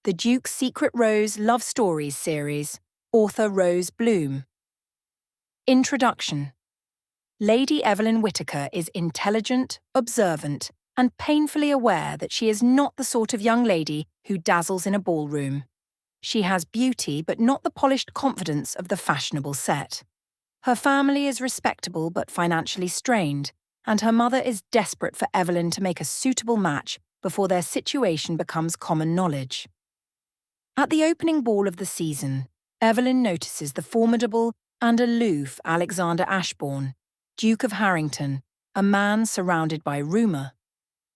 The Duke's Secret Rose Love Stories series, author Rose BLUME. Introduction. Lady Evelyn Whittaker is intelligent, observant, and painfully aware that she is not the sort of young lady who dazzles in a ballroom. She has beauty but not the polished confidence of the fashionable set. Her family is respectable but financially strained, and her mother is desperate for Evelyn to make a suitable match before their situation becomes common knowledge. At the opening ball of the season, Evelyn notices the formidable and aloof Alexander Ashbourne, Duke of Harrington, a man surrounded by rumour.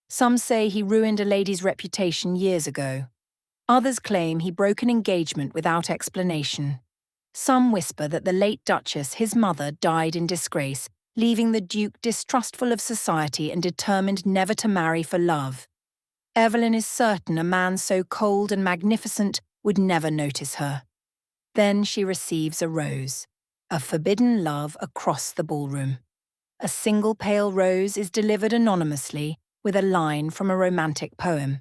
Some say he ruined a lady's reputation years ago. Others claim he broke an engagement without explanation. Some whisper that the late duchess, his mother, died in disgrace, leaving the Duke distrustful of society and determined never to marry for love. Evelyn is certain a man so cold and magnificent would never notice her. Then she receives a rose, a forbidden love across the ballroom. A single pale rose is delivered anonymously with a line from a romantic poem.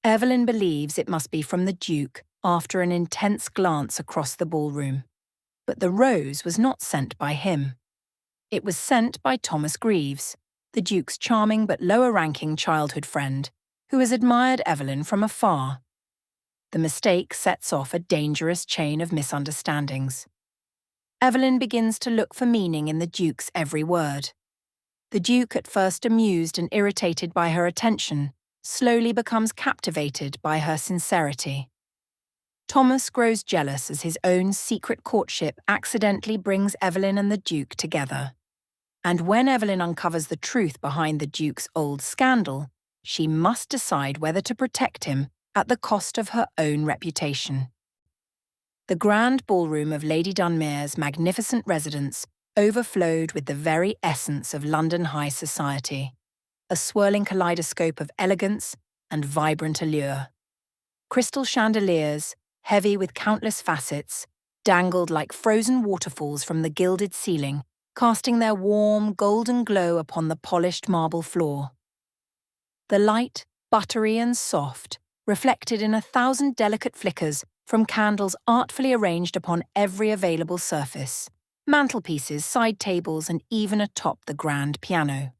Evelyn believes it must be from the Duke after an intense glance across the ballroom. But the rose was not sent by him. It was sent by Thomas Greaves, the Duke's charming but lower-ranking childhood friend, who has admired Evelyn from afar. The mistake sets off a dangerous chain of misunderstandings. Evelyn begins to look for meaning in the Duke's every word. The Duke, at first amused and irritated by her attention, slowly becomes captivated by her sincerity. Thomas grows jealous as his own secret courtship accidentally brings Evelyn and the Duke together. And when Evelyn uncovers the truth behind the Duke's old scandal, she must decide whether to protect him at the cost of her own reputation. The grand ballroom of Lady Dunmere's magnificent residence overflowed with the very essence of London high society, a swirling kaleidoscope of elegance and vibrant allure. Crystal chandeliers, heavy with countless facets, dangled like frozen waterfalls from the gilded ceiling, casting their warm, golden glow upon the polished marble floor. The light, buttery and soft, reflected in 1,000 delicate flickers from candles artfully arranged upon every available surface, mantelpieces, side tables, and even atop the grand piano.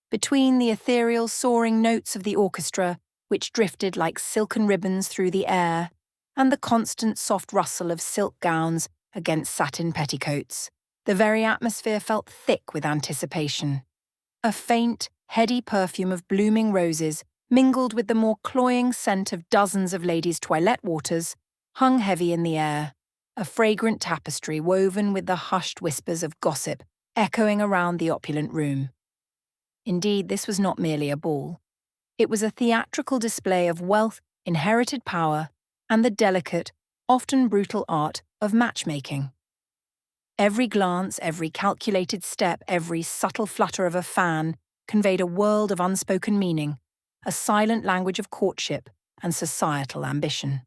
Between the ethereal soaring notes of the orchestra, which drifted like silken ribbons through the air, and the constant soft rustle of silk gowns against satin petticoats, the very atmosphere felt thick with anticipation. A faint, heady perfume of blooming roses, mingled with the more cloying scent of dozens of ladies' toilette waters, hung heavy in the air, a fragrant tapestry woven with the hushed whispers of gossip echoing around the opulent room. Indeed, this was not merely a ball. It was a theatrical display of wealth, inherited power, and the delicate, often brutal art of matchmaking. Every glance, every calculated step, every subtle flutter of a fan conveyed a world of unspoken meaning, a silent language of courtship and societal ambition.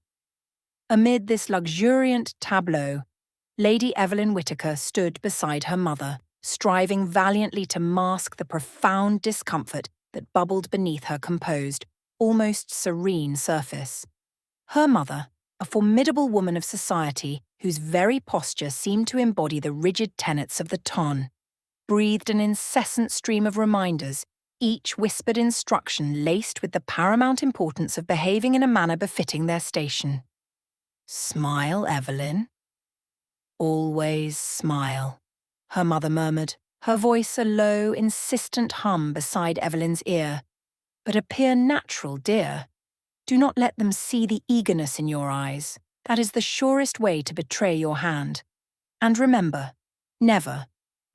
Amid this luxuriant tableau, Lady Evelyn Whittaker stood beside her mother, striving valiantly to mask the profound discomfort that bubbled beneath her composed, almost serene surface. Her mother, a formidable woman of society whose very posture seemed to embody the rigid tenets of the ton, breathed an incessant stream of reminders, each whispered instruction laced with the paramount importance of behaving in a manner befitting their station. "Smile, Evelyn. Always smile," her mother murmured, her voice a low, insistent hum beside Evelyn's ear. "But appear natural, dear. Do not let them see the eagerness in your eyes. That is the surest way to betray your hand. And remember, never,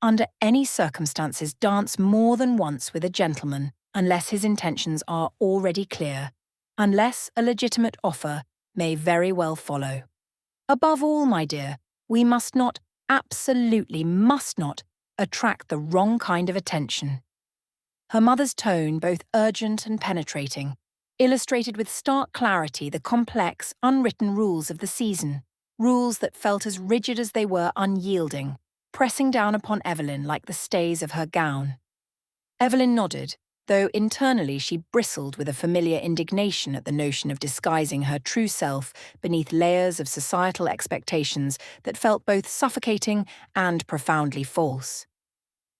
under any circumstances, dance more than once with a gentleman unless his intentions are already clear, unless a legitimate offer may very well follow. Above all, my dear, we must not, absolutely must not, attract the wrong kind of attention." Her mother's tone, both urgent and penetrating, illustrated with stark clarity the complex, unwritten rules of the season, rules that felt as rigid as they were unyielding, pressing down upon Evelyn like the stays of her gown. Evelyn nodded, though internally she bristled with a familiar indignation at the notion of disguising her true self beneath layers of societal expectations that felt both suffocating and profoundly false.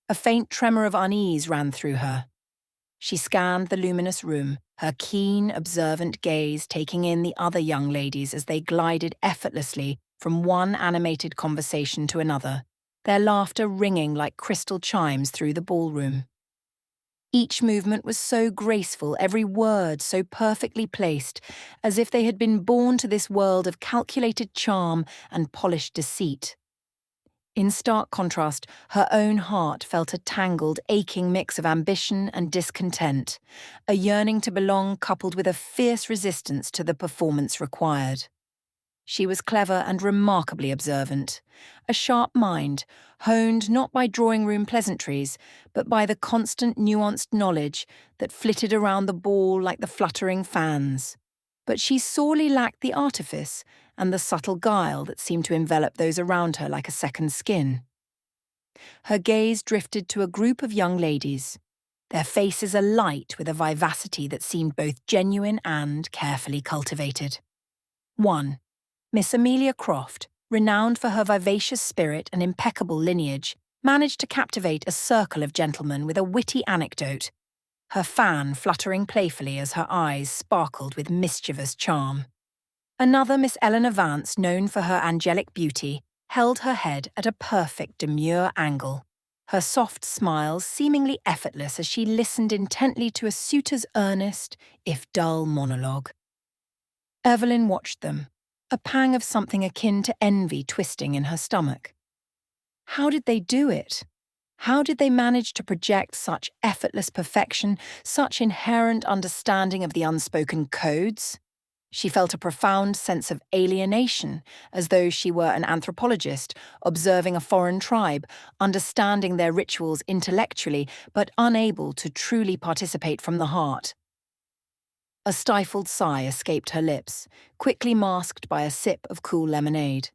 A faint tremor of unease ran through her. She scanned the luminous room, her keen, observant gaze taking in the other young ladies as they glided effortlessly from one animated conversation to another, their laughter ringing like crystal chimes through the ballroom. Each movement was so graceful, every word so perfectly placed, as if they had been born to this world of calculated charm and polished deceit. In stark contrast, her own heart felt a tangled, aching mix of ambition and discontent, a yearning to belong coupled with a fierce resistance to the performance required. She was clever and remarkably observant, a sharp mind, honed not by drawing-room pleasantries, but by the constant nuanced knowledge that flitted around the ball like the fluttering fans. But she sorely lacked the artifice and the subtle guile that seemed to envelop those around her like a second skin. Her gaze drifted to a group of young ladies, their faces alight with a vivacity that seemed both genuine and carefully cultivated. 1. Miss Amelia Croft, renowned for her vivacious spirit and impeccable lineage, managed to captivate a circle of gentlemen with a witty anecdote, her fan fluttering playfully as her eyes sparkled with mischievous charm. Another, Miss Eleanor Vance, known for her angelic beauty, held her head at a perfect demure angle, her soft smiles seemingly effortless as she listened intently to a suitor's earnest, if dull, monologue. Evelyn watched them, a pang of something akin to envy twisting in her stomach. How did they do it? How did they manage to project such effortless perfection, such inherent understanding of the unspoken codes? She felt a profound sense of alienation, as though she were an anthropologist, observing a foreign tribe, understanding their rituals intellectually, but unable to truly participate from the heart. A stifled sigh escaped her lips, quickly masked by a sip of cool lemonade.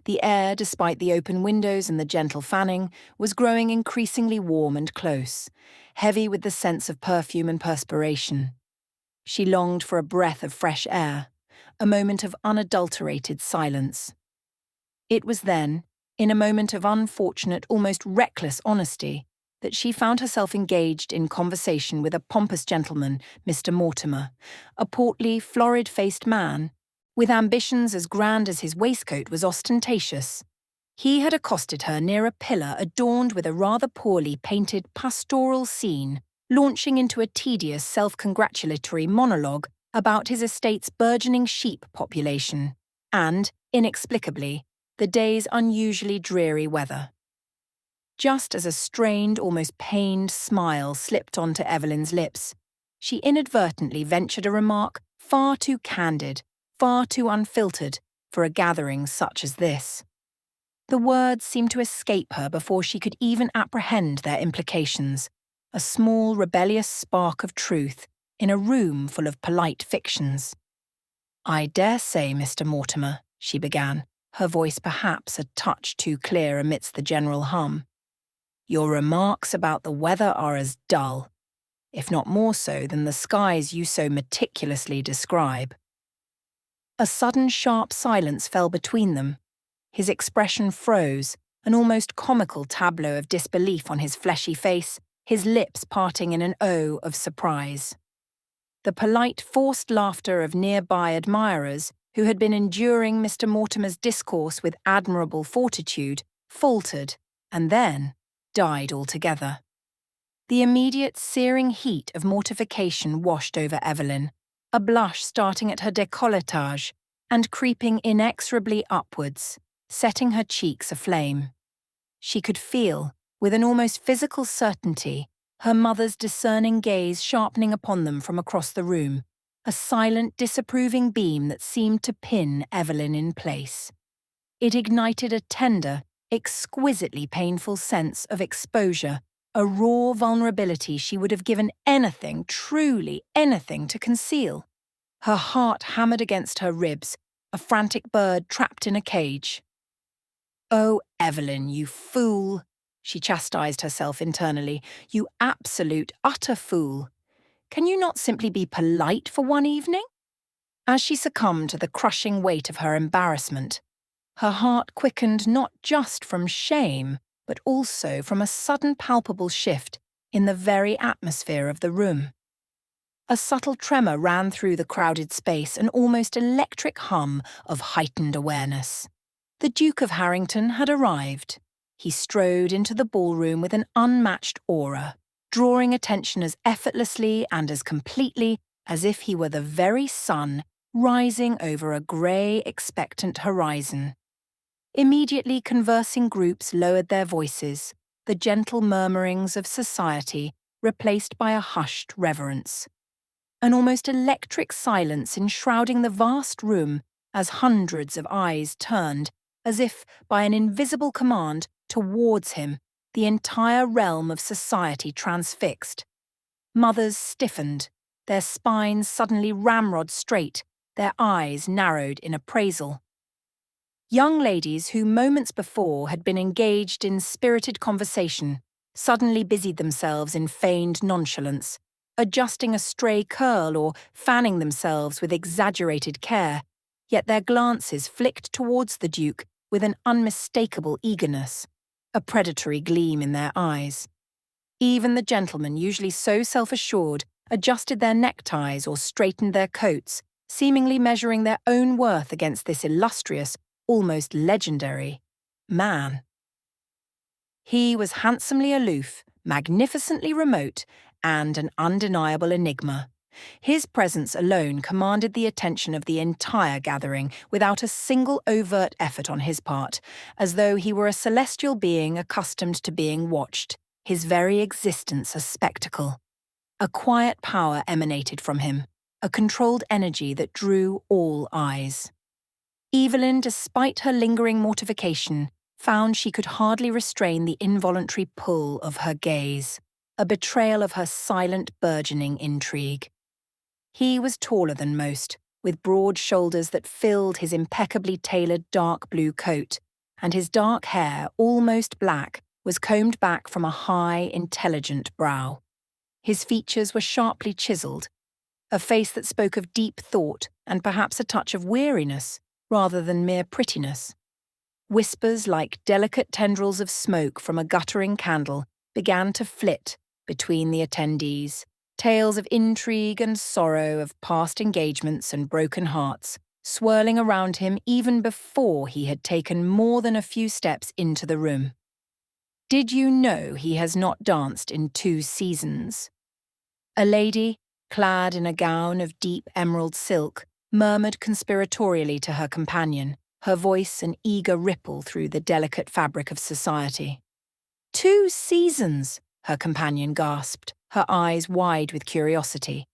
The air, despite the open windows and the gentle fanning, was growing increasingly warm and close, heavy with the sense of perfume and perspiration. She longed for a breath of fresh air, a moment of unadulterated silence. It was then, in a moment of unfortunate, almost reckless honesty, that she found herself engaged in conversation with a pompous gentleman, Mr. Mortimer, a portly, florid-faced man, with ambitions as grand as his waistcoat was ostentatious. He had accosted her near a pillar adorned with a rather poorly painted pastoral scene, launching into a tedious self-congratulatory monologue about his estate's burgeoning sheep population and, inexplicably, the day's unusually dreary weather. Just as a strained, almost pained smile slipped onto Evelyn's lips, she inadvertently ventured a remark far too candid, far too unfiltered for a gathering such as this. The words seemed to escape her before she could even apprehend their implications, a small, rebellious spark of truth in a room full of polite fictions. "I dare say, Mr. Mortimer," she began, her voice perhaps a touch too clear amidst the general hum, "your remarks about the weather are as dull, if not more so than the skies you so meticulously describe." A sudden sharp silence fell between them. His expression froze, an almost comical tableau of disbelief on his fleshy face, his lips parting in an O of surprise. The polite, forced laughter of nearby admirers, who had been enduring Mr. Mortimer's discourse with admirable fortitude, faltered, and then died altogether. The immediate searing heat of mortification washed over Evelyn, a blush starting at her décolletage and creeping inexorably upwards, setting her cheeks aflame. She could feel, with an almost physical certainty, her mother's discerning gaze sharpening upon them from across the room, a silent, disapproving beam that seemed to pin Evelyn in place. It ignited a tender, exquisitely painful sense of exposure, a raw vulnerability she would have given anything, truly anything, to conceal. Her heart hammered against her ribs, a frantic bird trapped in a cage. "Oh, Evelyn, you fool!" she chastised herself internally. You absolute, utter fool. Can you not simply be polite for one evening? As she succumbed to the crushing weight of her embarrassment, her heart quickened not just from shame, but also from a sudden palpable shift in the very atmosphere of the room. A subtle tremor ran through the crowded space, an almost electric hum of heightened awareness. The Duke of Harrington had arrived. He strode into the ballroom with an unmatched aura, drawing attention as effortlessly and as completely as if he were the very sun rising over a grey, expectant horizon. Immediately conversing groups lowered their voices, the gentle murmurings of society replaced by a hushed reverence. An almost electric silence enshrouding the vast room as hundreds of eyes turned, as if by an invisible command, towards him, the entire realm of society transfixed. Mothers stiffened, their spines suddenly ramrod straight, their eyes narrowed in appraisal. Young ladies who moments before had been engaged in spirited conversation suddenly busied themselves in feigned nonchalance, adjusting a stray curl or fanning themselves with exaggerated care, yet their glances flicked towards the Duke with an unmistakable eagerness, a predatory gleam in their eyes. Even the gentlemen, usually so self-assured, adjusted their neckties or straightened their coats, seemingly measuring their own worth against this illustrious, almost legendary man. He was handsomely aloof, magnificently remote, and an undeniable enigma. His presence alone commanded the attention of the entire gathering without a single overt effort on his part, as though he were a celestial being accustomed to being watched, his very existence a spectacle. A quiet power emanated from him, a controlled energy that drew all eyes. Evelyn, despite her lingering mortification, found she could hardly restrain the involuntary pull of her gaze, a betrayal of her silent, burgeoning intrigue. He was taller than most, with broad shoulders that filled his impeccably tailored dark blue coat, and his dark hair, almost black, was combed back from a high, intelligent brow. His features were sharply chiselled, a face that spoke of deep thought and perhaps a touch of weariness, rather than mere prettiness. Whispers like delicate tendrils of smoke from a guttering candle began to flit between the attendees, tales of intrigue and sorrow, of past engagements and broken hearts, swirling around him even before he had taken more than a few steps into the room. Did you know he has not danced in 2 seasons? A lady, clad in a gown of deep emerald silk, murmured conspiratorially to her companion, her voice an eager ripple through the delicate fabric of society. 2 seasons, her companion gasped, her eyes wide with curiosity.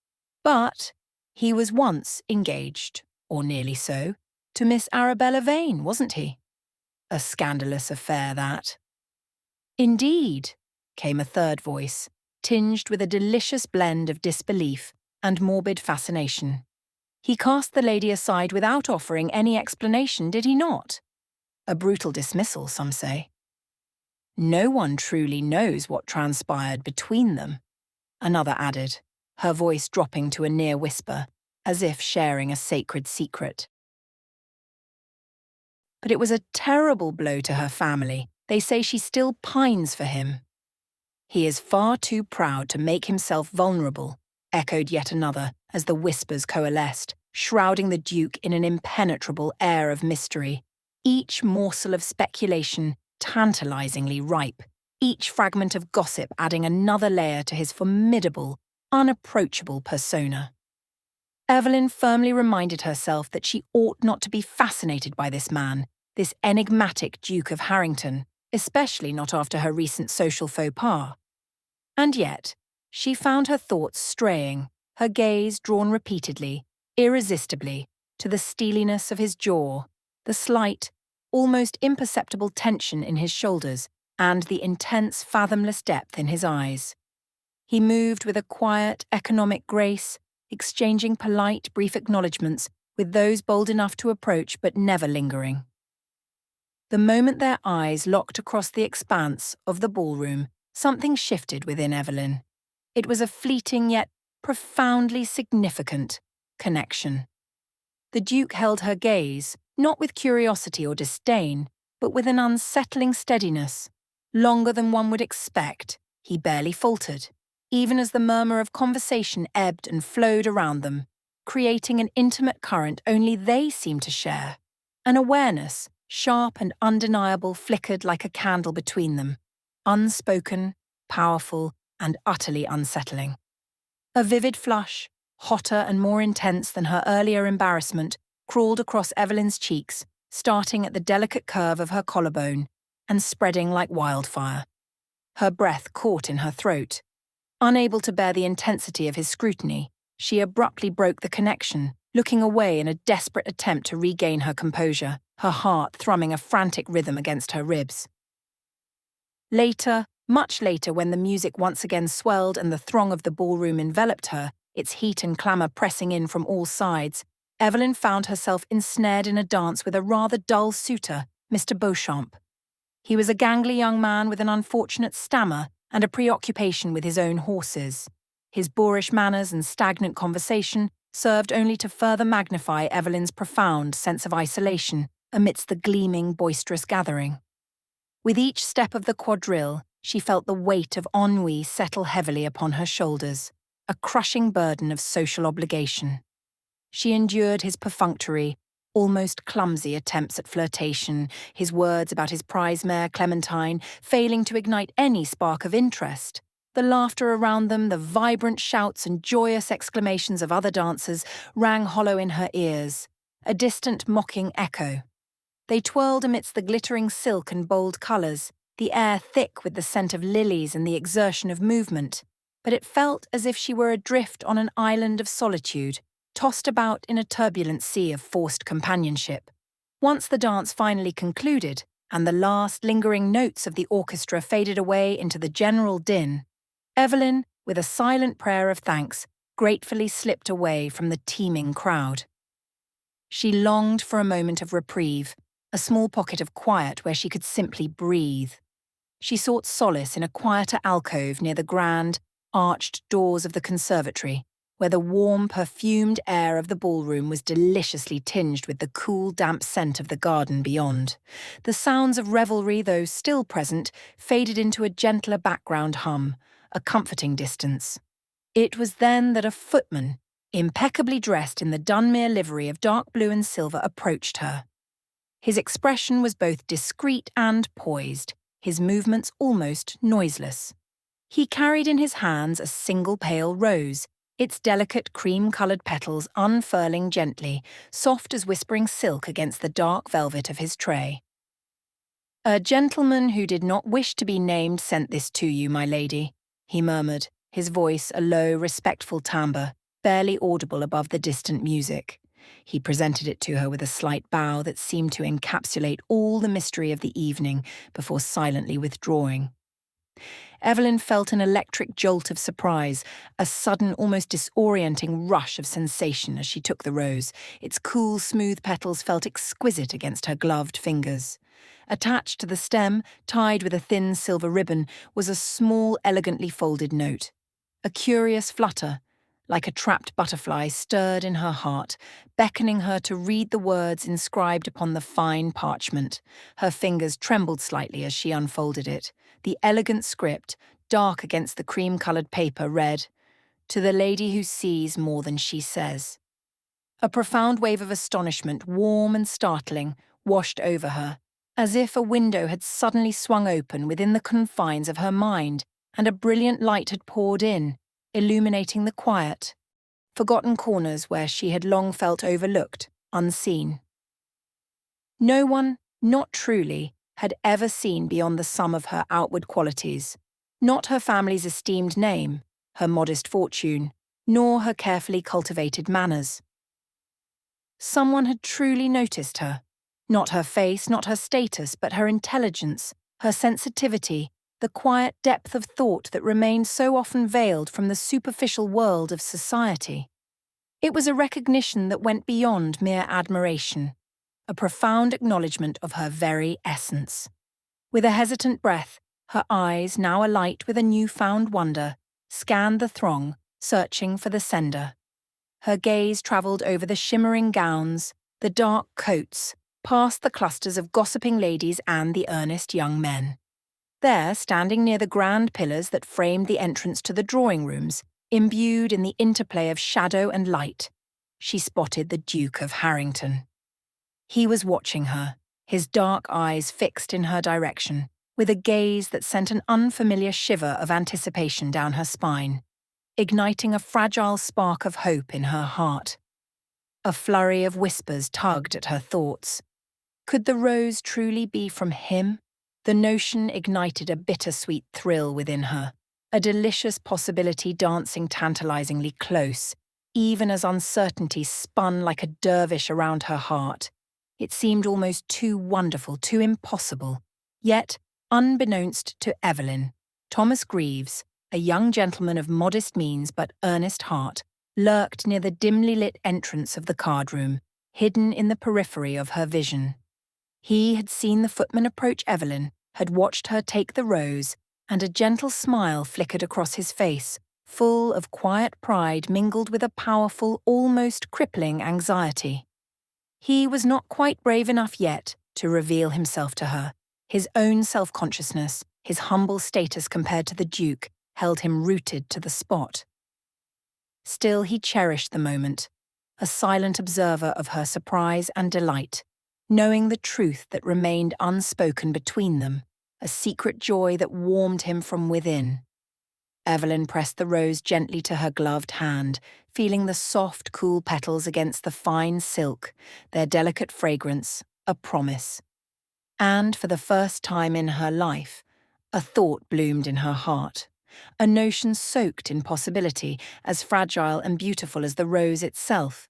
But he was once engaged, or nearly so, to Miss Arabella Vane, wasn't he? A scandalous affair, that. Indeed, came a third voice, tinged with a delicious blend of disbelief and morbid fascination. He cast the lady aside without offering any explanation, did he not? A brutal dismissal, some say. No one truly knows what transpired between them, another added, her voice dropping to a near whisper, as if sharing a sacred secret. But it was a terrible blow to her family. They say she still pines for him. He is far too proud to make himself vulnerable, echoed yet another, as the whispers coalesced, shrouding the Duke in an impenetrable air of mystery, each morsel of speculation tantalizingly ripe, each fragment of gossip adding another layer to his formidable, unapproachable persona. Evelyn firmly reminded herself that she ought not to be fascinated by this man, this enigmatic Duke of Harrington, especially not after her recent social faux pas. And yet, she found her thoughts straying, her gaze drawn repeatedly, irresistibly, to the steeliness of his jaw, the slight, almost imperceptible tension in his shoulders, and the intense, fathomless depth in his eyes. He moved with a quiet, economic grace, exchanging polite, brief acknowledgements with those bold enough to approach but never lingering. The moment their eyes locked across the expanse of the ballroom, something shifted within Evelyn. It was a fleeting yet profoundly significant connection. The Duke held her gaze, not with curiosity or disdain, but with an unsettling steadiness. Longer than one would expect, he barely faltered, even as the murmur of conversation ebbed and flowed around them, creating an intimate current only they seemed to share. An awareness, sharp and undeniable, flickered like a candle between them, unspoken, powerful, and utterly unsettling. A vivid flush, hotter and more intense than her earlier embarrassment, crawled across Evelyn's cheeks, starting at the delicate curve of her collarbone and spreading like wildfire. Her breath caught in her throat. Unable to bear the intensity of his scrutiny, she abruptly broke the connection, looking away in a desperate attempt to regain her composure, her heart thrumming a frantic rhythm against her ribs. Later, much later, when the music once again swelled and the throng of the ballroom enveloped her, its heat and clamour pressing in from all sides, Evelyn found herself ensnared in a dance with a rather dull suitor, Mr. Beauchamp. He was a gangly young man with an unfortunate stammer and a preoccupation with his own horses. His boorish manners and stagnant conversation served only to further magnify Evelyn's profound sense of isolation amidst the gleaming, boisterous gathering. With each step of the quadrille, she felt the weight of ennui settle heavily upon her shoulders, a crushing burden of social obligation. She endured his perfunctory, almost clumsy attempts at flirtation, his words about his prize mare Clementine failing to ignite any spark of interest. The laughter around them, the vibrant shouts and joyous exclamations of other dancers rang hollow in her ears, a distant mocking echo. They twirled amidst the glittering silk and bold colours, the air thick with the scent of lilies and the exertion of movement, but it felt as if she were adrift on an island of solitude, tossed about in a turbulent sea of forced companionship. Once the dance finally concluded, and the last lingering notes of the orchestra faded away into the general din, Evelyn, with a silent prayer of thanks, gratefully slipped away from the teeming crowd. She longed for a moment of reprieve, a small pocket of quiet where she could simply breathe. She sought solace in a quieter alcove near the grand, arched doors of the conservatory, where the warm, perfumed air of the ballroom was deliciously tinged with the cool, damp scent of the garden beyond. The sounds of revelry, though still present, faded into a gentler background hum, a comforting distance. It was then that a footman, impeccably dressed in the Dunmere livery of dark blue and silver, approached her. His expression was both discreet and poised, his movements almost noiseless. He carried in his hands a single pale rose, its delicate cream-coloured petals unfurling gently, soft as whispering silk against the dark velvet of his tray. "A gentleman who did not wish to be named sent this to you, my lady," he murmured, his voice a low, respectful timbre, barely audible above the distant music. He presented it to her with a slight bow that seemed to encapsulate all the mystery of the evening before silently withdrawing. Evelyn felt an electric jolt of surprise, a sudden, almost disorienting rush of sensation as she took the rose. Its cool, smooth petals felt exquisite against her gloved fingers. Attached to the stem, tied with a thin silver ribbon, was a small, elegantly folded note. A curious flutter, like a trapped butterfly, stirred in her heart, beckoning her to read the words inscribed upon the fine parchment. Her fingers trembled slightly as she unfolded it. The elegant script, dark against the cream-coloured paper, read, "To the lady who sees more than she says." A profound wave of astonishment, warm and startling, washed over her, as if a window had suddenly swung open within the confines of her mind, and a brilliant light had poured in, illuminating the quiet, forgotten corners where she had long felt overlooked, unseen. No one, not truly, had ever seen beyond the sum of her outward qualities, not her family's esteemed name, her modest fortune, nor her carefully cultivated manners. Someone had truly noticed her, not her face, not her status, but her intelligence, her sensitivity, the quiet depth of thought that remained so often veiled from the superficial world of society. It was a recognition that went beyond mere admiration. a profound acknowledgement of her very essence. With a hesitant breath, her eyes, now alight with a newfound wonder, scanned the throng, searching for the sender. Her gaze travelled over the shimmering gowns, the dark coats, past the clusters of gossiping ladies and the earnest young men. There, standing near the grand pillars that framed the entrance to the drawing rooms, imbued in the interplay of shadow and light, she spotted the Duke of Harrington. He was watching her, his dark eyes fixed in her direction, with a gaze that sent an unfamiliar shiver of anticipation down her spine, igniting a fragile spark of hope in her heart. A flurry of whispers tugged at her thoughts. Could the rose truly be from him? The notion ignited a bittersweet thrill within her, a delicious possibility dancing tantalizingly close, even as uncertainty spun like a dervish around her heart. It seemed almost too wonderful, too impossible. Yet, unbeknownst to Evelyn, Thomas Greaves, a young gentleman of modest means but earnest heart, lurked near the dimly lit entrance of the card-room, hidden in the periphery of her vision. He had seen the footman approach Evelyn, had watched her take the rose, and a gentle smile flickered across his face, full of quiet pride mingled with a powerful, almost crippling anxiety. He was not quite brave enough yet to reveal himself to her. His own self-consciousness, his humble status compared to the Duke, held him rooted to the spot. Still he cherished the moment, a silent observer of her surprise and delight, knowing the truth that remained unspoken between them, a secret joy that warmed him from within. Evelyn pressed the rose gently to her gloved hand, feeling the soft, cool petals against the fine silk, their delicate fragrance, a promise. And for the first time in her life, a thought bloomed in her heart, a notion soaked in possibility, as fragile and beautiful as the rose itself,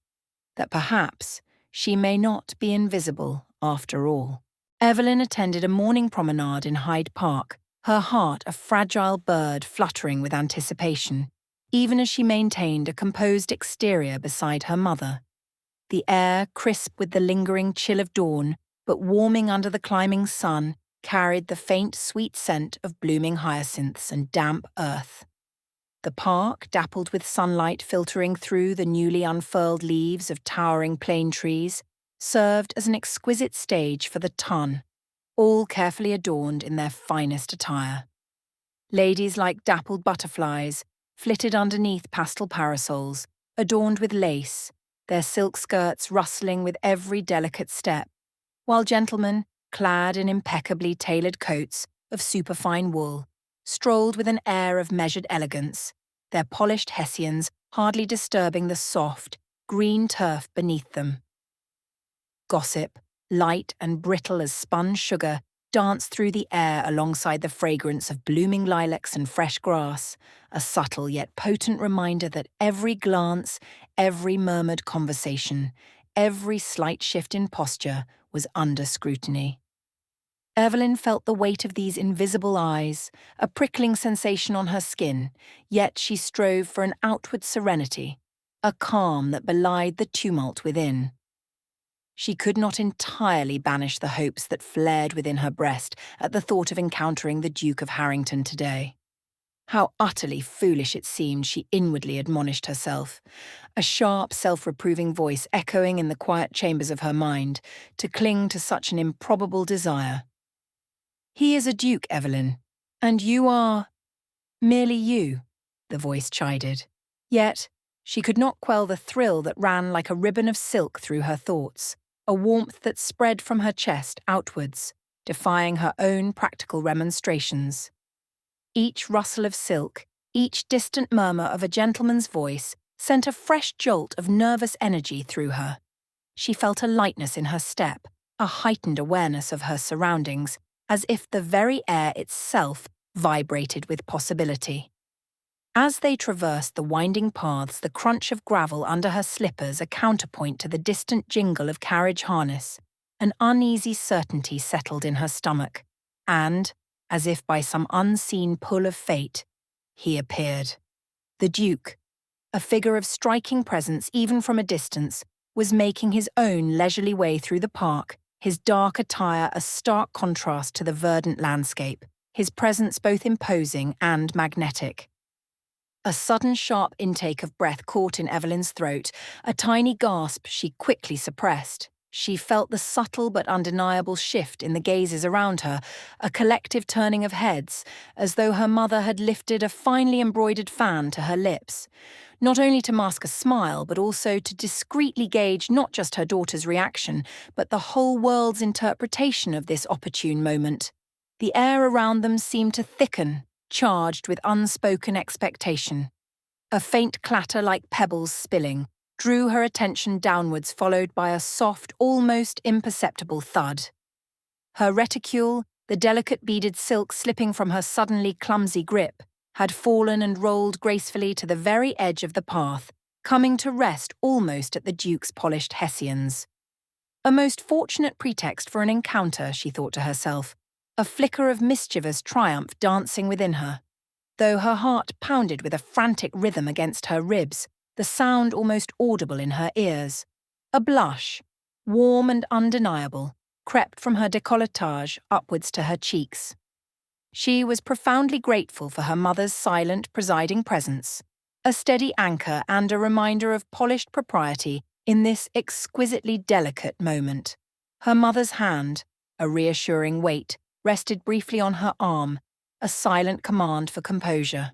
that perhaps she may not be invisible after all. Evelyn attended a morning promenade in Hyde Park, her heart a fragile bird fluttering with anticipation, even as she maintained a composed exterior beside her mother. The air, crisp with the lingering chill of dawn, but warming under the climbing sun, carried the faint, sweet scent of blooming hyacinths and damp earth. The park, dappled with sunlight filtering through the newly unfurled leaves of towering plane trees, served as an exquisite stage for the ton, all carefully adorned in their finest attire. Ladies like dappled butterflies flitted underneath pastel parasols, adorned with lace, their silk skirts rustling with every delicate step, while gentlemen, clad in impeccably tailored coats of superfine wool, strolled with an air of measured elegance, their polished hessians hardly disturbing the soft, green turf beneath them. Gossip, light and brittle as spun sugar, danced through the air alongside the fragrance of blooming lilacs and fresh grass, a subtle yet potent reminder that every glance, every murmured conversation, every slight shift in posture was under scrutiny. Evelyn felt the weight of these invisible eyes, a prickling sensation on her skin, yet she strove for an outward serenity, a calm that belied the tumult within. She could not entirely banish the hopes that flared within her breast at the thought of encountering the Duke of Harrington today. How utterly foolish it seemed, she inwardly admonished herself, a sharp, self-reproving voice echoing in the quiet chambers of her mind, to cling to such an improbable desire. "He is a duke, Evelyn, and you are merely you," the voice chided. Yet she could not quell the thrill that ran like a ribbon of silk through her thoughts, a warmth that spread from her chest outwards, defying her own practical remonstrations. Each rustle of silk, each distant murmur of a gentleman's voice sent a fresh jolt of nervous energy through her. She felt a lightness in her step, a heightened awareness of her surroundings, as if the very air itself vibrated with possibility. As they traversed the winding paths, the crunch of gravel under her slippers a counterpoint to the distant jingle of carriage harness, an uneasy certainty settled in her stomach, and, as if by some unseen pull of fate, he appeared. The Duke, a figure of striking presence even from a distance, was making his own leisurely way through the park, his dark attire a stark contrast to the verdant landscape, his presence both imposing and magnetic. A sudden sharp intake of breath caught in Evelyn's throat, a tiny gasp she quickly suppressed. She felt the subtle but undeniable shift in the gazes around her, a collective turning of heads, as though her mother had lifted a finely embroidered fan to her lips, not only to mask a smile, but also to discreetly gauge not just her daughter's reaction, but the whole world's interpretation of this opportune moment. The air around them seemed to thicken, charged with unspoken expectation. A faint clatter like pebbles spilling drew her attention downwards, followed by a soft, almost imperceptible thud. Her reticule, the delicate beaded silk slipping from her suddenly clumsy grip, had fallen and rolled gracefully to the very edge of the path, coming to rest almost at the Duke's polished hessians. A most fortunate pretext for an encounter, she thought to herself, a flicker of mischievous triumph dancing within her. Though her heart pounded with a frantic rhythm against her ribs, the sound almost audible in her ears. A blush, warm and undeniable, crept from her décolletage upwards to her cheeks. She was profoundly grateful for her mother's silent, presiding presence, a steady anchor and a reminder of polished propriety in this exquisitely delicate moment. Her mother's hand, a reassuring weight, rested briefly on her arm, a silent command for composure.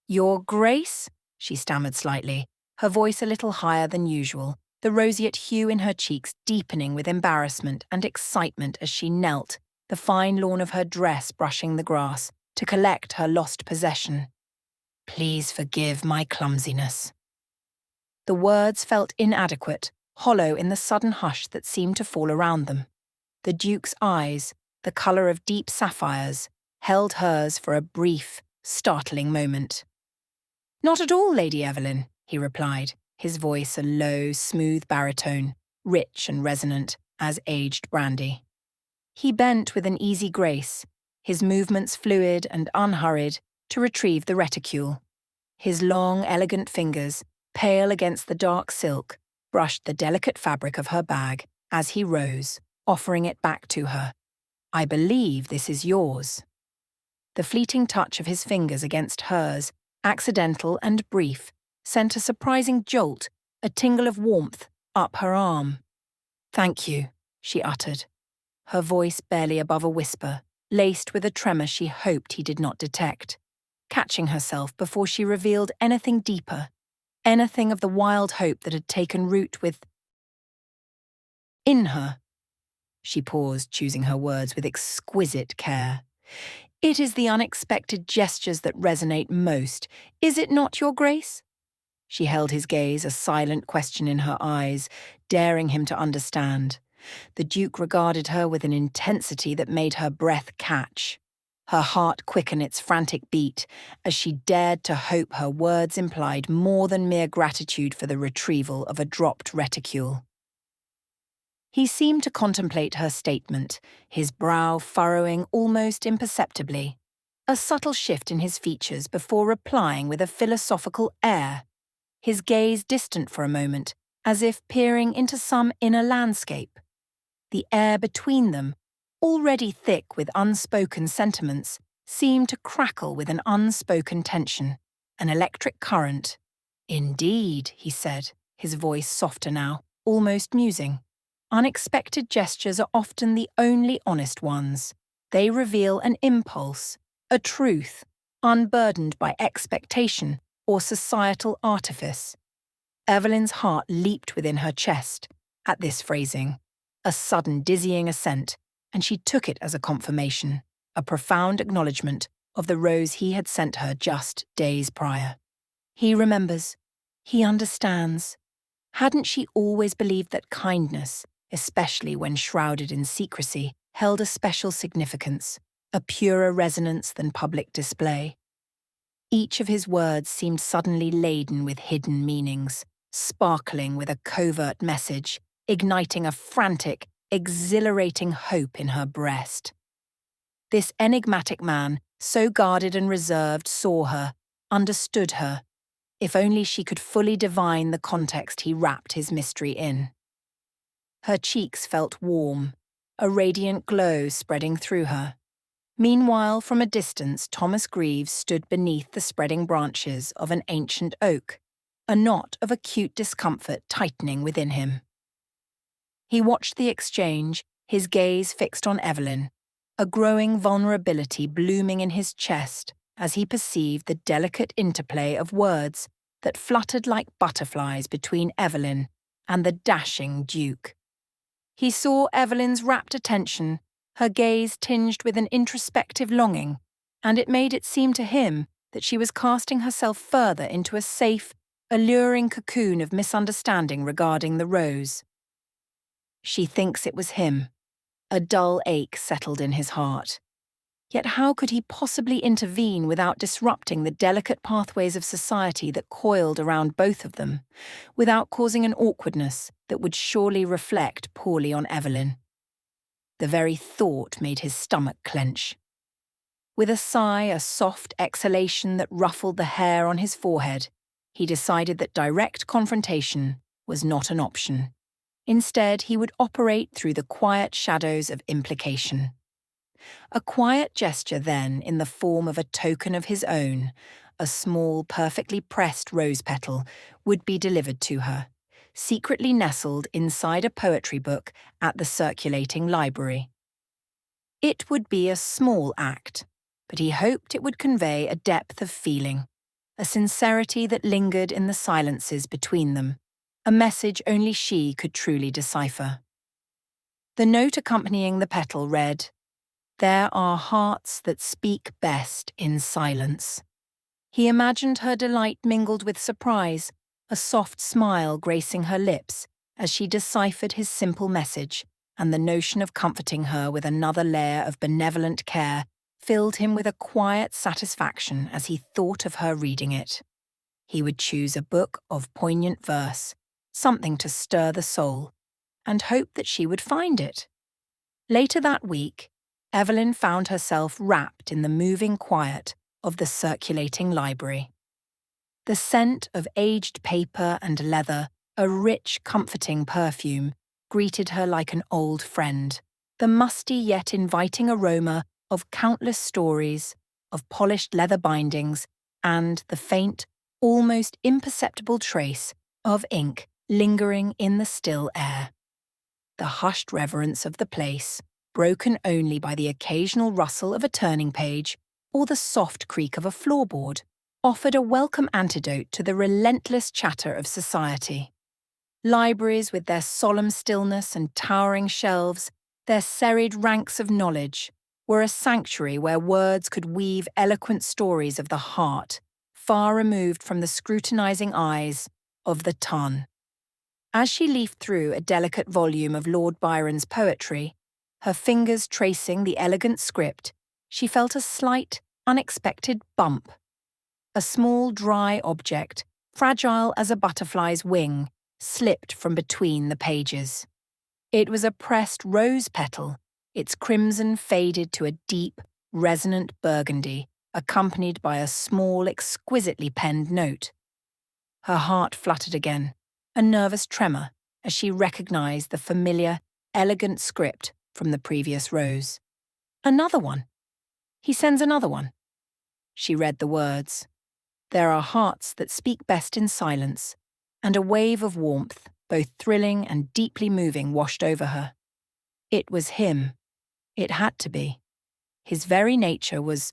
"Your Grace?" she stammered slightly, her voice a little higher than usual, the roseate hue in her cheeks deepening with embarrassment and excitement as she knelt, the fine lawn of her dress brushing the grass, to collect her lost possession. "Please forgive my clumsiness." The words felt inadequate, hollow in the sudden hush that seemed to fall around them. The Duke's eyes, the colour of deep sapphires, held hers for a brief, startling moment. "Not at all, Lady Evelyn," he replied, his voice a low, smooth baritone, rich and resonant as aged brandy. He bent with an easy grace, his movements fluid and unhurried, to retrieve the reticule. His long, elegant fingers, pale against the dark silk, brushed the delicate fabric of her bag as he rose, offering it back to her. "I believe this is yours." The fleeting touch of his fingers against hers, accidental and brief, sent a surprising jolt, a tingle of warmth, up her arm. "Thank you," she uttered, her voice barely above a whisper, laced with a tremor she hoped he did not detect, catching herself before she revealed anything deeper, anything of the wild hope that had taken root in her. She paused, choosing her words with exquisite care. "It is the unexpected gestures that resonate most, is it not, Your Grace?" She held his gaze, a silent question in her eyes, daring him to understand. The Duke regarded her with an intensity that made her breath catch, her heart quicken its frantic beat, as she dared to hope her words implied more than mere gratitude for the retrieval of a dropped reticule. He seemed to contemplate her statement, his brow furrowing almost imperceptibly, a subtle shift in his features before replying with a philosophical air, his gaze distant for a moment, as if peering into some inner landscape. The air between them, already thick with unspoken sentiments, seemed to crackle with an unspoken tension, an electric current. "Indeed," he said, his voice softer now, almost musing. "Unexpected gestures are often the only honest ones. They reveal an impulse, a truth, unburdened by expectation or societal artifice." Evelyn's heart leaped within her chest at this phrasing, a sudden dizzying assent, and she took it as a confirmation, a profound acknowledgement of the rose he had sent her just days prior. He remembers. He understands. Hadn't she always believed that kindness, especially when shrouded in secrecy, held a special significance, a purer resonance than public display? Each of his words seemed suddenly laden with hidden meanings, sparkling with a covert message, igniting a frantic, exhilarating hope in her breast. This enigmatic man, so guarded and reserved, saw her, understood her. if only she could fully divine the context he wrapped his mystery in. Her cheeks felt warm, a radiant glow spreading through her. Meanwhile, from a distance, Thomas Greaves stood beneath the spreading branches of an ancient oak, a knot of acute discomfort tightening within him. He watched the exchange, his gaze fixed on Evelyn, a growing vulnerability blooming in his chest as he perceived the delicate interplay of words that fluttered like butterflies between Evelyn and the dashing Duke. He saw Evelyn's rapt attention, her gaze tinged with an introspective longing, and it made it seem to him that she was casting herself further into a safe, alluring cocoon of misunderstanding regarding the rose. She thinks it was him. A dull ache settled in his heart. Yet how could he possibly intervene without disrupting the delicate pathways of society that coiled around both of them, without causing an awkwardness that would surely reflect poorly on Evelyn? The very thought made his stomach clench. With a sigh, a soft exhalation that ruffled the hair on his forehead, he decided that direct confrontation was not an option. Instead, he would operate through the quiet shadows of implication. A quiet gesture then, in the form of a token of his own, a small, perfectly pressed rose petal, would be delivered to her, secretly nestled inside a poetry book at the circulating library. It would be a small act, but he hoped it would convey a depth of feeling, a sincerity that lingered in the silences between them, a message only she could truly decipher. The note accompanying the petal read, "There are hearts that speak best in silence." He imagined her delight mingled with surprise, a soft smile gracing her lips as she deciphered his simple message, and the notion of comforting her with another layer of benevolent care filled him with a quiet satisfaction as he thought of her reading it. He would choose a book of poignant verse, something to stir the soul, and hope that she would find it. Later that week, Evelyn found herself wrapped in the moving quiet of the circulating library. The scent of aged paper and leather, a rich, comforting perfume, greeted her like an old friend, the musty yet inviting aroma of countless stories, of polished leather bindings, and the faint, almost imperceptible trace of ink lingering in the still air. The hushed reverence of the place, broken only by the occasional rustle of a turning page or the soft creak of a floorboard, offered a welcome antidote to the relentless chatter of society. Libraries, with their solemn stillness and towering shelves, their serried ranks of knowledge, were a sanctuary where words could weave eloquent stories of the heart, far removed from the scrutinizing eyes of the tongue. As she leafed through a delicate volume of Lord Byron's poetry, her fingers tracing the elegant script, she felt a slight, unexpected bump. A small, dry object, fragile as a butterfly's wing, slipped from between the pages. It was a pressed rose petal, its crimson faded to a deep, resonant burgundy, accompanied by a small, exquisitely penned note. Her heart fluttered again, a nervous tremor as she recognized the familiar, elegant script from the previous rose. Another one. He sends another one. She read the words. There are hearts that speak best in silence, and a wave of warmth, both thrilling and deeply moving, washed over her. It was him. It had to be. His very nature was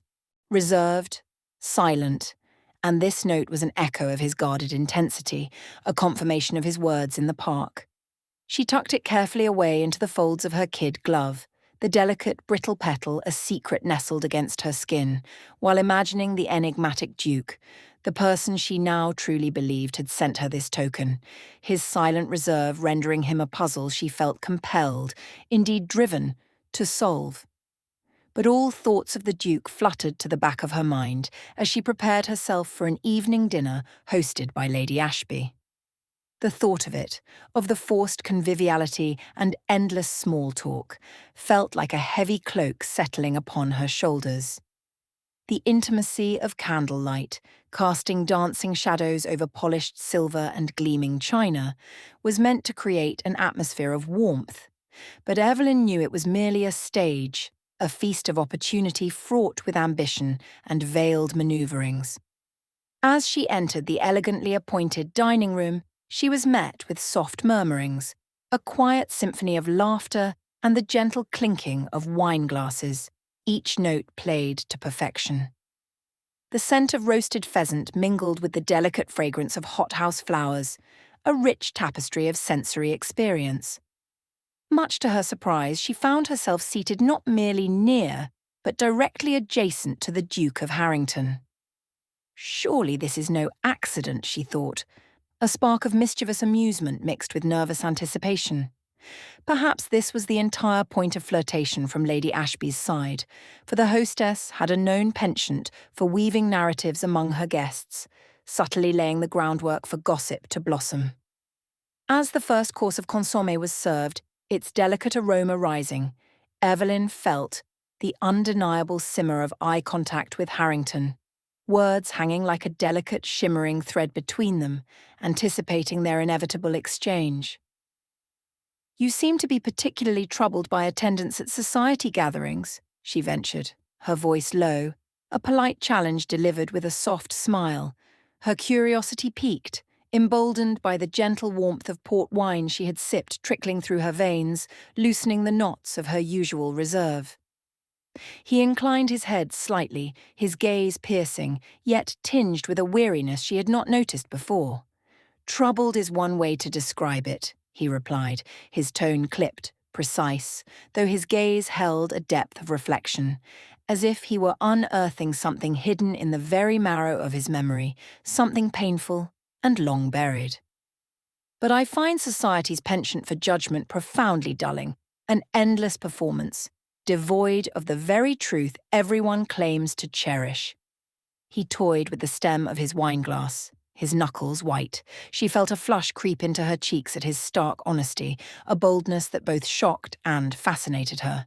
reserved, silent, and this note was an echo of his guarded intensity, a confirmation of his words in the park. She tucked it carefully away into the folds of her kid glove, the delicate, brittle petal a secret nestled against her skin, while imagining the enigmatic Duke, the person she now truly believed had sent her this token, his silent reserve rendering him a puzzle she felt compelled, indeed driven, to solve. But all thoughts of the Duke fluttered to the back of her mind as she prepared herself for an evening dinner hosted by Lady Ashby. The thought of it, of the forced conviviality and endless small talk, felt like a heavy cloak settling upon her shoulders. The intimacy of candlelight, casting dancing shadows over polished silver and gleaming china, was meant to create an atmosphere of warmth. But Evelyn knew it was merely a stage, a feast of opportunity fraught with ambition and veiled manoeuvrings. As she entered the elegantly appointed dining room, she was met with soft murmurings, a quiet symphony of laughter and the gentle clinking of wine glasses, each note played to perfection. The scent of roasted pheasant mingled with the delicate fragrance of hothouse flowers, a rich tapestry of sensory experience. Much to her surprise, she found herself seated not merely near, but directly adjacent to the Duke of Harrington. Surely this is no accident, she thought, a spark of mischievous amusement mixed with nervous anticipation. Perhaps this was the entire point of flirtation from Lady Ashby's side, for the hostess had a known penchant for weaving narratives among her guests, subtly laying the groundwork for gossip to blossom. As the first course of consommé was served, its delicate aroma rising, Evelyn felt the undeniable simmer of eye contact with Harrington, words hanging like a delicate, shimmering thread between them, anticipating their inevitable exchange. "You seem to be particularly troubled by attendance at society gatherings," she ventured, her voice low, a polite challenge delivered with a soft smile, her curiosity piqued, emboldened by the gentle warmth of port wine she had sipped trickling through her veins, loosening the knots of her usual reserve. He inclined his head slightly, his gaze piercing, yet tinged with a weariness she had not noticed before. "Troubled is one way to describe it," he replied, his tone clipped, precise, though his gaze held a depth of reflection, as if he were unearthing something hidden in the very marrow of his memory, something painful and long buried. "But I find society's penchant for judgment profoundly dulling, an endless performance, devoid of the very truth everyone claims to cherish." He toyed with the stem of his wineglass, his knuckles white. She felt a flush creep into her cheeks at his stark honesty, a boldness that both shocked and fascinated her.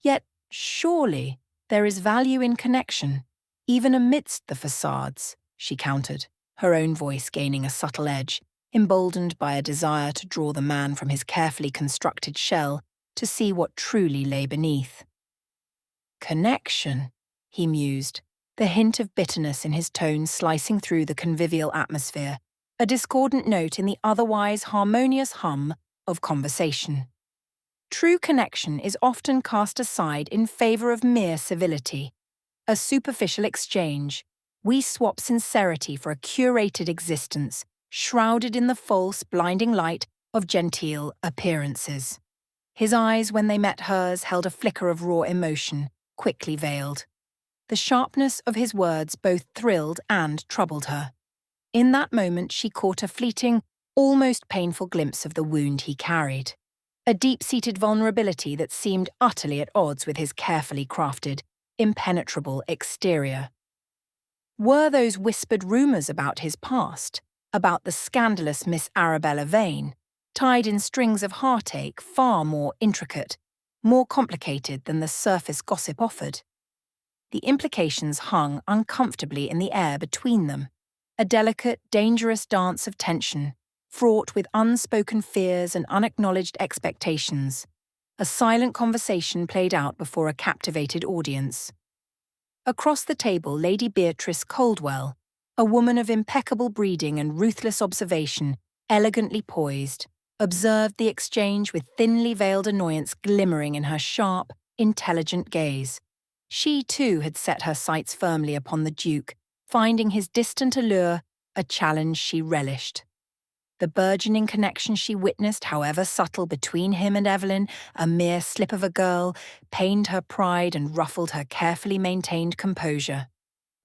"Yet, surely, there is value in connection, even amidst the facades," she countered, her own voice gaining a subtle edge, emboldened by a desire to draw the man from his carefully constructed shell to see what truly lay beneath. "Connection," he mused, the hint of bitterness in his tone slicing through the convivial atmosphere, a discordant note in the otherwise harmonious hum of conversation. "True connection is often cast aside in favour of mere civility, a superficial exchange. We swap sincerity for a curated existence, shrouded in the false, blinding light of genteel appearances." His eyes, when they met hers, held a flicker of raw emotion, quickly veiled. The sharpness of his words both thrilled and troubled her. In that moment she caught a fleeting, almost painful glimpse of the wound he carried, a deep-seated vulnerability that seemed utterly at odds with his carefully crafted, impenetrable exterior. Were those whispered rumours about his past, about the scandalous Miss Arabella Vane, tied in strings of heartache far more intricate, more complicated than the surface gossip offered? The implications hung uncomfortably in the air between them, a delicate, dangerous dance of tension, fraught with unspoken fears and unacknowledged expectations, a silent conversation played out before a captivated audience. Across the table, Lady Beatrice Coldwell, a woman of impeccable breeding and ruthless observation, elegantly poised, observed the exchange with thinly veiled annoyance glimmering in her sharp, intelligent gaze. She, too, had set her sights firmly upon the Duke, finding his distant allure a challenge she relished. The burgeoning connection she witnessed, however subtle, between him and Evelyn, a mere slip of a girl, pained her pride and ruffled her carefully maintained composure.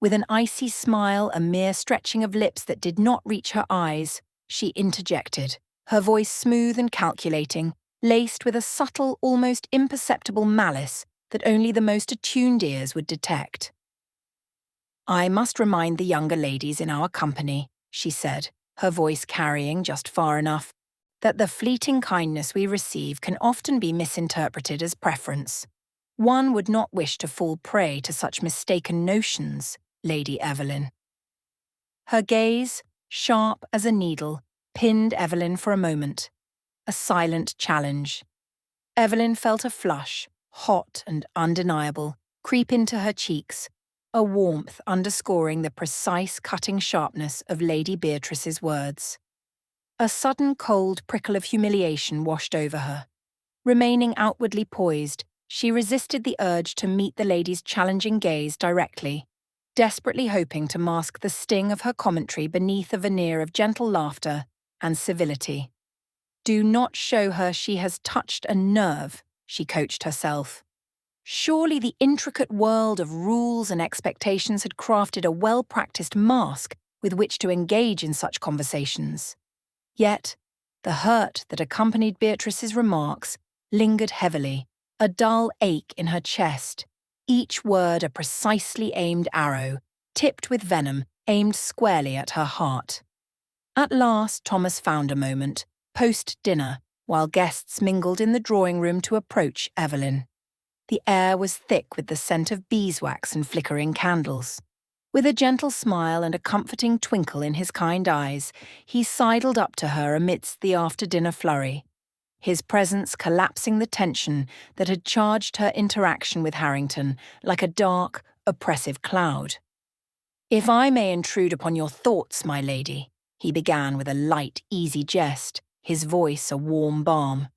With an icy smile, a mere stretching of lips that did not reach her eyes, she interjected, her voice smooth and calculating, laced with a subtle, almost imperceptible malice that only the most attuned ears would detect. "I must remind the younger ladies in our company," she said, her voice carrying just far enough, "that the fleeting kindness we receive can often be misinterpreted as preference. One would not wish to fall prey to such mistaken notions, Lady Evelyn. Her gaze, sharp as a needle, pinned Evelyn for a moment. A silent challenge. Evelyn felt a flush, hot and undeniable, creep into her cheeks, a warmth underscoring the precise cutting sharpness of Lady Beatrice's words. A sudden cold prickle of humiliation washed over her. Remaining outwardly poised, she resisted the urge to meet the lady's challenging gaze directly, desperately hoping to mask the sting of her commentary beneath a veneer of gentle laughter and civility. Do not show her she has touched a nerve, she coached herself. Surely the intricate world of rules and expectations had crafted a well-practiced mask with which to engage in such conversations. Yet, the hurt that accompanied Beatrice's remarks lingered heavily, a dull ache in her chest, each word a precisely aimed arrow, tipped with venom, aimed squarely at her heart. At last Thomas found a moment, post-dinner, while guests mingled in the drawing-room to approach Evelyn. The air was thick with the scent of beeswax and flickering candles. With a gentle smile and a comforting twinkle in his kind eyes, he sidled up to her amidst the after-dinner flurry, his presence collapsing the tension that had charged her interaction with Harrington like a dark, oppressive cloud. "If I may intrude upon your thoughts, my lady," he began with a light, easy jest, his voice a warm balm.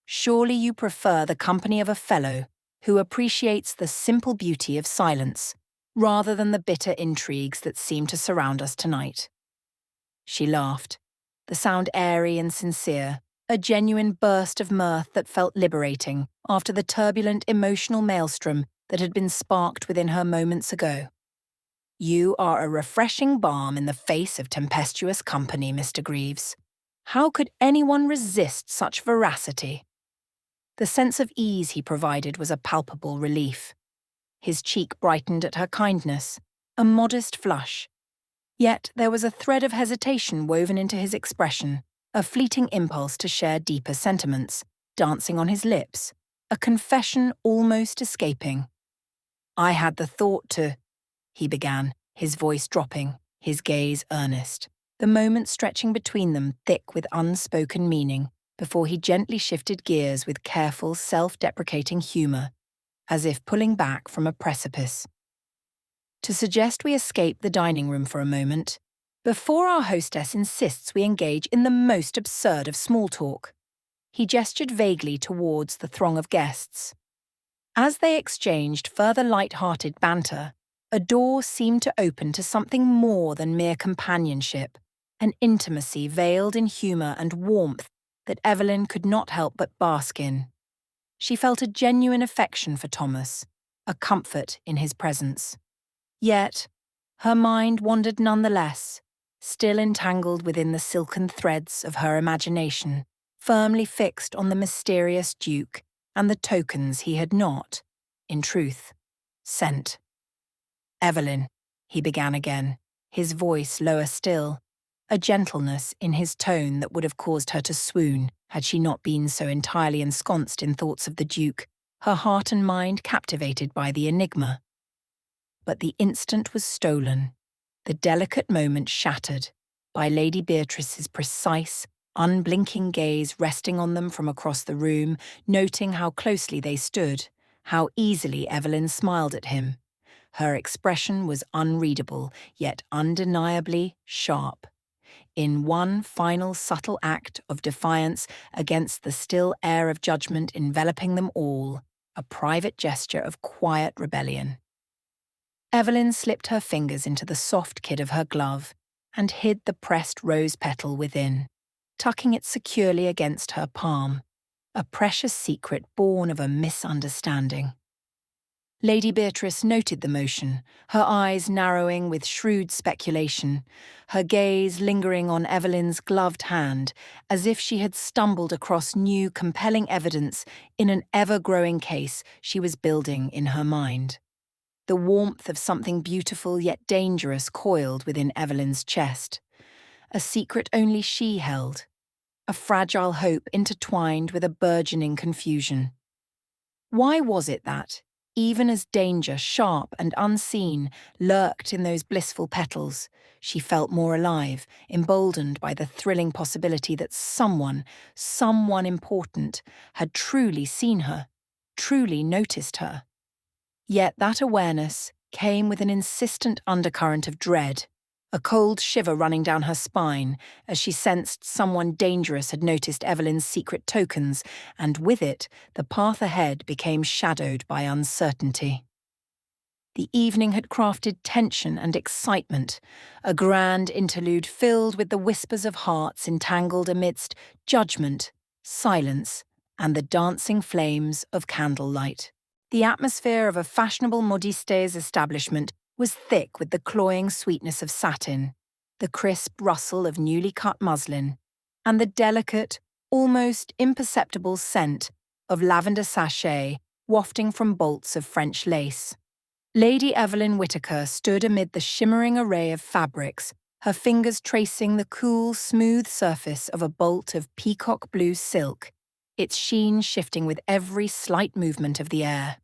"Surely you prefer the company of a fellow who appreciates the simple beauty of silence, rather than the bitter intrigues that seem to surround us tonight." She laughed, the sound airy and sincere, a genuine burst of mirth that felt liberating after the turbulent emotional maelstrom that had been sparked within her moments ago. "You are a refreshing balm in the face of tempestuous company, Mr. Greaves. How could anyone resist such veracity?" The sense of ease he provided was a palpable relief. His cheek brightened at her kindness, a modest flush. Yet there was a thread of hesitation woven into his expression, a fleeting impulse to share deeper sentiments, dancing on his lips, a confession almost escaping. "I had the thought to," he began, his voice dropping, his gaze earnest, the moment stretching between them thick with unspoken meaning, before he gently shifted gears with careful, self-deprecating humour, as if pulling back from a precipice. "To suggest we escape the dining room for a moment, before our hostess insists we engage in the most absurd of small talk." He gestured vaguely towards the throng of guests. As they exchanged further light-hearted banter, a door seemed to open to something more than mere companionship, an intimacy veiled in humour and warmth that Evelyn could not help but bask in. She felt a genuine affection for Thomas, a comfort in his presence. Yet, her mind wandered nonetheless, still entangled within the silken threads of her imagination, firmly fixed on the mysterious Duke and the tokens he had not, in truth, sent. "Evelyn," he began again, his voice lower still, a gentleness in his tone that would have caused her to swoon had she not been so entirely ensconced in thoughts of the Duke, her heart and mind captivated by the enigma. But the instant was stolen, the delicate moment shattered, by Lady Beatrice's precise, unblinking gaze resting on them from across the room, noting how closely they stood, how easily Evelyn smiled at him. Her expression was unreadable, yet undeniably sharp. In one final subtle act of defiance against the still air of judgment enveloping them all, a private gesture of quiet rebellion. Evelyn slipped her fingers into the soft kid of her glove and hid the pressed rose petal within, tucking it securely against her palm, a precious secret born of a misunderstanding. Lady Beatrice noted the motion, her eyes narrowing with shrewd speculation, her gaze lingering on Evelyn's gloved hand, as if she had stumbled across new, compelling evidence in an ever-growing case she was building in her mind. The warmth of something beautiful yet dangerous coiled within Evelyn's chest. A secret only she held, a fragile hope intertwined with a burgeoning confusion. Why was it that, even as danger, sharp and unseen, lurked in those blissful petals, she felt more alive, emboldened by the thrilling possibility that someone important, had truly seen her, truly noticed her. Yet that awareness came with an insistent undercurrent of dread, a cold shiver running down her spine as she sensed someone dangerous had noticed Evelyn's secret tokens, and with it, the path ahead became shadowed by uncertainty. The evening had crafted tension and excitement, a grand interlude filled with the whispers of hearts entangled amidst judgment, silence, and the dancing flames of candlelight. The atmosphere of a fashionable modiste's establishment was thick with the cloying sweetness of satin, the crisp rustle of newly cut muslin, and the delicate, almost imperceptible scent of lavender sachet wafting from bolts of French lace. Lady Evelyn Whittaker stood amid the shimmering array of fabrics, her fingers tracing the cool, smooth surface of a bolt of peacock blue silk, its sheen shifting with every slight movement of the air.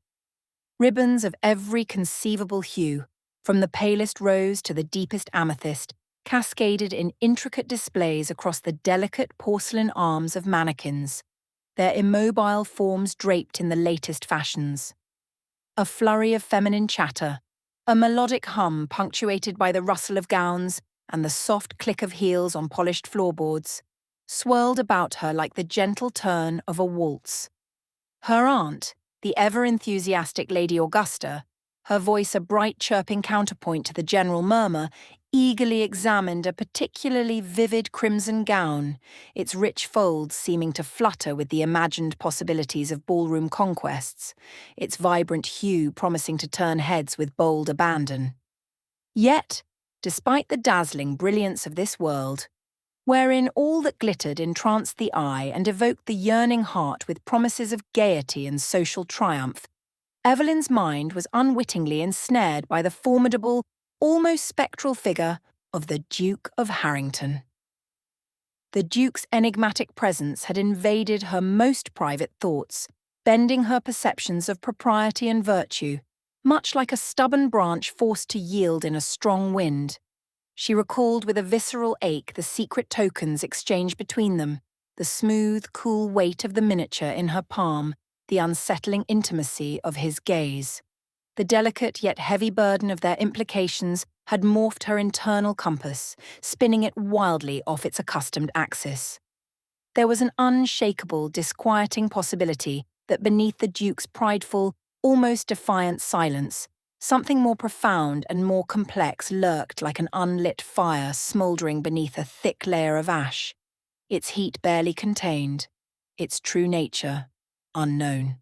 Ribbons of every conceivable hue, from the palest rose to the deepest amethyst, cascaded in intricate displays across the delicate porcelain arms of mannequins, their immobile forms draped in the latest fashions. A flurry of feminine chatter, a melodic hum punctuated by the rustle of gowns and the soft click of heels on polished floorboards, swirled about her like the gentle turn of a waltz. Her aunt, the ever-enthusiastic Lady Augusta, her voice a bright chirping counterpoint to the general murmur, eagerly examined a particularly vivid crimson gown, its rich folds seeming to flutter with the imagined possibilities of ballroom conquests, its vibrant hue promising to turn heads with bold abandon. Yet, despite the dazzling brilliance of this world, wherein all that glittered entranced the eye and evoked the yearning heart with promises of gaiety and social triumph, Evelyn's mind was unwittingly ensnared by the formidable, almost spectral figure of the Duke of Harrington. The Duke's enigmatic presence had invaded her most private thoughts, bending her perceptions of propriety and virtue, much like a stubborn branch forced to yield in a strong wind. She recalled with a visceral ache the secret tokens exchanged between them, the smooth, cool weight of the miniature in her palm, the unsettling intimacy of his gaze. The delicate yet heavy burden of their implications had morphed her internal compass, spinning it wildly off its accustomed axis. There was an unshakable, disquieting possibility that beneath the Duke's prideful, almost defiant silence, something more profound and more complex lurked like an unlit fire smouldering beneath a thick layer of ash, its heat barely contained, its true nature unknown.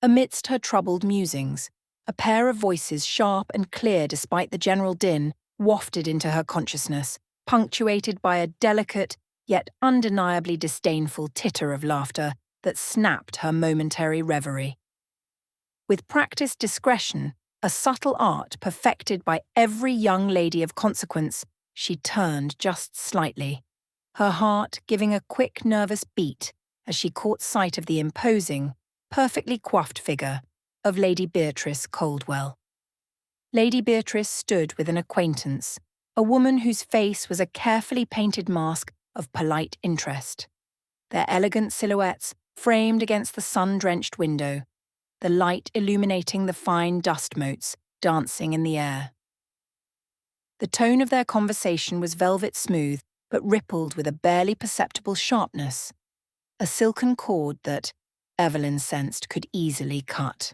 Amidst her troubled musings, a pair of voices sharp and clear despite the general din wafted into her consciousness, punctuated by a delicate yet undeniably disdainful titter of laughter that snapped her momentary reverie. With practiced discretion, a subtle art perfected by every young lady of consequence, she turned just slightly, her heart giving a quick, nervous beat as she caught sight of the imposing, perfectly coiffed figure of Lady Beatrice Coldwell. Lady Beatrice stood with an acquaintance, a woman whose face was a carefully painted mask of polite interest. Their elegant silhouettes framed against the sun-drenched window, the light illuminating the fine dust motes dancing in the air. The tone of their conversation was velvet smooth, but rippled with a barely perceptible sharpness, a silken cord that, Evelyn sensed, could easily cut.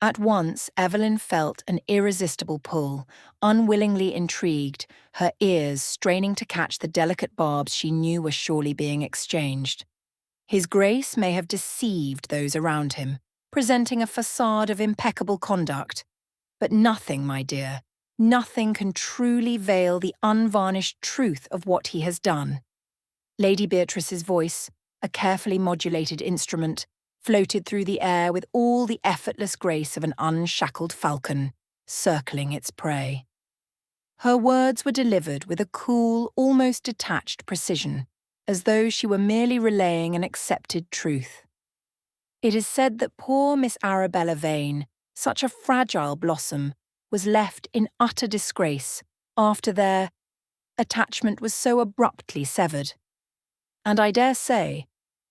At once, Evelyn felt an irresistible pull, unwillingly intrigued, her ears straining to catch the delicate barbs she knew were surely being exchanged. His Grace may have deceived those around him, presenting a facade of impeccable conduct. But nothing, my dear, nothing can truly veil the unvarnished truth of what he has done. Lady Beatrice's voice, a carefully modulated instrument, floated through the air with all the effortless grace of an unshackled falcon, circling its prey. Her words were delivered with a cool, almost detached precision, as though she were merely relaying an accepted truth. It is said that poor Miss Arabella Vane, such a fragile blossom, was left in utter disgrace after their attachment was so abruptly severed. And I dare say,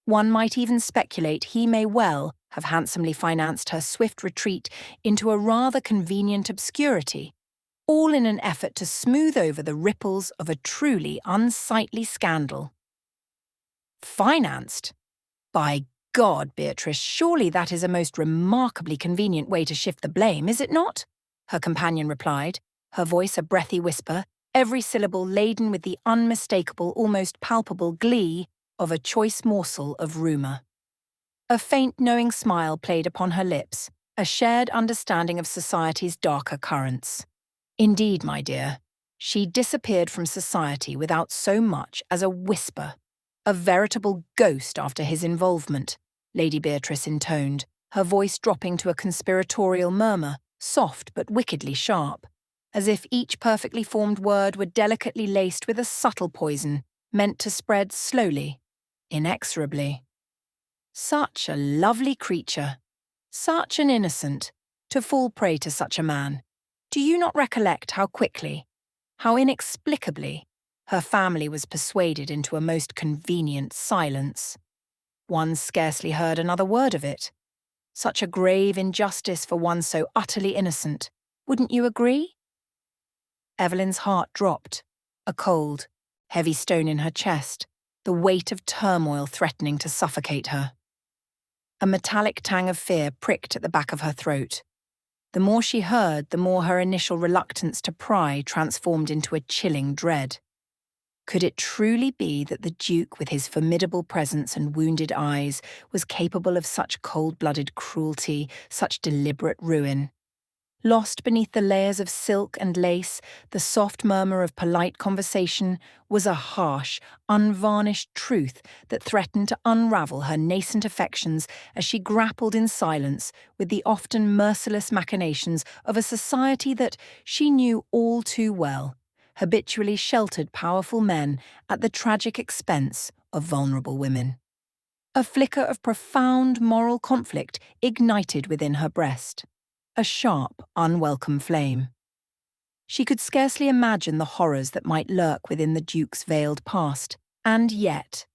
one might even speculate he may well have handsomely financed her swift retreat into a rather convenient obscurity, all in an effort to smooth over the ripples of a truly unsightly scandal. Financed? By God, Beatrice, surely that is a most remarkably convenient way to shift the blame, is it not? Her companion replied, her voice a breathy whisper, every syllable laden with the unmistakable, almost palpable glee of a choice morsel of rumour. A faint, knowing smile played upon her lips, a shared understanding of society's darker currents. Indeed, my dear, she disappeared from society without so much as a whisper. A veritable ghost after his involvement, Lady Beatrice intoned, her voice dropping to a conspiratorial murmur, soft but wickedly sharp, as if each perfectly formed word were delicately laced with a subtle poison, meant to spread slowly, inexorably. Such a lovely creature, such an innocent, to fall prey to such a man. Do you not recollect how quickly, how inexplicably, her family was persuaded into a most convenient silence? One scarcely heard another word of it. Such a grave injustice for one so utterly innocent, wouldn't you agree? Evelyn's heart dropped, a cold, heavy stone in her chest, the weight of turmoil threatening to suffocate her. A metallic tang of fear pricked at the back of her throat. The more she heard, the more her initial reluctance to pry transformed into a chilling dread. Could it truly be that the Duke, with his formidable presence and wounded eyes, was capable of such cold-blooded cruelty, such deliberate ruin? Lost beneath the layers of silk and lace, the soft murmur of polite conversation was a harsh, unvarnished truth that threatened to unravel her nascent affections as she grappled in silence with the often merciless machinations of a society that she knew all too well, habitually sheltered powerful men at the tragic expense of vulnerable women. A flicker of profound moral conflict ignited within her breast. A sharp, unwelcome flame. She could scarcely imagine the horrors that might lurk within the Duke's veiled past, and yet,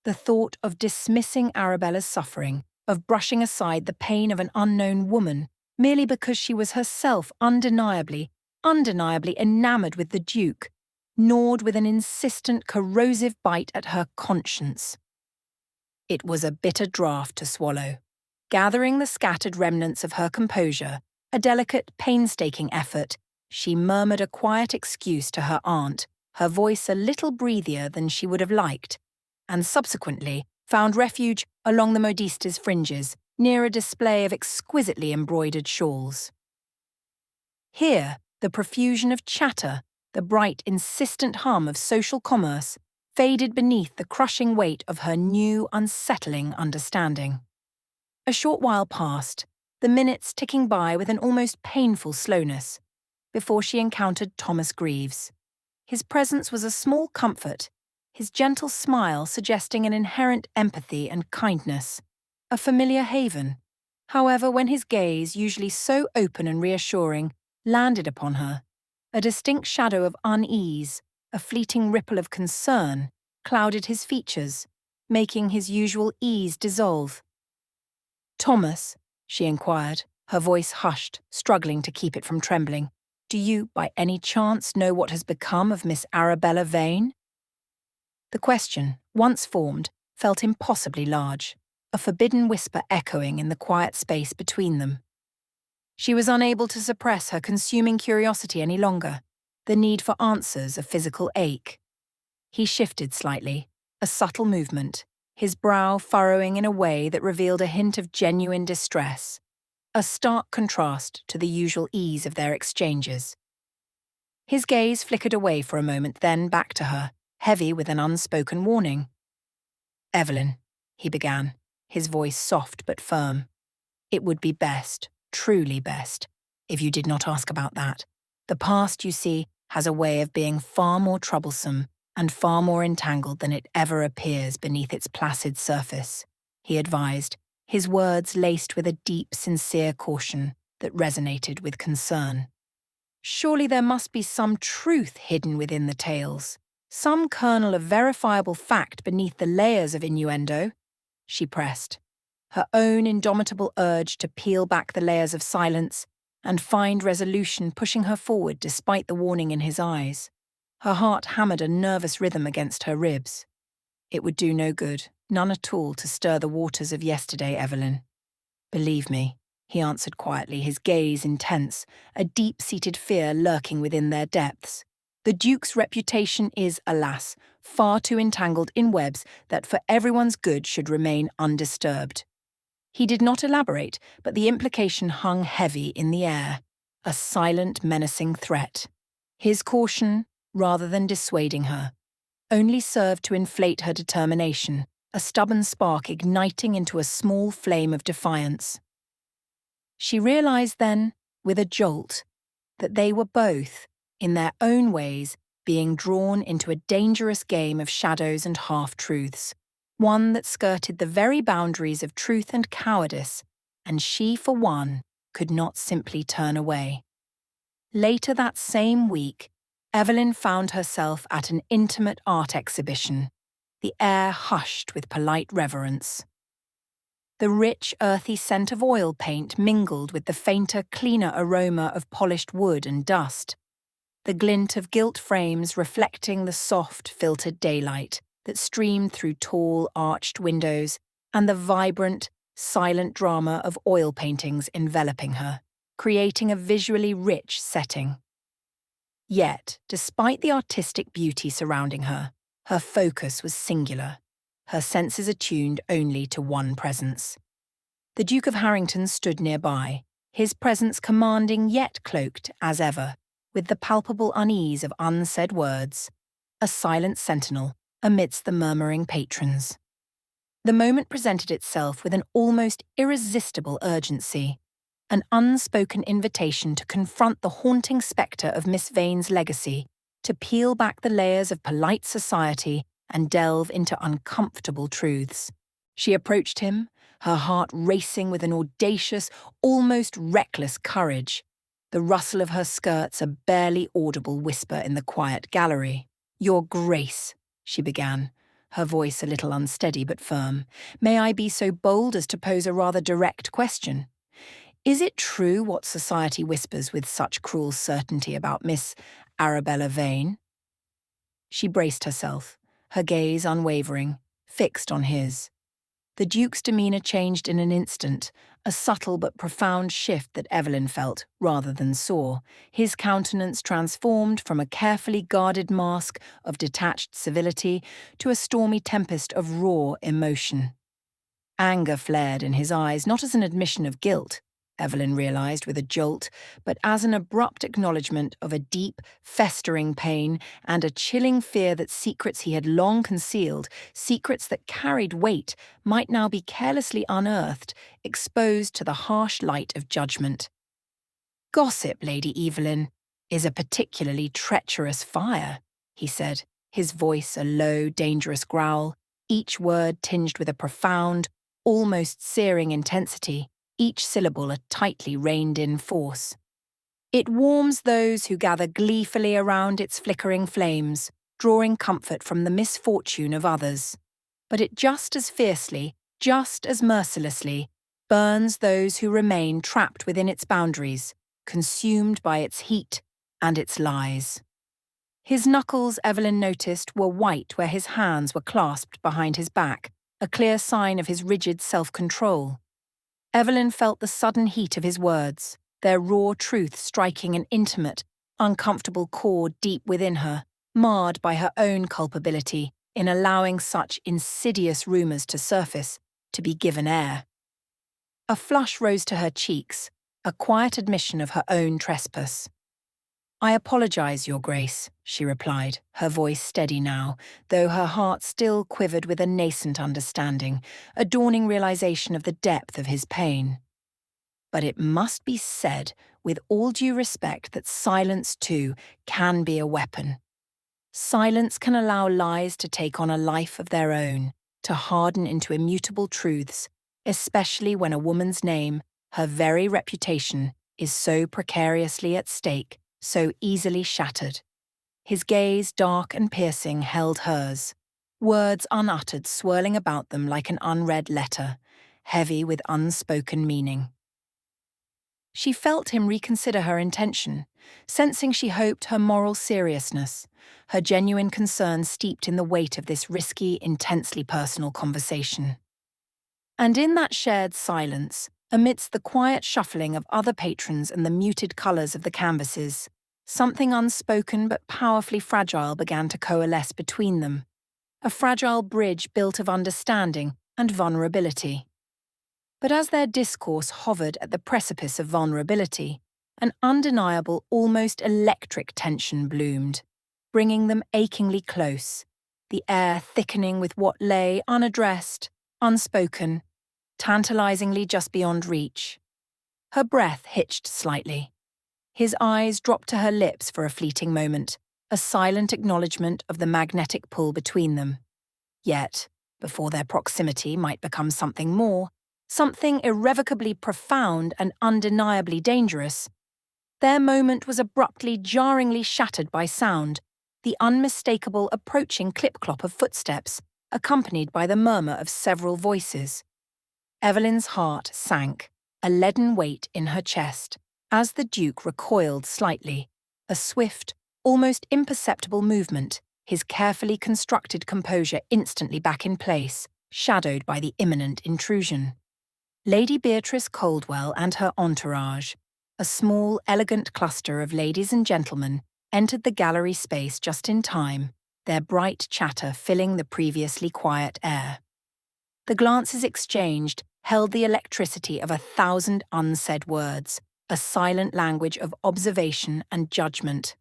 the thought of dismissing Arabella's suffering, of brushing aside the pain of an unknown woman, merely because she was herself undeniably enamoured with the Duke, gnawed with an insistent, corrosive bite at her conscience. It was a bitter draught to swallow. Gathering the scattered remnants of her composure, a delicate, painstaking effort, she murmured a quiet excuse to her aunt, her voice a little breathier than she would have liked, and subsequently found refuge along the modiste's fringes, near a display of exquisitely embroidered shawls. Here, the profusion of chatter, the bright, insistent hum of social commerce, faded beneath the crushing weight of her new, unsettling understanding. A short while passed, the minutes ticking by with an almost painful slowness, before she encountered Thomas Greaves. His presence was a small comfort, his gentle smile suggesting an inherent empathy and kindness, a familiar haven. However, when his gaze, usually so open and reassuring, landed upon her, a distinct shadow of unease, a fleeting ripple of concern, clouded his features, making his usual ease dissolve. "Thomas," she inquired, her voice hushed, struggling to keep it from trembling, "do you, by any chance, know what has become of Miss Arabella Vane?" The question, once formed, felt impossibly large, a forbidden whisper echoing in the quiet space between them. She was unable to suppress her consuming curiosity any longer, the need for answers a physical ache. He shifted slightly, a subtle movement, his brow furrowing in a way that revealed a hint of genuine distress, a stark contrast to the usual ease of their exchanges. His gaze flickered away for a moment, then back to her, heavy with an unspoken warning. "Evelyn," he began, his voice soft but firm, "it would be best, truly best, if you did not ask about that. The past, you see, has a way of being far more troublesome and far more entangled than it ever appears beneath its placid surface," he advised, his words laced with a deep, sincere caution that resonated with concern. Surely there must be some truth hidden within the tales, some kernel of verifiable fact beneath the layers of innuendo, she pressed, her own indomitable urge to peel back the layers of silence and find resolution pushing her forward despite the warning in his eyes. Her heart hammered a nervous rhythm against her ribs. It would do no good, none at all, to stir the waters of yesterday, Evelyn. Believe me, he answered quietly, his gaze intense, a deep-seated fear lurking within their depths. The Duke's reputation is, alas, far too entangled in webs that for everyone's good should remain undisturbed. He did not elaborate, but the implication hung heavy in the air, a silent, menacing threat. His caution, rather than dissuading her, only served to inflate her determination, a stubborn spark igniting into a small flame of defiance. She realized then, with a jolt, that they were both, in their own ways, being drawn into a dangerous game of shadows and half-truths, one that skirted the very boundaries of truth and cowardice, and she, for one, could not simply turn away. Later that same week, Evelyn found herself at an intimate art exhibition, the air hushed with polite reverence. The rich, earthy scent of oil paint mingled with the fainter, cleaner aroma of polished wood and dust, the glint of gilt frames reflecting the soft, filtered daylight that streamed through tall, arched windows, and the vibrant, silent drama of oil paintings enveloping her, creating a visually rich setting. Yet, despite the artistic beauty surrounding her, her focus was singular, her senses attuned only to one presence. The Duke of Harrington stood nearby, his presence commanding yet cloaked, as ever, with the palpable unease of unsaid words, a silent sentinel amidst the murmuring patrons. The moment presented itself with an almost irresistible urgency, an unspoken invitation to confront the haunting spectre of Miss Vane's legacy, to peel back the layers of polite society and delve into uncomfortable truths. She approached him, her heart racing with an audacious, almost reckless courage, the rustle of her skirts a barely audible whisper in the quiet gallery. "Your Grace," she began, her voice a little unsteady but firm, "may I be so bold as to pose a rather direct question? Is it true what society whispers with such cruel certainty about Miss Arabella Vane?" She braced herself, her gaze unwavering, fixed on his. The Duke's demeanour changed in an instant, a subtle but profound shift that Evelyn felt rather than saw, his countenance transformed from a carefully guarded mask of detached civility to a stormy tempest of raw emotion. Anger flared in his eyes, not as an admission of guilt, Evelyn realized with a jolt, but as an abrupt acknowledgement of a deep, festering pain and a chilling fear that secrets he had long concealed, secrets that carried weight, might now be carelessly unearthed, exposed to the harsh light of judgment. "Gossip, Lady Evelyn, is a particularly treacherous fire," he said, his voice a low, dangerous growl, each word tinged with a profound, almost searing intensity, each syllable a tightly reined-in force. "It warms those who gather gleefully around its flickering flames, drawing comfort from the misfortune of others. But it just as fiercely, just as mercilessly, burns those who remain trapped within its boundaries, consumed by its heat and its lies." His knuckles, Evelyn noticed, were white where his hands were clasped behind his back, a clear sign of his rigid self-control. Evelyn felt the sudden heat of his words, their raw truth striking an intimate, uncomfortable chord deep within her, marred by her own culpability in allowing such insidious rumours to surface, to be given air. A flush rose to her cheeks, a quiet admission of her own trespass. "I apologise, Your Grace," she replied, her voice steady now, though her heart still quivered with a nascent understanding, a dawning realisation of the depth of his pain. "But it must be said, with all due respect, that silence, too, can be a weapon. Silence can allow lies to take on a life of their own, to harden into immutable truths, especially when a woman's name, her very reputation, is so precariously at stake, so easily shattered. His gaze, dark and piercing, held hers, words unuttered swirling about them like an unread letter, heavy with unspoken meaning. She felt him reconsider her intention, sensing she hoped her moral seriousness, her genuine concern steeped in the weight of this risky, intensely personal conversation. And in that shared silence, amidst the quiet shuffling of other patrons and the muted colours of the canvases, something unspoken but powerfully fragile began to coalesce between them, a fragile bridge built of understanding and vulnerability. But as their discourse hovered at the precipice of vulnerability, an undeniable, almost electric tension bloomed, bringing them achingly close, the air thickening with what lay unaddressed, unspoken, tantalizingly just beyond reach. Her breath hitched slightly. His eyes dropped to her lips for a fleeting moment, a silent acknowledgement of the magnetic pull between them. Yet, before their proximity might become something more, something irrevocably profound and undeniably dangerous, their moment was abruptly, jarringly shattered by sound, the unmistakable approaching clip-clop of footsteps, accompanied by the murmur of several voices. Evelyn's heart sank, a leaden weight in her chest, as the Duke recoiled slightly, a swift, almost imperceptible movement, his carefully constructed composure instantly back in place, shadowed by the imminent intrusion. Lady Beatrice Coldwell and her entourage, a small, elegant cluster of ladies and gentlemen, entered the gallery space just in time, their bright chatter filling the previously quiet air. The glances exchanged held the electricity of 1,000 unsaid words, a silent language of observation and judgment.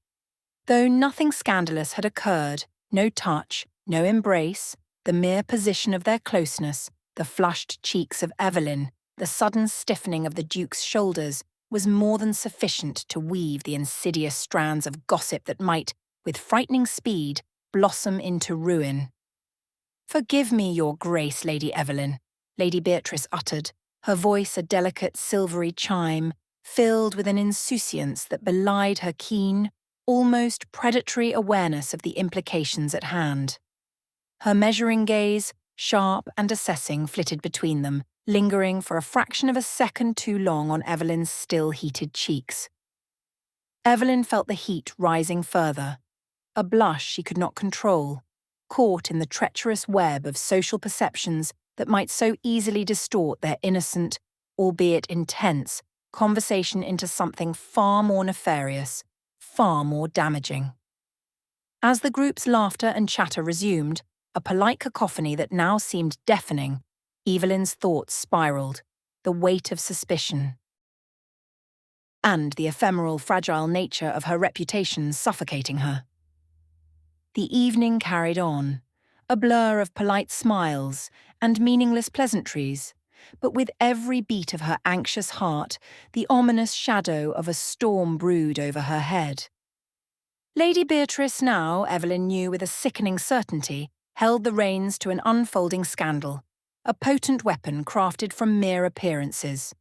Though nothing scandalous had occurred, no touch, no embrace, the mere position of their closeness, the flushed cheeks of Evelyn, the sudden stiffening of the Duke's shoulders, was more than sufficient to weave the insidious strands of gossip that might, with frightening speed, blossom into ruin. "Forgive me, your grace, Lady Evelyn," Lady Beatrice uttered, her voice a delicate silvery chime, filled with an insouciance that belied her keen, almost predatory awareness of the implications at hand. Her measuring gaze, sharp and assessing, flitted between them, lingering for a fraction of a second too long on Evelyn's still heated cheeks. Evelyn felt the heat rising further, a blush she could not control, caught in the treacherous web of social perceptions that might so easily distort their innocent, albeit intense, conversation into something far more nefarious, far more damaging. As the group's laughter and chatter resumed, a polite cacophony that now seemed deafening, Evelyn's thoughts spiraled, the weight of suspicion and the ephemeral, fragile nature of her reputation suffocating her. The evening carried on, a blur of polite smiles and meaningless pleasantries, but with every beat of her anxious heart, the ominous shadow of a storm brewed over her head. Lady Beatrice now, Evelyn knew with a sickening certainty, held the reins to an unfolding scandal, a potent weapon crafted from mere appearances.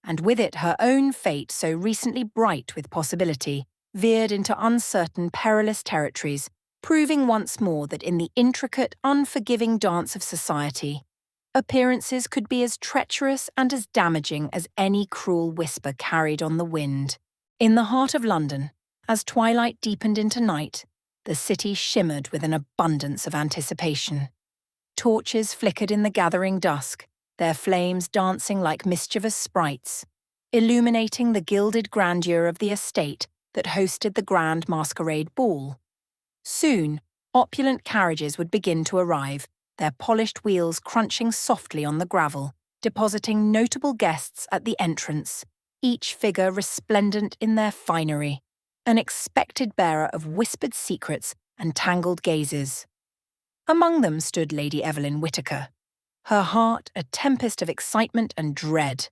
And with it her own fate, so recently bright with possibility, veered into uncertain, perilous territories, proving once more that in the intricate, unforgiving dance of society, appearances could be as treacherous and as damaging as any cruel whisper carried on the wind. In the heart of London, as twilight deepened into night, the city shimmered with an abundance of anticipation. Torches flickered in the gathering dusk, their flames dancing like mischievous sprites, illuminating the gilded grandeur of the estate that hosted the grand masquerade ball. Soon, opulent carriages would begin to arrive, their polished wheels crunching softly on the gravel, depositing notable guests at the entrance, each figure resplendent in their finery, an expected bearer of whispered secrets and tangled gazes. Among them stood Lady Evelyn Whittaker, her heart a tempest of excitement and dread,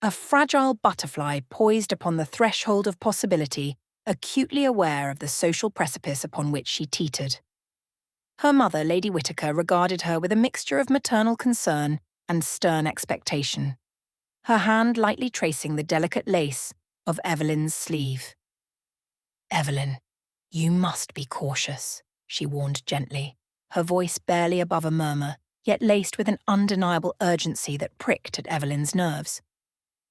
a fragile butterfly poised upon the threshold of possibility, acutely aware of the social precipice upon which she teetered. Her mother, Lady Whittaker, regarded her with a mixture of maternal concern and stern expectation, her hand lightly tracing the delicate lace of Evelyn's sleeve. "Evelyn, you must be cautious," she warned gently, her voice barely above a murmur, yet laced with an undeniable urgency that pricked at Evelyn's nerves.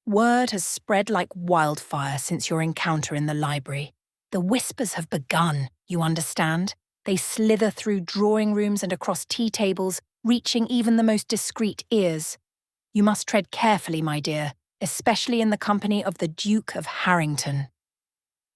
"Word has spread like wildfire since your encounter in the library. The whispers have begun, you understand? They slither through drawing rooms and across tea tables, reaching even the most discreet ears. You must tread carefully, my dear, especially in the company of the Duke of Harrington."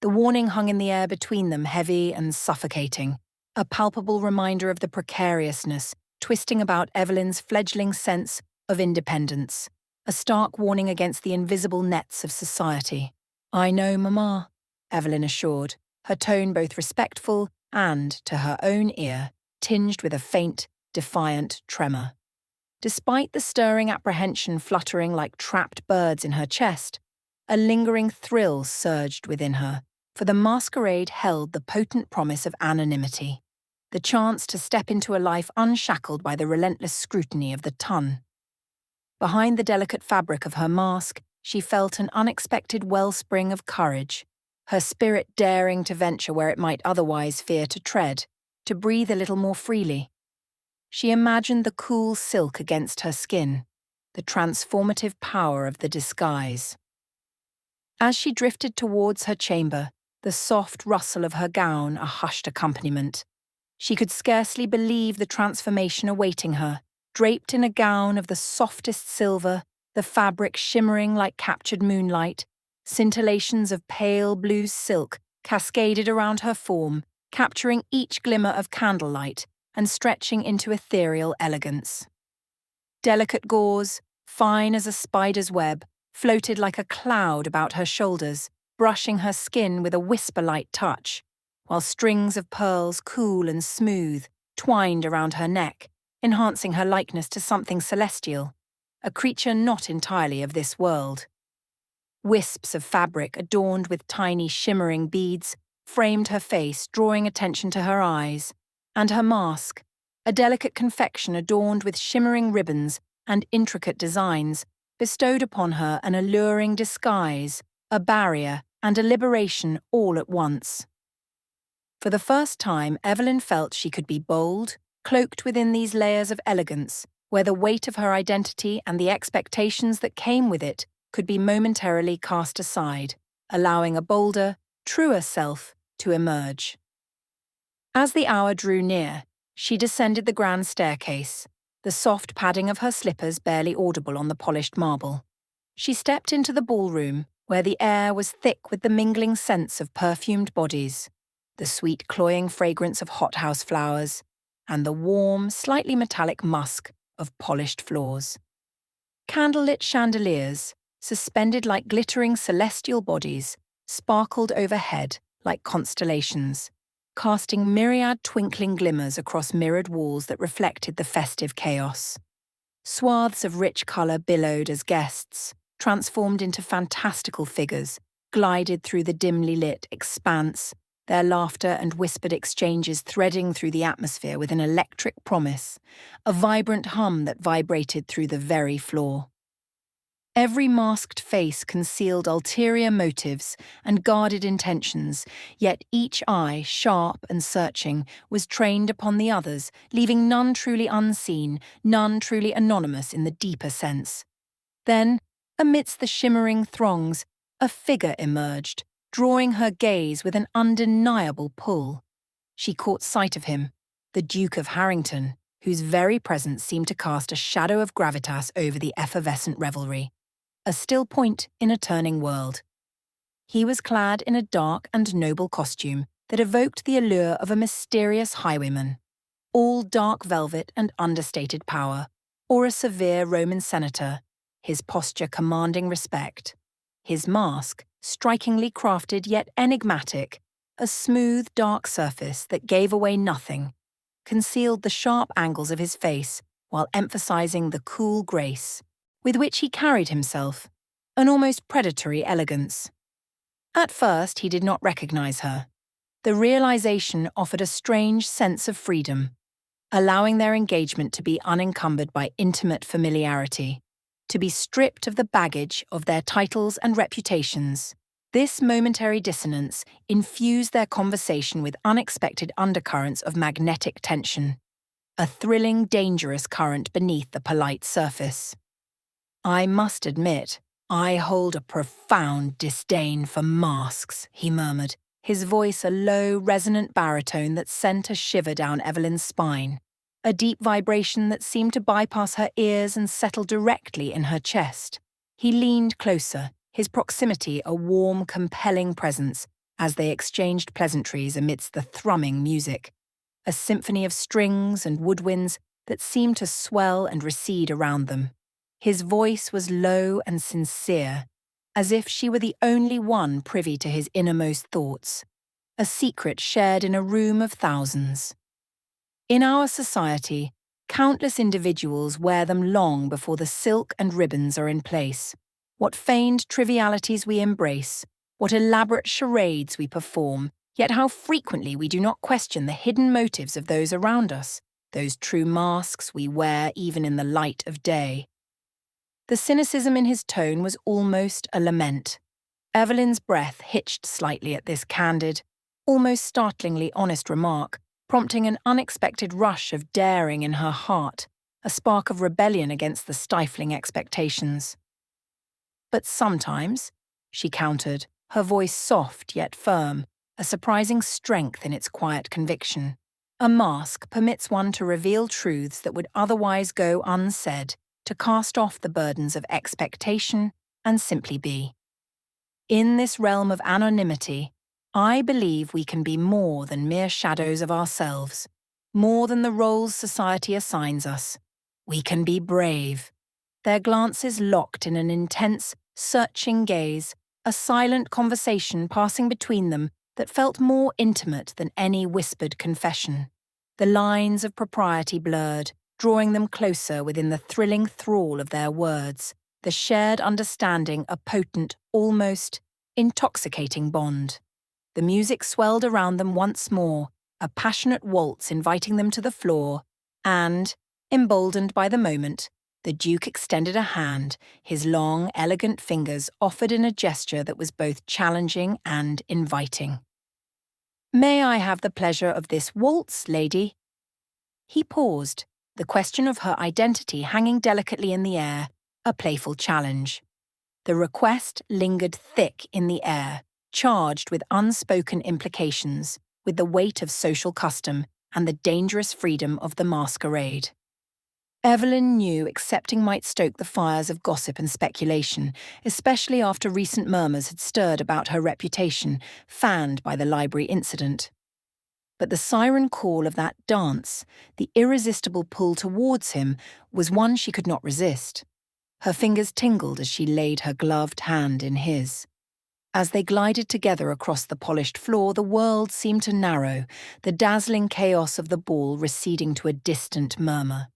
The warning hung in the air between them, heavy and suffocating, a palpable reminder of the precariousness twisting about Evelyn's fledgling sense of independence, a stark warning against the invisible nets of society. "I know, Mamma," Evelyn assured, her tone both respectful and, to her own ear, tinged with a faint, defiant tremor. Despite the stirring apprehension fluttering like trapped birds in her chest, a lingering thrill surged within her, for the masquerade held the potent promise of anonymity, the chance to step into a life unshackled by the relentless scrutiny of the ton. Behind the delicate fabric of her mask, she felt an unexpected wellspring of courage, her spirit daring to venture where it might otherwise fear to tread, to breathe a little more freely. She imagined the cool silk against her skin, the transformative power of the disguise. As she drifted towards her chamber, the soft rustle of her gown a hushed accompaniment. She could scarcely believe the transformation awaiting her, draped in a gown of the softest silver, the fabric shimmering like captured moonlight, scintillations of pale blue silk cascaded around her form, capturing each glimmer of candlelight and stretching into ethereal elegance. Delicate gauze, fine as a spider's web, floated like a cloud about her shoulders, brushing her skin with a whisper-light touch, while strings of pearls, cool and smooth, twined around her neck, enhancing her likeness to something celestial, a creature not entirely of this world. Wisps of fabric adorned with tiny shimmering beads framed her face, drawing attention to her eyes, and her mask, a delicate confection adorned with shimmering ribbons and intricate designs, bestowed upon her an alluring disguise, a barrier, and a liberation all at once. For the first time, Evelyn felt she could be bold, cloaked within these layers of elegance, where the weight of her identity and the expectations that came with it could be momentarily cast aside, allowing a bolder, truer self to emerge. As the hour drew near, she descended the grand staircase, the soft padding of her slippers barely audible on the polished marble. She stepped into the ballroom, where the air was thick with the mingling scents of perfumed bodies, the sweet cloying fragrance of hothouse flowers, and the warm, slightly metallic musk of polished floors. Candlelit chandeliers, suspended like glittering celestial bodies, sparkled overhead like constellations, casting myriad twinkling glimmers across mirrored walls that reflected the festive chaos. Swaths of rich colour billowed as guests, transformed into fantastical figures, glided through the dimly lit expanse, their laughter and whispered exchanges threading through the atmosphere with an electric promise, a vibrant hum that vibrated through the very floor. Every masked face concealed ulterior motives and guarded intentions, yet each eye, sharp and searching, was trained upon the others, leaving none truly unseen, none truly anonymous in the deeper sense. Then, amidst the shimmering throngs, a figure emerged, drawing her gaze with an undeniable pull. She caught sight of him, the Duke of Harrington, whose very presence seemed to cast a shadow of gravitas over the effervescent revelry, a still point in a turning world. He was clad in a dark and noble costume that evoked the allure of a mysterious highwayman, all dark velvet and understated power, or a severe Roman senator, his posture commanding respect, his mask strikingly crafted yet enigmatic, a smooth, dark surface that gave away nothing, concealed the sharp angles of his face while emphasizing the cool grace with which he carried himself, an almost predatory elegance. At first, he did not recognize her. The realization offered a strange sense of freedom. allowing their engagement to be unencumbered by intimate familiarity, to be stripped of the baggage of their titles and reputations. This momentary dissonance infused their conversation with unexpected undercurrents of magnetic tension, a thrilling, dangerous current beneath the polite surface. "I must admit, I hold a profound disdain for masks," he murmured, his voice a low, resonant baritone that sent a shiver down Evelyn's spine, a deep vibration that seemed to bypass her ears and settle directly in her chest. He leaned closer, his proximity a warm, compelling presence, as they exchanged pleasantries amidst the thrumming music, a symphony of strings and woodwinds that seemed to swell and recede around them. His voice was low and sincere, as if she were the only one privy to his innermost thoughts, a secret shared in a room of thousands. In our society, countless individuals wear them long before the silk and ribbons are in place. What feigned trivialities we embrace, what elaborate charades we perform, yet how frequently we do not question the hidden motives of those around us, those true masks we wear even in the light of day. The cynicism in his tone was almost a lament. Evelyn's breath hitched slightly at this candid, almost startlingly honest remark, prompting an unexpected rush of daring in her heart, a spark of rebellion against the stifling expectations. "But sometimes," she countered, her voice soft yet firm, a surprising strength in its quiet conviction, "a mask permits one to reveal truths that would otherwise go unsaid, to cast off the burdens of expectation and simply be. In this realm of anonymity, I believe we can be more than mere shadows of ourselves, more than the roles society assigns us. We can be brave." Their glances locked in an intense, searching gaze, a silent conversation passing between them that felt more intimate than any whispered confession. The lines of propriety blurred, drawing them closer within the thrilling thrall of their words, the shared understanding a potent, almost intoxicating bond. The music swelled around them once more, a passionate waltz inviting them to the floor, and, emboldened by the moment, the Duke extended a hand, his long, elegant fingers offered in a gesture that was both challenging and inviting. "May I have the pleasure of this waltz, lady?" He paused, the question of her identity hanging delicately in the air, a playful challenge. The request lingered thick in the air, charged with unspoken implications, with the weight of social custom and the dangerous freedom of the masquerade. Evelyn knew accepting might stoke the fires of gossip and speculation, especially after recent murmurs had stirred about her reputation, fanned by the library incident. But the siren call of that dance, the irresistible pull towards him, was one she could not resist. Her fingers tingled as she laid her gloved hand in his. As they glided together across the polished floor, the world seemed to narrow, the dazzling chaos of the ball receding to a distant murmur.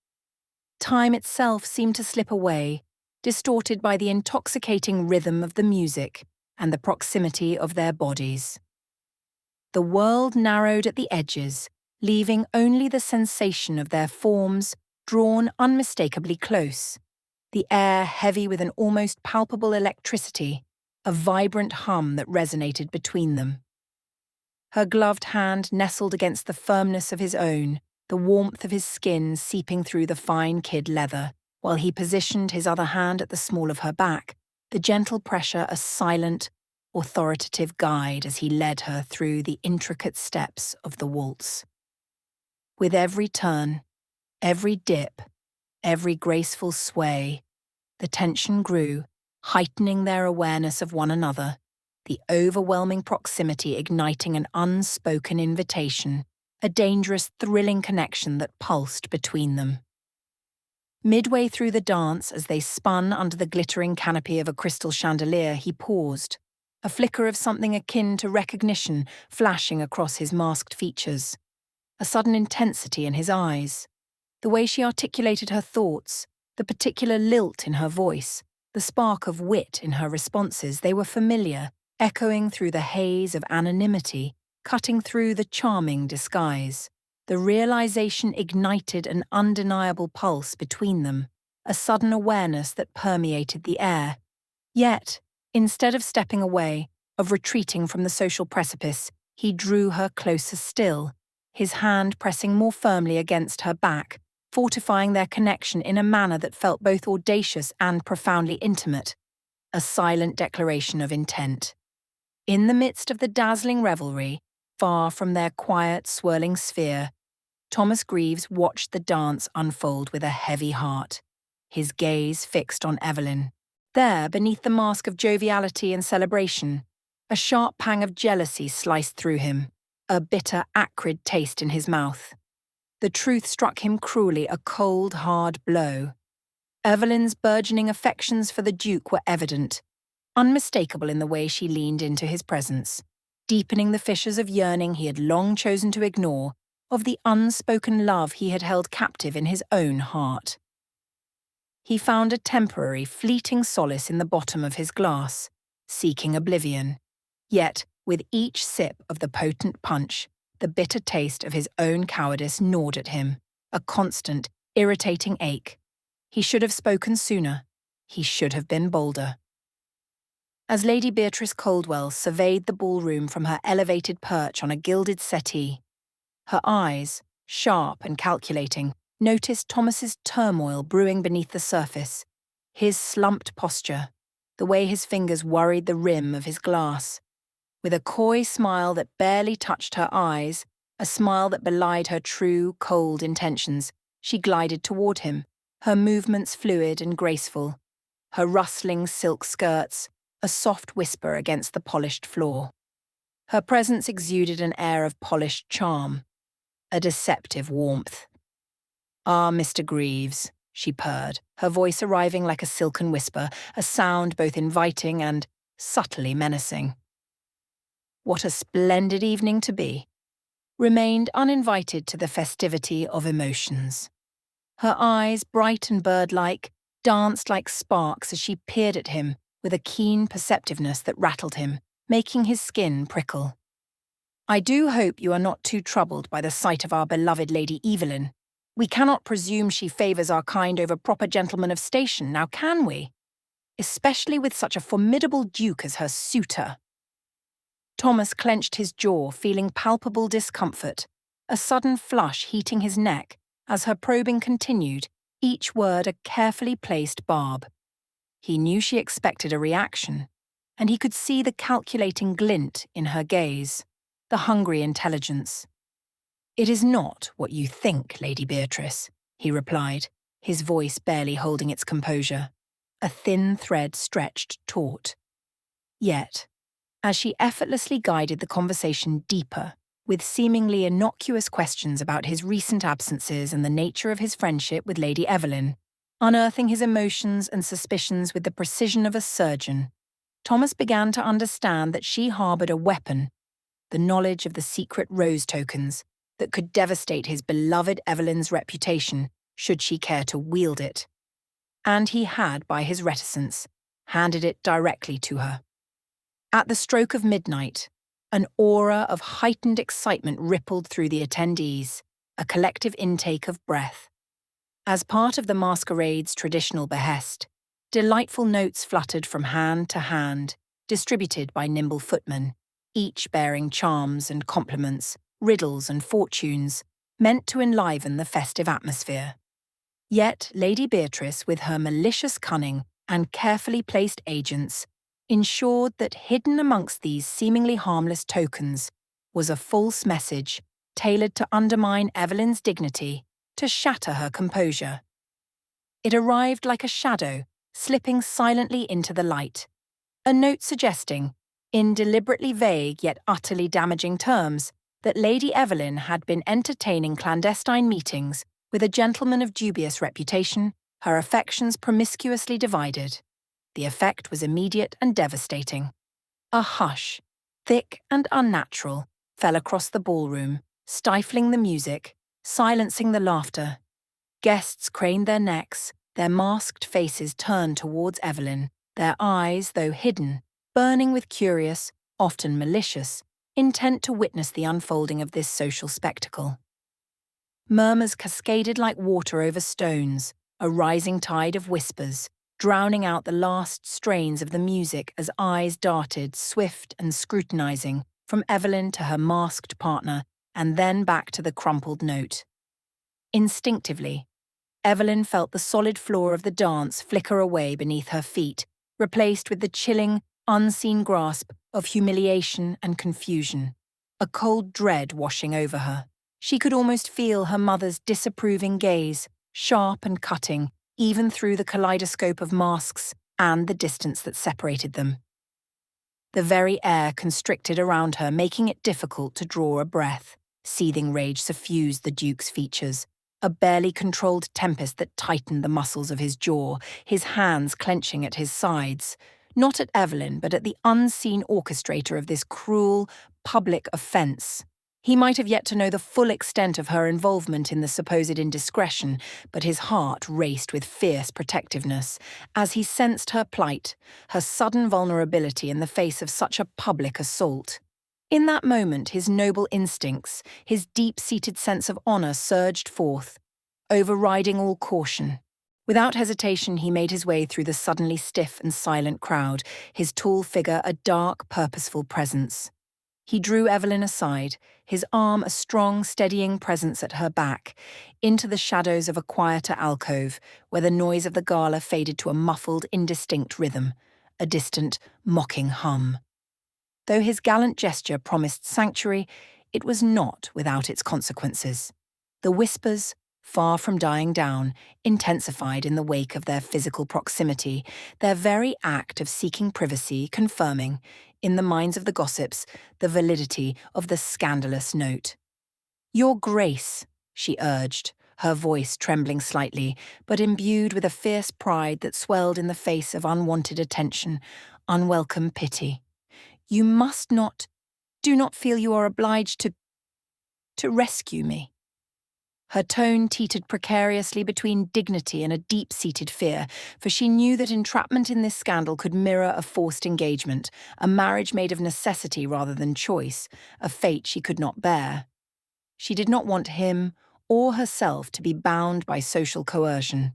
Time itself seemed to slip away, distorted by the intoxicating rhythm of the music and the proximity of their bodies. The world narrowed at the edges, leaving only the sensation of their forms drawn unmistakably close, the air heavy with an almost palpable electricity, a vibrant hum that resonated between them. Her gloved hand nestled against the firmness of his own, the warmth of his skin seeping through the fine kid leather, while he positioned his other hand at the small of her back, the gentle pressure a silent, authoritative guide as he led her through the intricate steps of the waltz. With every turn, every dip, every graceful sway, the tension grew, heightening their awareness of one another, the overwhelming proximity igniting an unspoken invitation, a dangerous, thrilling connection that pulsed between them. Midway through the dance, as they spun under the glittering canopy of a crystal chandelier, he paused, a flicker of something akin to recognition flashing across his masked features, a sudden intensity in his eyes. The way she articulated her thoughts, the particular lilt in her voice, the spark of wit in her responses, they were familiar, echoing through the haze of anonymity, cutting through the charming disguise. The realization ignited an undeniable pulse between them, a sudden awareness that permeated the air. Yet, instead of stepping away, of retreating from the social precipice, he drew her closer still, his hand pressing more firmly against her back, fortifying their connection in a manner that felt both audacious and profoundly intimate, a silent declaration of intent. In the midst of the dazzling revelry, far from their quiet, swirling sphere, Thomas Greaves watched the dance unfold with a heavy heart, his gaze fixed on Evelyn. There, beneath the mask of joviality and celebration, a sharp pang of jealousy sliced through him, a bitter, acrid taste in his mouth. The truth struck him cruelly, a cold, hard blow. Evelyn's burgeoning affections for the Duke were evident, unmistakable in the way she leaned into his presence, deepening the fissures of yearning he had long chosen to ignore, of the unspoken love he had held captive in his own heart. He found a temporary, fleeting solace in the bottom of his glass, seeking oblivion. Yet, with each sip of the potent punch, the bitter taste of his own cowardice gnawed at him, a constant, irritating ache. He should have spoken sooner. He should have been bolder. As Lady Beatrice Coldwell surveyed the ballroom from her elevated perch on a gilded settee, her eyes, sharp and calculating, noticed Thomas's turmoil brewing beneath the surface, his slumped posture, the way his fingers worried the rim of his glass. With a coy smile that barely touched her eyes, a smile that belied her true, cold intentions, she glided toward him, her movements fluid and graceful, her rustling silk skirts a soft whisper against the polished floor. Her presence exuded an air of polished charm, a deceptive warmth. "Ah, Mr. Greaves," she purred, her voice arriving like a silken whisper, a sound both inviting and subtly menacing. What a splendid evening to be. Remained uninvited to the festivity of emotions. Her eyes, bright and bird-like, danced like sparks as she peered at him with a keen perceptiveness that rattled him, making his skin prickle. "I do hope you are not too troubled by the sight of our beloved Lady Evelyn. We cannot presume she favours our kind over proper gentlemen of station, now can we? Especially with such a formidable duke as her suitor." Thomas clenched his jaw, feeling palpable discomfort, a sudden flush heating his neck as her probing continued, each word a carefully placed barb. He knew she expected a reaction, and he could see the calculating glint in her gaze, the hungry intelligence. "It is not what you think, Lady Beatrice," he replied, his voice barely holding its composure, a thin thread stretched taut. Yet, as she effortlessly guided the conversation deeper, with seemingly innocuous questions about his recent absences and the nature of his friendship with Lady Evelyn, unearthing his emotions and suspicions with the precision of a surgeon, Thomas began to understand that she harboured a weapon, the knowledge of the secret rose tokens, that could devastate his beloved Evelyn's reputation should she care to wield it. And he had, by his reticence, handed it directly to her. At the stroke of midnight, an aura of heightened excitement rippled through the attendees, a collective intake of breath. As part of the masquerade's traditional behest, delightful notes fluttered from hand to hand, distributed by nimble footmen, each bearing charms and compliments, riddles and fortunes, meant to enliven the festive atmosphere. Yet Lady Beatrice, with her malicious cunning and carefully placed agents, ensured that hidden amongst these seemingly harmless tokens was a false message tailored to undermine Evelyn's dignity, to shatter her composure. It arrived like a shadow, slipping silently into the light, a note suggesting, in deliberately vague yet utterly damaging terms, that Lady Evelyn had been entertaining clandestine meetings with a gentleman of dubious reputation, her affections promiscuously divided. The effect was immediate and devastating. A hush, thick and unnatural, fell across the ballroom, stifling the music, silencing the laughter. Guests craned their necks, their masked faces turned towards Evelyn, their eyes, though hidden, burning with curious, often malicious, intent to witness the unfolding of this social spectacle. Murmurs cascaded like water over stones, a rising tide of whispers, drowning out the last strains of the music as eyes darted, swift and scrutinizing, from Evelyn to her masked partner, and then back to the crumpled note. Instinctively, Evelyn felt the solid floor of the dance flicker away beneath her feet, replaced with the chilling, unseen grasp of humiliation and confusion, a cold dread washing over her. She could almost feel her mother's disapproving gaze, sharp and cutting, even through the kaleidoscope of masks and the distance that separated them. The very air constricted around her, making it difficult to draw a breath. Seething rage suffused the Duke's features, a barely controlled tempest that tightened the muscles of his jaw, his hands clenching at his sides. Not at Evelyn, but at the unseen orchestrator of this cruel, public offence. He might have yet to know the full extent of her involvement in the supposed indiscretion, but his heart raced with fierce protectiveness as he sensed her plight, her sudden vulnerability in the face of such a public assault. In that moment, his noble instincts, his deep-seated sense of honour surged forth, overriding all caution. Without hesitation, he made his way through the suddenly stiff and silent crowd, his tall figure a dark, purposeful presence. He drew Evelyn aside, his arm a strong, steadying presence at her back, into the shadows of a quieter alcove, where the noise of the gala faded to a muffled, indistinct rhythm, a distant, mocking hum. Though his gallant gesture promised sanctuary, it was not without its consequences. The whispers, far from dying down, intensified in the wake of their physical proximity, their very act of seeking privacy confirming, in the minds of the gossips, the validity of the scandalous note. "Your Grace," she urged, her voice trembling slightly, but imbued with a fierce pride that swelled in the face of unwanted attention, unwelcome pity. "You must not, do not feel you are obliged to rescue me." Her tone teetered precariously between dignity and a deep-seated fear, for she knew that entrapment in this scandal could mirror a forced engagement, a marriage made of necessity rather than choice, a fate she could not bear. She did not want him or herself to be bound by social coercion.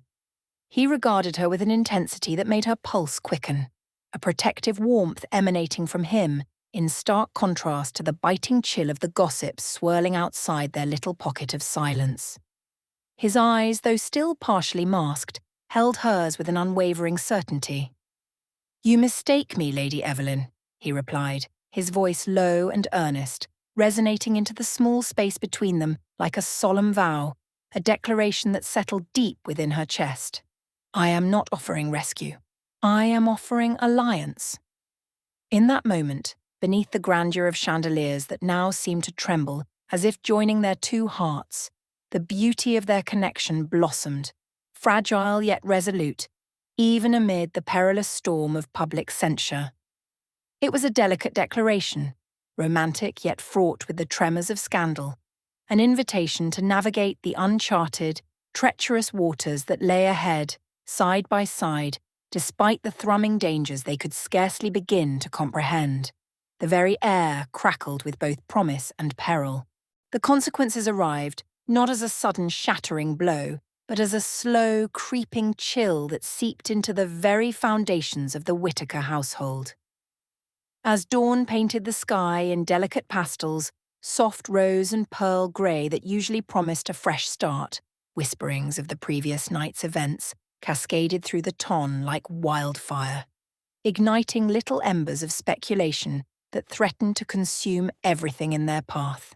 He regarded her with an intensity that made her pulse quicken, a protective warmth emanating from him, in stark contrast to the biting chill of the gossips swirling outside their little pocket of silence. His eyes, though still partially masked, held hers with an unwavering certainty. "You mistake me, Lady Evelyn," he replied, his voice low and earnest, resonating into the small space between them like a solemn vow, a declaration that settled deep within her chest. "I am not offering rescue. I am offering alliance." In that moment, beneath the grandeur of chandeliers that now seemed to tremble as if joining their two hearts, the beauty of their connection blossomed, fragile yet resolute, even amid the perilous storm of public censure. It was a delicate declaration, romantic yet fraught with the tremors of scandal, an invitation to navigate the uncharted, treacherous waters that lay ahead, side by side, despite the thrumming dangers they could scarcely begin to comprehend. The very air crackled with both promise and peril. The consequences arrived, not as a sudden shattering blow, but as a slow, creeping chill that seeped into the very foundations of the Whittaker household. As dawn painted the sky in delicate pastels, soft rose and pearl grey that usually promised a fresh start, whisperings of the previous night's events cascaded through the ton like wildfire, igniting little embers of speculation that threatened to consume everything in their path.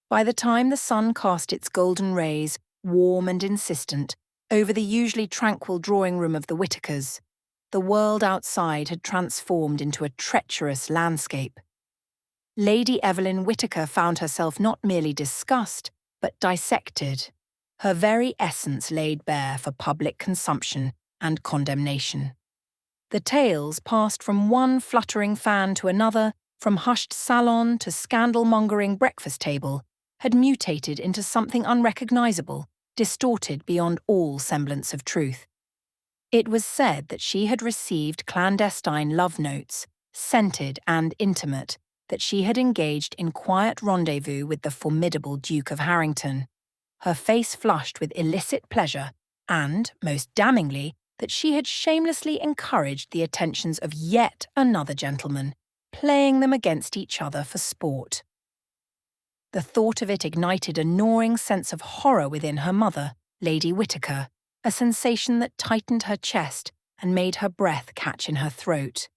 By the time the sun cast its golden rays, warm and insistent, over the usually tranquil drawing room of the Whittakers, the world outside had transformed into a treacherous landscape. Lady Evelyn Whittaker found herself not merely discussed, but dissected, her very essence laid bare for public consumption and condemnation. The tales passed from one fluttering fan to another, from hushed salon to scandal-mongering breakfast table, had mutated into something unrecognizable, distorted beyond all semblance of truth. It was said that she had received clandestine love notes, scented and intimate, that she had engaged in quiet rendezvous with the formidable Duke of Harrington, her face flushed with illicit pleasure, and, most damningly, that she had shamelessly encouraged the attentions of yet another gentleman, playing them against each other for sport. The thought of it ignited a gnawing sense of horror within her mother, Lady Whittaker, a sensation that tightened her chest and made her breath catch in her throat.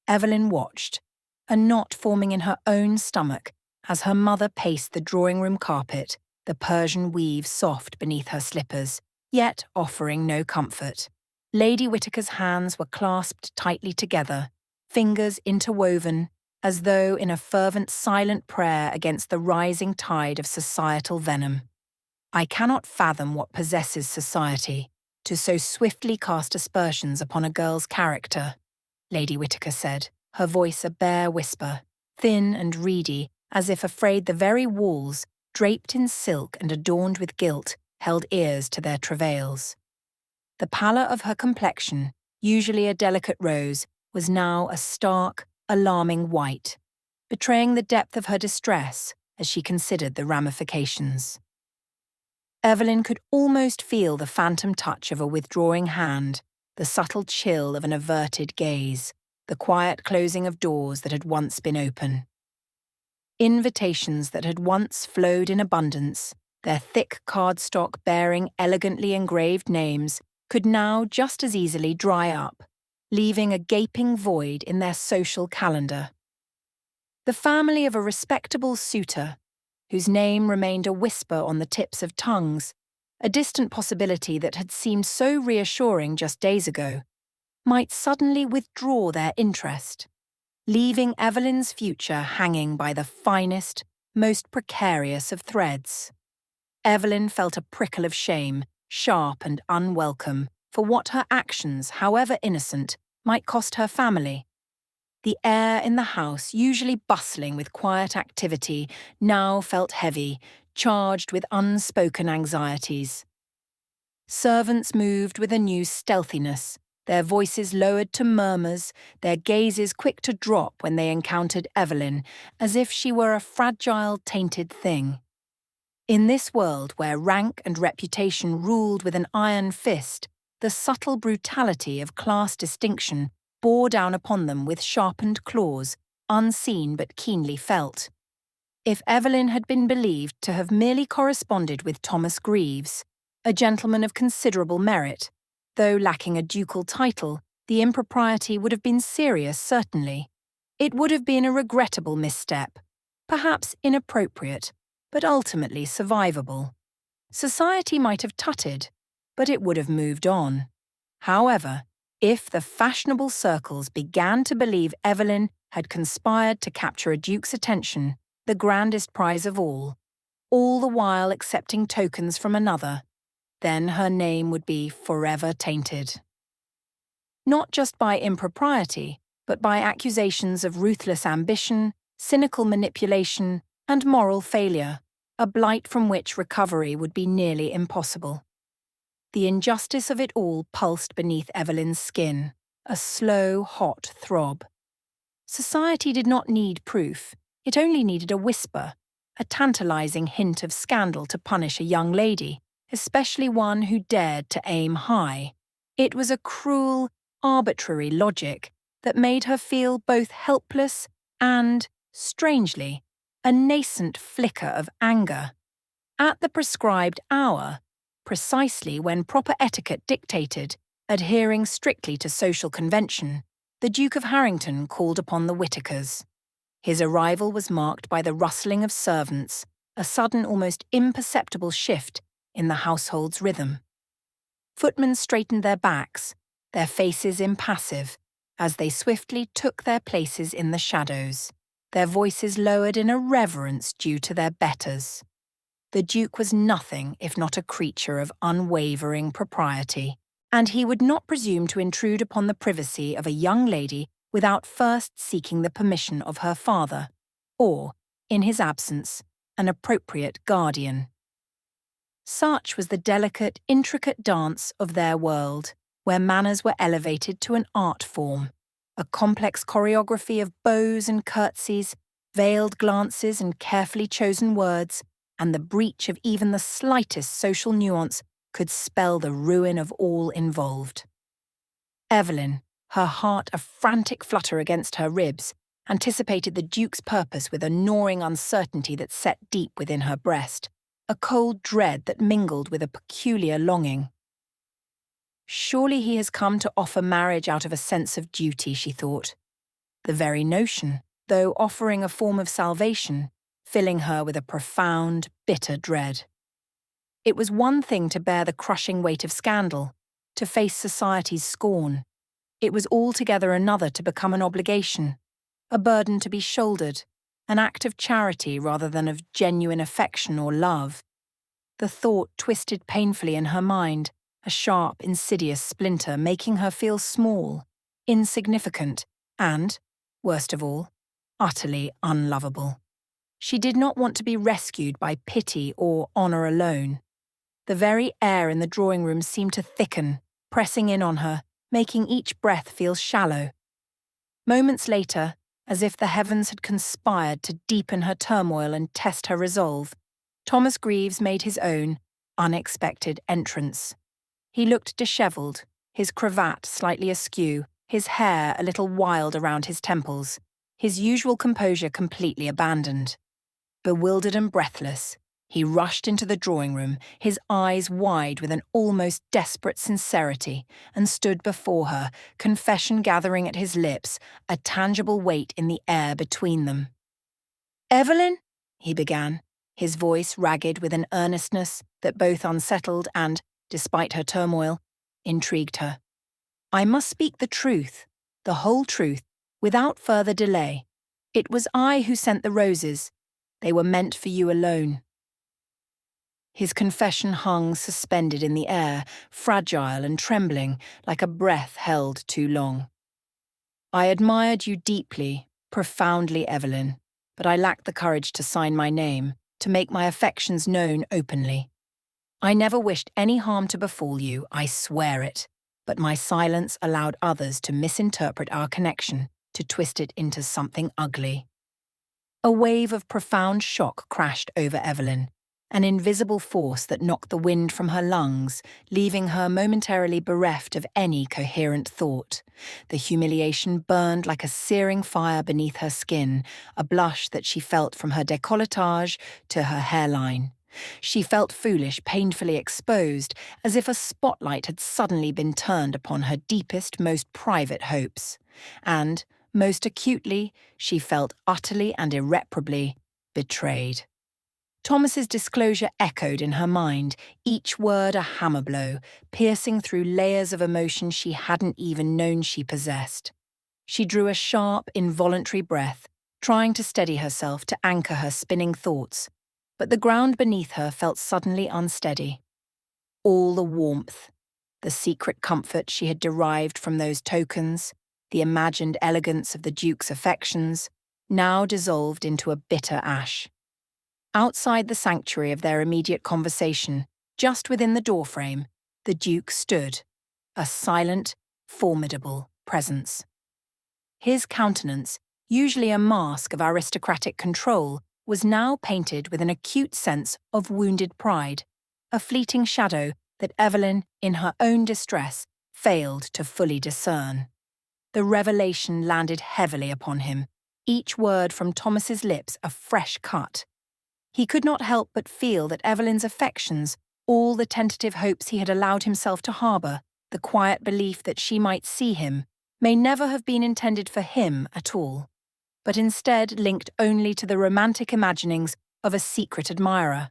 Evelyn watched, a knot forming in her own stomach as her mother paced the drawing-room carpet, the Persian weave soft beneath her slippers, yet offering no comfort. Lady Whittaker's hands were clasped tightly together, fingers interwoven, as though in a fervent silent prayer against the rising tide of societal venom. I cannot fathom what possesses society to so swiftly cast aspersions upon a girl's character, Lady Whittaker said, her voice a bare whisper, thin and reedy, as if afraid the very walls, draped in silk and adorned with gilt, held ears to their travails. The pallor of her complexion, usually a delicate rose, was now a stark, alarming white, betraying the depth of her distress as she considered the ramifications. Evelyn could almost feel the phantom touch of a withdrawing hand, the subtle chill of an averted gaze, the quiet closing of doors that had once been open. Invitations that had once flowed in abundance, their thick cardstock bearing elegantly engraved names, could now just as easily dry up, leaving a gaping void in their social calendar. The family of a respectable suitor, whose name remained a whisper on the tips of tongues, a distant possibility that had seemed so reassuring just days ago, might suddenly withdraw their interest, leaving Evelyn's future hanging by the finest, most precarious of threads. Evelyn felt a prickle of shame, sharp and unwelcome, for what her actions, however innocent, might cost her family. The air in the house, usually bustling with quiet activity, now felt heavy, charged with unspoken anxieties. Servants moved with a new stealthiness, their voices lowered to murmurs, their gazes quick to drop when they encountered Evelyn, as if she were a fragile, tainted thing. In this world where rank and reputation ruled with an iron fist, the subtle brutality of class distinction bore down upon them with sharpened claws, unseen but keenly felt. If Evelyn had been believed to have merely corresponded with Thomas Greaves, a gentleman of considerable merit, though lacking a ducal title, the impropriety would have been serious, certainly. It would have been a regrettable misstep, perhaps inappropriate, but ultimately survivable. Society might have tutted, but it would have moved on. However, if the fashionable circles began to believe Evelyn had conspired to capture a duke's attention, the grandest prize of all the while accepting tokens from another, then her name would be forever tainted. Not just by impropriety, but by accusations of ruthless ambition, cynical manipulation, and moral failure, a blight from which recovery would be nearly impossible. The injustice of it all pulsed beneath Evelyn's skin, a slow, hot throb. Society did not need proof, it only needed a whisper, a tantalizing hint of scandal to punish a young lady, especially one who dared to aim high. It was a cruel, arbitrary logic that made her feel both helpless and, strangely, a nascent flicker of anger. At the prescribed hour, precisely when proper etiquette dictated, adhering strictly to social convention, the Duke of Harrington called upon the Whittakers. His arrival was marked by the rustling of servants, a sudden, almost imperceptible shift in the household's rhythm. Footmen straightened their backs, their faces impassive, as they swiftly took their places in the shadows, their voices lowered in a reverence due to their betters. The Duke was nothing if not a creature of unwavering propriety, and he would not presume to intrude upon the privacy of a young lady without first seeking the permission of her father, or, in his absence, an appropriate guardian. Such was the delicate, intricate dance of their world, where manners were elevated to an art form, a complex choreography of bows and curtsies, veiled glances and carefully chosen words, and the breach of even the slightest social nuance could spell the ruin of all involved. Evelyn, her heart a frantic flutter against her ribs, anticipated the Duke's purpose with a gnawing uncertainty that set deep within her breast, a cold dread that mingled with a peculiar longing. Surely he has come to offer marriage out of a sense of duty, she thought. The very notion, though offering a form of salvation, filling her with a profound, bitter dread. It was one thing to bear the crushing weight of scandal, to face society's scorn. It was altogether another to become an obligation, a burden to be shouldered, an act of charity rather than of genuine affection or love. The thought twisted painfully in her mind, a sharp, insidious splinter making her feel small, insignificant, and, worst of all, utterly unlovable. She did not want to be rescued by pity or honour alone. The very air in the drawing room seemed to thicken, pressing in on her, making each breath feel shallow. Moments later, as if the heavens had conspired to deepen her turmoil and test her resolve, Thomas Greaves made his own, unexpected entrance. He looked dishevelled, his cravat slightly askew, his hair a little wild around his temples, his usual composure completely abandoned. Bewildered and breathless, he rushed into the drawing room, his eyes wide with an almost desperate sincerity, and stood before her, confession gathering at his lips, a tangible weight in the air between them. "Evelyn," he began, his voice ragged with an earnestness that both unsettled and, despite her turmoil, intrigued her. "I must speak the truth, the whole truth, without further delay. It was I who sent the roses. They were meant for you alone." His confession hung suspended in the air, fragile and trembling, like a breath held too long. "I admired you deeply, profoundly, Evelyn, but I lacked the courage to sign my name, to make my affections known openly. I never wished any harm to befall you, I swear it, but my silence allowed others to misinterpret our connection, to twist it into something ugly." A wave of profound shock crashed over Evelyn, an invisible force that knocked the wind from her lungs, leaving her momentarily bereft of any coherent thought. The humiliation burned like a searing fire beneath her skin, a blush that she felt from her décolletage to her hairline. She felt foolish, painfully exposed, as if a spotlight had suddenly been turned upon her deepest, most private hopes. And, most acutely, she felt utterly and irreparably betrayed. Thomas's disclosure echoed in her mind, each word a hammer blow, piercing through layers of emotion she hadn't even known she possessed. She drew a sharp, involuntary breath, trying to steady herself to anchor her spinning thoughts, but the ground beneath her felt suddenly unsteady. All the warmth, the secret comfort she had derived from those tokens, the imagined elegance of the Duke's affections, now dissolved into a bitter ash. Outside the sanctuary of their immediate conversation, just within the doorframe, the Duke stood, a silent, formidable presence. His countenance, usually a mask of aristocratic control, was now painted with an acute sense of wounded pride, a fleeting shadow that Evelyn, in her own distress, failed to fully discern. The revelation landed heavily upon him, each word from Thomas's lips a fresh cut. He could not help but feel that Evelyn's affections, all the tentative hopes he had allowed himself to harbour, the quiet belief that she might see him, may never have been intended for him at all, but instead linked only to the romantic imaginings of a secret admirer,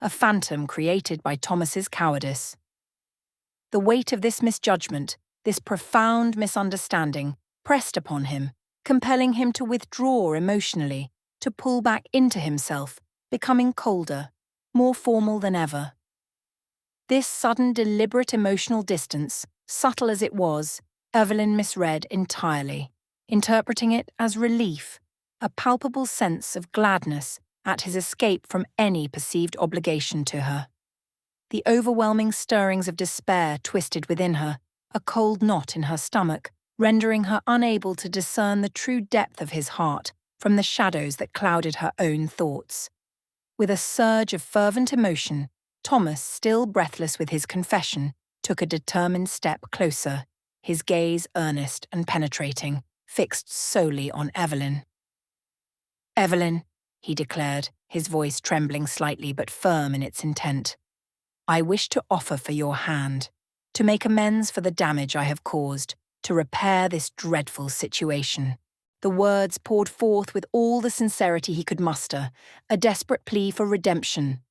a phantom created by Thomas's cowardice. The weight of this misjudgment, this profound misunderstanding, pressed upon him, compelling him to withdraw emotionally, to pull back into himself, becoming colder, more formal than ever. This sudden deliberate emotional distance, subtle as it was, Evelyn misread entirely, interpreting it as relief, a palpable sense of gladness at his escape from any perceived obligation to her. The overwhelming stirrings of despair twisted within her, a cold knot in her stomach, rendering her unable to discern the true depth of his heart from the shadows that clouded her own thoughts. With a surge of fervent emotion, Thomas, still breathless with his confession, took a determined step closer, his gaze earnest and penetrating, fixed solely on Evelyn. "Evelyn," he declared, his voice trembling slightly but firm in its intent, "I wish to offer for your hand, to make amends for the damage I have caused, to repair this dreadful situation." The words poured forth with all the sincerity he could muster, a desperate plea for redemption.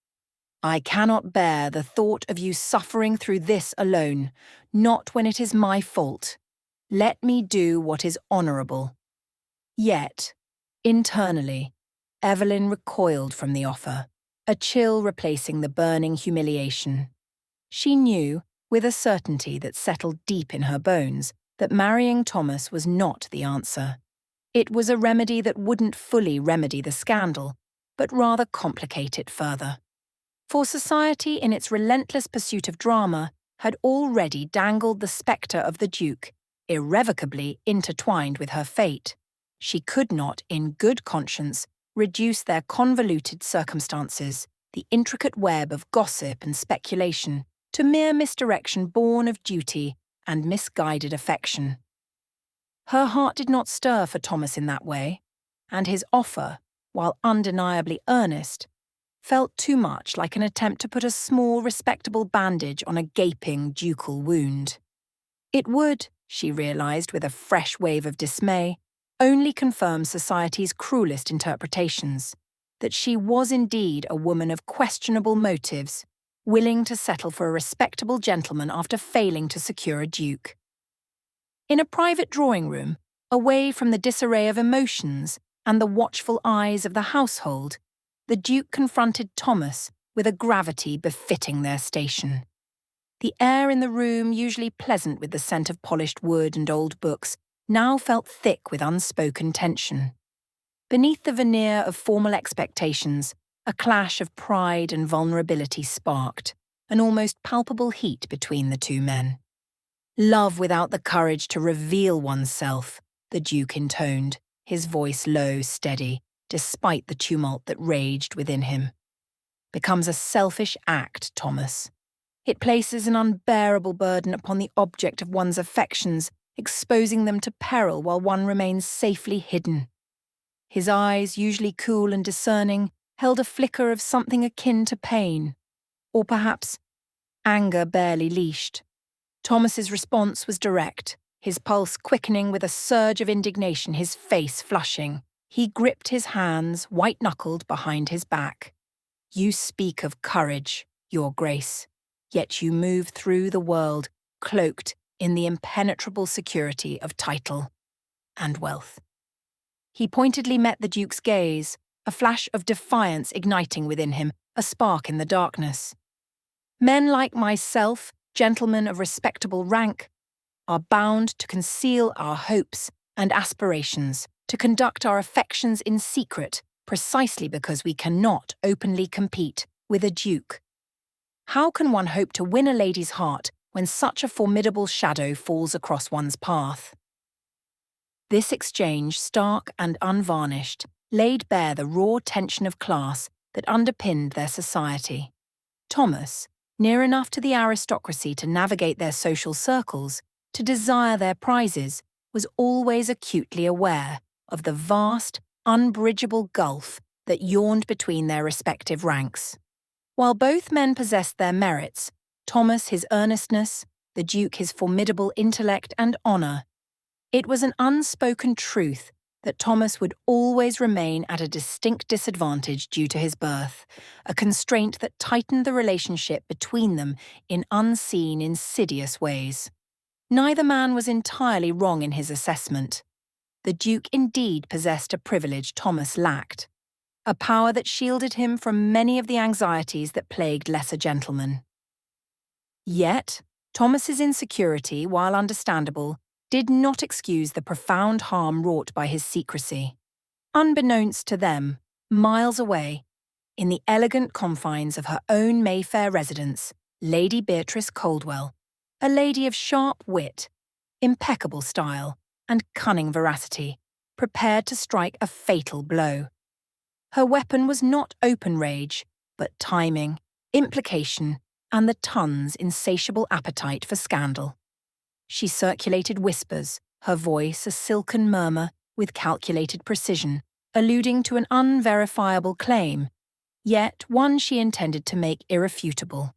"I cannot bear the thought of you suffering through this alone, not when it is my fault. Let me do what is honourable." Yet, internally, Evelyn recoiled from the offer, a chill replacing the burning humiliation. She knew, with a certainty that settled deep in her bones, that marrying Thomas was not the answer. It was a remedy that wouldn't fully remedy the scandal, but rather complicate it further. For society, in its relentless pursuit of drama, had already dangled the spectre of the Duke, irrevocably intertwined with her fate. She could not, in good conscience, reduce their convoluted circumstances, the intricate web of gossip and speculation, to mere misdirection born of duty and misguided affection. Her heart did not stir for Thomas in that way, and his offer, while undeniably earnest, felt too much like an attempt to put a small, respectable bandage on a gaping ducal wound. It would, she realised with a fresh wave of dismay, only confirm society's cruelest interpretations, that she was indeed a woman of questionable motives, willing to settle for a respectable gentleman after failing to secure a duke. In a private drawing room, away from the disarray of emotions and the watchful eyes of the household, the Duke confronted Thomas with a gravity befitting their station. The air in the room, usually pleasant with the scent of polished wood and old books, now felt thick with unspoken tension. Beneath the veneer of formal expectations, a clash of pride and vulnerability sparked, an almost palpable heat between the two men. "Love without the courage to reveal oneself," the Duke intoned, his voice low, steady, despite the tumult that raged within him. "Becomes a selfish act, Thomas. It places an unbearable burden upon the object of one's affections, exposing them to peril while one remains safely hidden." His eyes, usually cool and discerning, held a flicker of something akin to pain, or perhaps anger barely leashed. Thomas's response was direct, his pulse quickening with a surge of indignation, his face flushing. He gripped his hands, white-knuckled, behind his back. "You speak of courage, Your Grace, yet you move through the world cloaked in the impenetrable security of title and wealth." He pointedly met the Duke's gaze, a flash of defiance igniting within him, a spark in the darkness. "Men like myself, gentlemen of respectable rank, are bound to conceal our hopes and aspirations, to conduct our affections in secret, precisely because we cannot openly compete with a duke. How can one hope to win a lady's heart when such a formidable shadow falls across one's path?" This exchange, stark and unvarnished, laid bare the raw tension of class that underpinned their society. Thomas, near enough to the aristocracy to navigate their social circles, to desire their prizes, was always acutely aware of the vast, unbridgeable gulf that yawned between their respective ranks. While both men possessed their merits, Thomas his earnestness, the Duke his formidable intellect and honour, it was an unspoken truth that Thomas would always remain at a distinct disadvantage due to his birth, a constraint that tightened the relationship between them in unseen, insidious ways. Neither man was entirely wrong in his assessment. The Duke indeed possessed a privilege Thomas lacked, a power that shielded him from many of the anxieties that plagued lesser gentlemen. Yet, Thomas's insecurity, while understandable, did not excuse the profound harm wrought by his secrecy. Unbeknownst to them, miles away, in the elegant confines of her own Mayfair residence, Lady Beatrice Coldwell, a lady of sharp wit, impeccable style, and cunning veracity, prepared to strike a fatal blow. Her weapon was not open rage, but timing, implication, and the tongue's insatiable appetite for scandal. She circulated whispers, her voice a silken murmur with calculated precision, alluding to an unverifiable claim, yet one she intended to make irrefutable: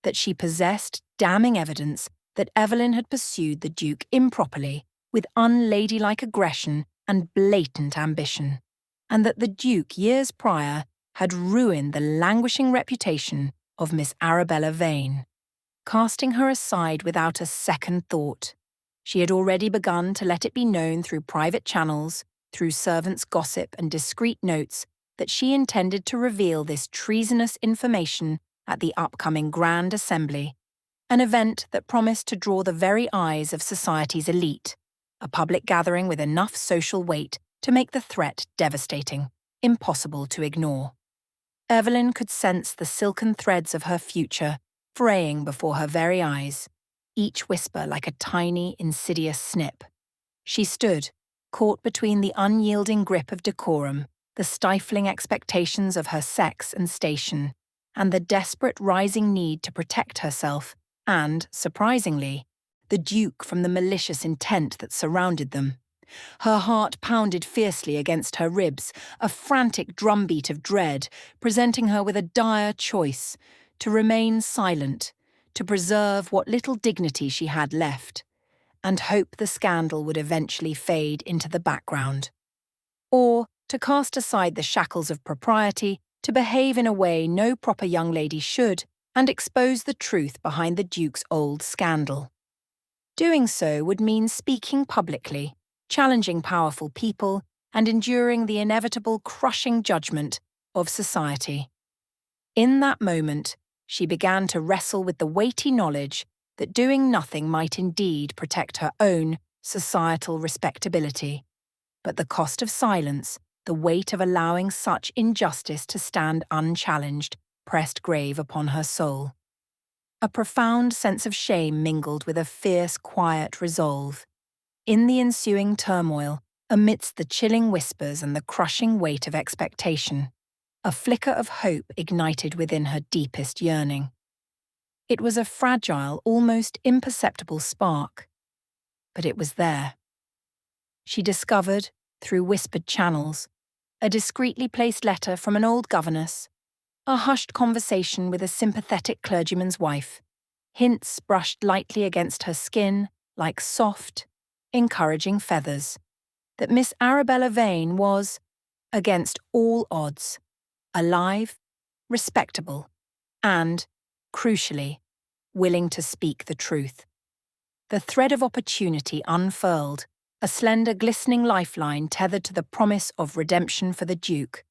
that she possessed damning evidence that Evelyn had pursued the Duke improperly, with unladylike aggression and blatant ambition, and that the Duke years prior had ruined the languishing reputation of Miss Arabella Vane. Casting her aside without a second thought, she had already begun to let it be known through private channels, through servants' gossip and discreet notes, that she intended to reveal this treasonous information at the upcoming Grand Assembly, an event that promised to draw the very eyes of society's elite, a public gathering with enough social weight to make the threat devastating, impossible to ignore. Evelyn could sense the silken threads of her future fraying before her very eyes, each whisper like a tiny, insidious snip. She stood, caught between the unyielding grip of decorum, the stifling expectations of her sex and station, and the desperate rising need to protect herself and, surprisingly, the Duke from the malicious intent that surrounded them. Her heart pounded fiercely against her ribs, a frantic drumbeat of dread, presenting her with a dire choice: to remain silent, to preserve what little dignity she had left, and hope the scandal would eventually fade into the background, or to cast aside the shackles of propriety, to behave in a way no proper young lady should, and expose the truth behind the Duke's old scandal. Doing so would mean speaking publicly, challenging powerful people, and enduring the inevitable crushing judgment of society. In that moment, she began to wrestle with the weighty knowledge that doing nothing might indeed protect her own societal respectability, but the cost of silence, the weight of allowing such injustice to stand unchallenged, pressed grave upon her soul. A profound sense of shame mingled with a fierce, quiet resolve. In the ensuing turmoil, amidst the chilling whispers and the crushing weight of expectation, a flicker of hope ignited within her deepest yearning. It was a fragile, almost imperceptible spark, but it was there. She discovered, through whispered channels, a discreetly placed letter from an old governess, a hushed conversation with a sympathetic clergyman's wife, hints brushed lightly against her skin like soft, encouraging feathers, that Miss Arabella Vane was, against all odds, alive, respectable, and, crucially, willing to speak the truth. The thread of opportunity unfurled, a slender glistening lifeline tethered to the promise of redemption for the Duke.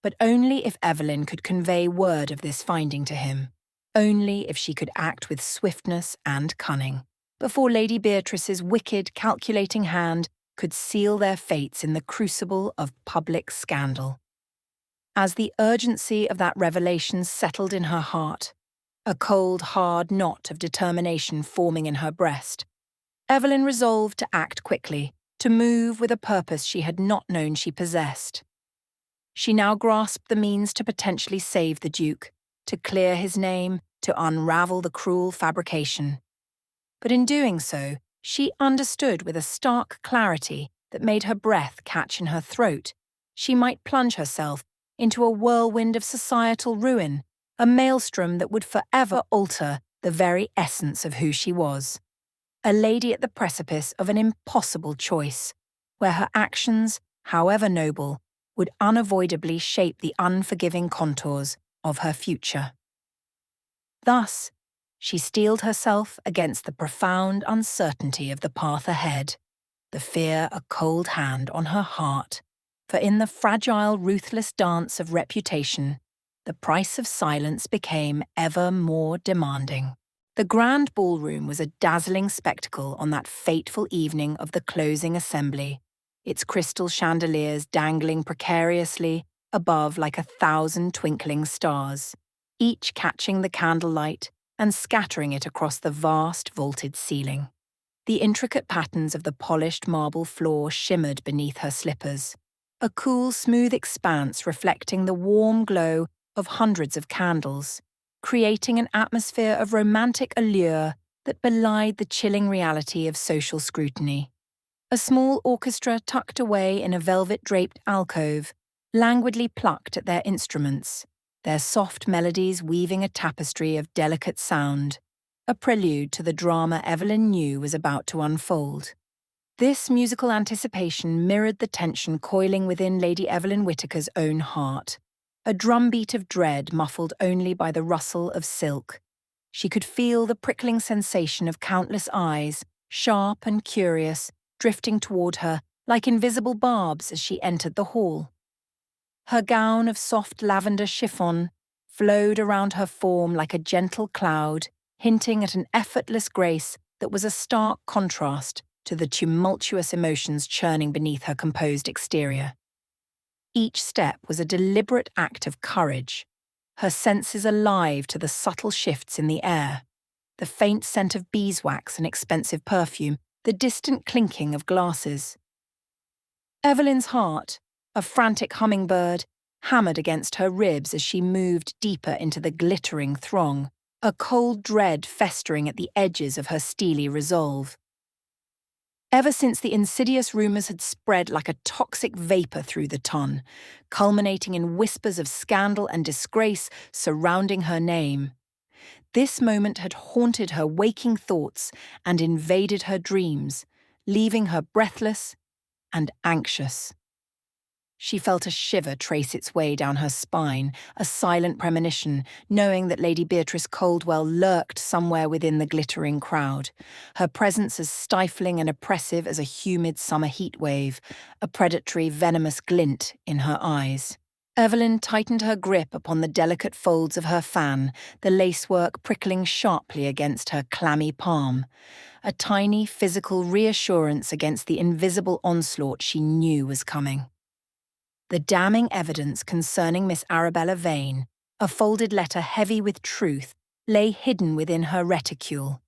But only if Evelyn could convey word of this finding to him, only if she could act with swiftness and cunning, before Lady Beatrice's wicked, calculating hand could seal their fates in the crucible of public scandal. As the urgency of that revelation settled in her heart, a cold, hard knot of determination forming in her breast, Evelyn resolved to act quickly, to move with a purpose she had not known she possessed. She now grasped the means to potentially save the Duke, to clear his name, to unravel the cruel fabrication. But in doing so, she understood with a stark clarity that made her breath catch in her throat. She might plunge herself into a whirlwind of societal ruin, a maelstrom that would forever alter the very essence of who she was. A lady at the precipice of an impossible choice, where her actions, however noble, would unavoidably shape the unforgiving contours of her future. Thus, she steeled herself against the profound uncertainty of the path ahead, the fear a cold hand on her heart, for in the fragile, ruthless dance of reputation, the price of silence became ever more demanding. The grand ballroom was a dazzling spectacle on that fateful evening of the closing assembly, its crystal chandeliers dangling precariously above like 1,000 twinkling stars, each catching the candlelight and scattering it across the vast vaulted ceiling. The intricate patterns of the polished marble floor shimmered beneath her slippers, a cool, smooth expanse reflecting the warm glow of hundreds of candles, creating an atmosphere of romantic allure that belied the chilling reality of social scrutiny. A small orchestra tucked away in a velvet-draped alcove languidly plucked at their instruments, their soft melodies weaving a tapestry of delicate sound, a prelude to the drama Evelyn knew was about to unfold. This musical anticipation mirrored the tension coiling within Lady Evelyn Whittaker's own heart, a drumbeat of dread muffled only by the rustle of silk. She could feel the prickling sensation of countless eyes, sharp and curious, drifting toward her like invisible barbs as she entered the hall. Her gown of soft lavender chiffon flowed around her form like a gentle cloud, hinting at an effortless grace that was a stark contrast to the tumultuous emotions churning beneath her composed exterior. Each step was a deliberate act of courage, her senses alive to the subtle shifts in the air, the faint scent of beeswax and expensive perfume, the distant clinking of glasses. Evelyn's heart, a frantic hummingbird, hammered against her ribs as she moved deeper into the glittering throng, a cold dread festering at the edges of her steely resolve. Ever since the insidious rumours had spread like a toxic vapour through the ton, culminating in whispers of scandal and disgrace surrounding her name, this moment had haunted her waking thoughts and invaded her dreams, leaving her breathless and anxious. She felt a shiver trace its way down her spine, a silent premonition, knowing that Lady Beatrice Coldwell lurked somewhere within the glittering crowd, her presence as stifling and oppressive as a humid summer heatwave, a predatory, venomous glint in her eyes. Evelyn tightened her grip upon the delicate folds of her fan, the lacework prickling sharply against her clammy palm, a tiny physical reassurance against the invisible onslaught she knew was coming. The damning evidence concerning Miss Arabella Vane, a folded letter heavy with truth, lay hidden within her reticule,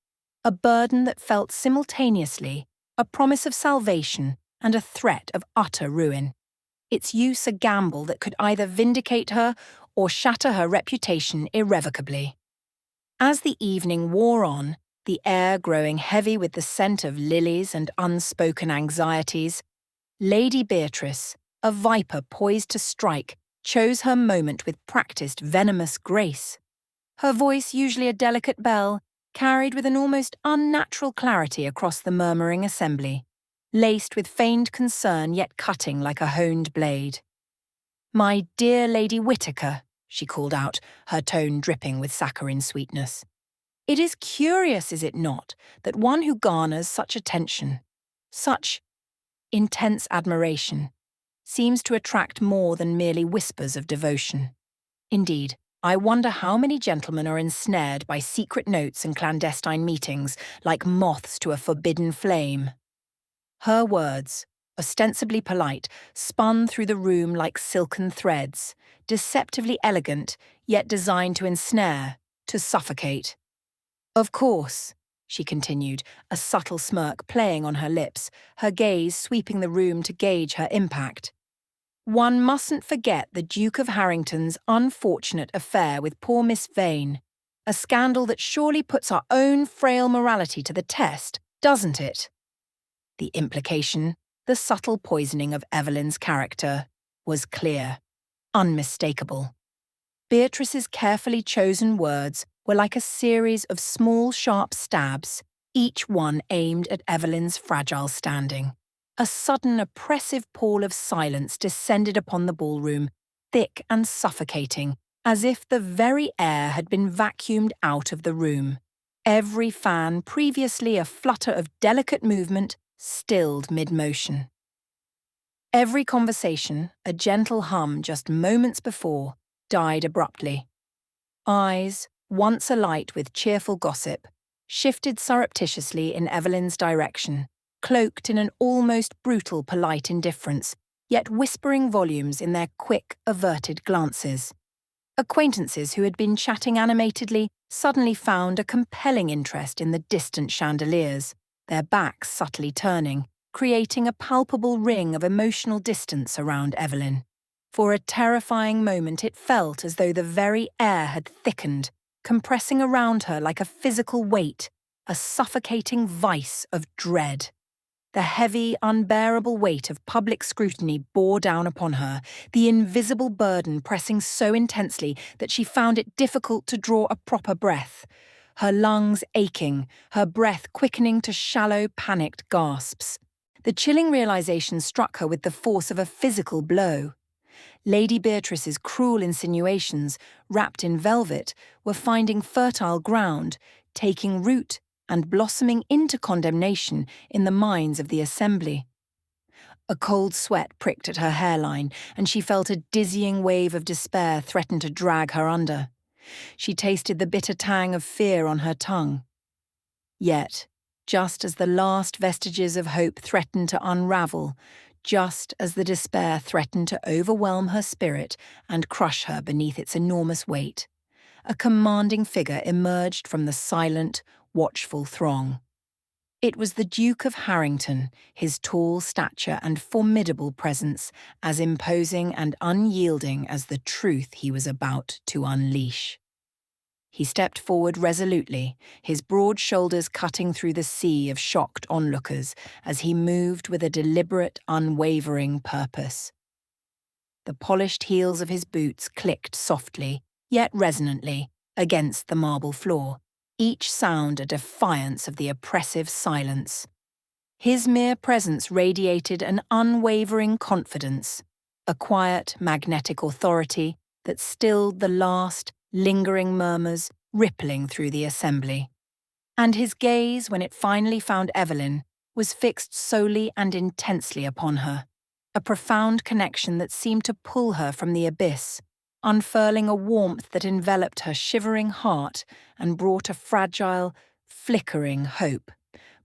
a burden that felt simultaneously a promise of salvation and a threat of utter ruin, its use a gamble that could either vindicate her or shatter her reputation irrevocably. As the evening wore on, the air growing heavy with the scent of lilies and unspoken anxieties, Lady Beatrice, a viper poised to strike, chose her moment with practiced venomous grace. Her voice, usually a delicate bell, carried with an almost unnatural clarity across the murmuring assembly, laced with feigned concern yet cutting like a honed blade. "My dear Lady Whittaker," she called out, her tone dripping with saccharine sweetness. "It is curious, is it not, that one who garners such attention, such intense admiration, seems to attract more than merely whispers of devotion. Indeed, I wonder how many gentlemen are ensnared by secret notes and clandestine meetings, like moths to a forbidden flame." Her words, ostensibly polite, spun through the room like silken threads, deceptively elegant, yet designed to ensnare, to suffocate. "Of course," she continued, a subtle smirk playing on her lips, her gaze sweeping the room to gauge her impact. "One mustn't forget the Duke of Harrington's unfortunate affair with poor Miss Vane, a scandal that surely puts our own frail morality to the test, doesn't it?" The implication, the subtle poisoning of Evelyn's character, was clear, unmistakable. Beatrice's carefully chosen words were like a series of small, sharp stabs, each one aimed at Evelyn's fragile standing. A sudden, oppressive pall of silence descended upon the ballroom, thick and suffocating, as if the very air had been vacuumed out of the room. Every fan, previously a flutter of delicate movement, stilled mid-motion. Every conversation, a gentle hum just moments before, died abruptly. Eyes, once alight with cheerful gossip, shifted surreptitiously in Evelyn's direction, cloaked in an almost brutal polite indifference, yet whispering volumes in their quick, averted glances. Acquaintances who had been chatting animatedly suddenly found a compelling interest in the distant chandeliers, their backs subtly turning, creating a palpable ring of emotional distance around Evelyn. For a terrifying moment it felt as though the very air had thickened, compressing around her like a physical weight, a suffocating vice of dread. The heavy, unbearable weight of public scrutiny bore down upon her, the invisible burden pressing so intensely that she found it difficult to draw a proper breath. Her lungs aching, her breath quickening to shallow, panicked gasps. The chilling realization struck her with the force of a physical blow. Lady Beatrice's cruel insinuations, wrapped in velvet, were finding fertile ground, taking root and blossoming into condemnation in the minds of the assembly. A cold sweat pricked at her hairline, and she felt a dizzying wave of despair threaten to drag her under. She tasted the bitter tang of fear on her tongue. Yet, just as the last vestiges of hope threatened to unravel, just as the despair threatened to overwhelm her spirit and crush her beneath its enormous weight, a commanding figure emerged from the silent, watchful throng. It was the Duke of Harrington, his tall stature and formidable presence as imposing and unyielding as the truth he was about to unleash. He stepped forward resolutely, his broad shoulders cutting through the sea of shocked onlookers as he moved with a deliberate, unwavering purpose. The polished heels of his boots clicked softly, yet resonantly, against the marble floor, each sound a defiance of the oppressive silence. His mere presence radiated an unwavering confidence, a quiet, magnetic authority that stilled the last, lingering murmurs rippling through the assembly. And his gaze, when it finally found Evelyn, was fixed solely and intensely upon her, a profound connection that seemed to pull her from the abyss, unfurling a warmth that enveloped her shivering heart and brought a fragile, flickering hope.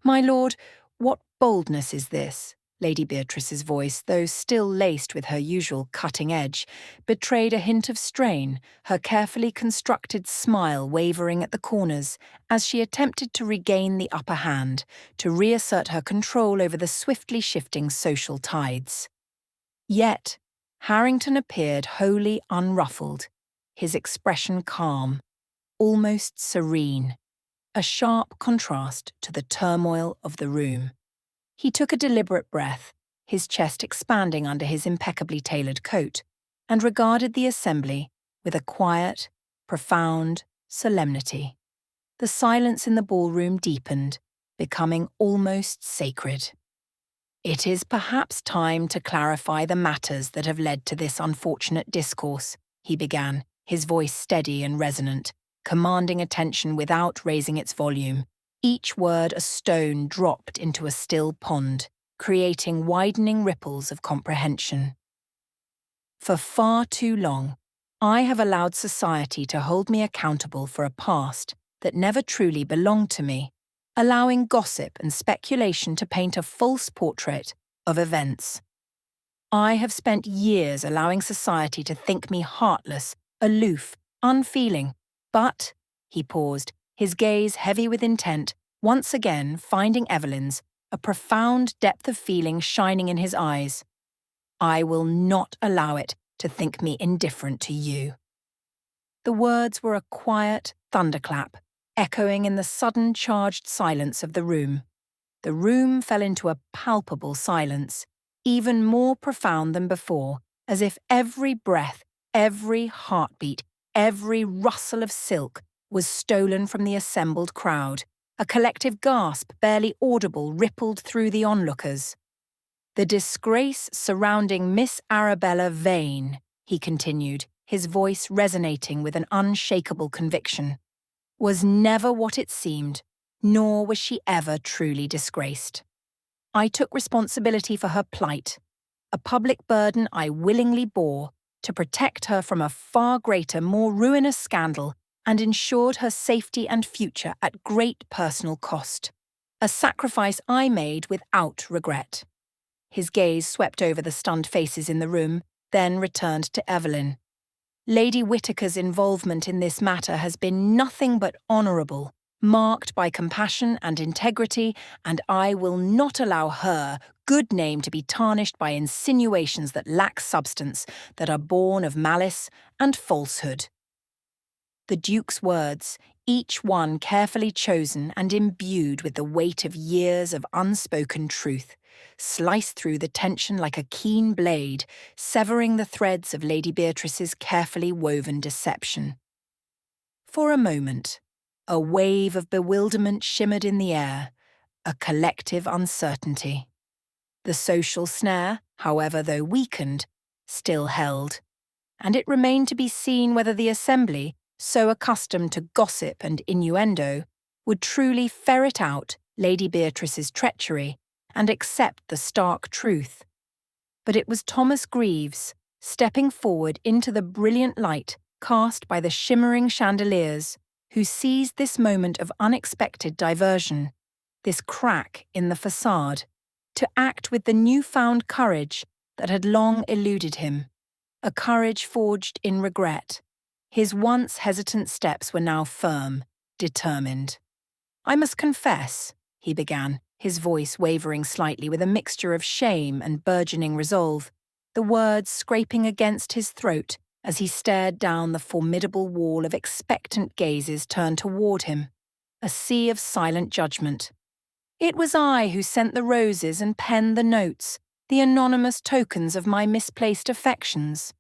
"My lord, what boldness is this?" Lady Beatrice's voice, though still laced with her usual cutting edge, betrayed a hint of strain, her carefully constructed smile wavering at the corners as she attempted to regain the upper hand, to reassert her control over the swiftly shifting social tides. Yet, Harrington appeared wholly unruffled, his expression calm, almost serene, a sharp contrast to the turmoil of the room. He took a deliberate breath, his chest expanding under his impeccably tailored coat, and regarded the assembly with a quiet, profound solemnity. The silence in the ballroom deepened, becoming almost sacred. "It is perhaps time to clarify the matters that have led to this unfortunate discourse," he began, his voice steady and resonant, commanding attention without raising its volume, each word a stone dropped into a still pond, creating widening ripples of comprehension. "For far too long, I have allowed society to hold me accountable for a past that never truly belonged to me, allowing gossip and speculation to paint a false portrait of events. I have spent years allowing society to think me heartless, aloof, unfeeling, but," he paused, his gaze heavy with intent, once again finding Evelyn's, a profound depth of feeling shining in his eyes, "I will not allow it to think me indifferent to you." The words were a quiet thunderclap, echoing in the sudden charged silence of the room. The room fell into a palpable silence, even more profound than before, as if every breath, every heartbeat, every rustle of silk was stolen from the assembled crowd. A collective gasp, barely audible, rippled through the onlookers. "The disgrace surrounding Miss Arabella Vane," he continued, his voice resonating with an unshakable conviction, "was never what it seemed, nor was she ever truly disgraced. I took responsibility for her plight, a public burden I willingly bore, to protect her from a far greater, more ruinous scandal, and ensured her safety and future at great personal cost. A sacrifice I made without regret." His gaze swept over the stunned faces in the room, then returned to Evelyn. "Lady Whittaker's involvement in this matter has been nothing but honourable, marked by compassion and integrity, and I will not allow her good name to be tarnished by insinuations that lack substance, that are born of malice and falsehood." The Duke's words, each one carefully chosen and imbued with the weight of years of unspoken truth, sliced through the tension like a keen blade, severing the threads of Lady Beatrice's carefully woven deception. For a moment, a wave of bewilderment shimmered in the air, a collective uncertainty. The social snare, however, though weakened, still held, and it remained to be seen whether the assembly, so accustomed to gossip and innuendo, would truly ferret out Lady Beatrice's treachery and accept the stark truth. But it was Thomas Greaves, stepping forward into the brilliant light cast by the shimmering chandeliers, who seized this moment of unexpected diversion, this crack in the facade, to act with the newfound courage that had long eluded him, a courage forged in regret. His once hesitant steps were now firm, determined. "I must confess," he began, his voice wavering slightly with a mixture of shame and burgeoning resolve, the words scraping against his throat as he stared down the formidable wall of expectant gazes turned toward him, a sea of silent judgment. "It was I who sent the roses and penned the notes, the anonymous tokens of my misplaced affections.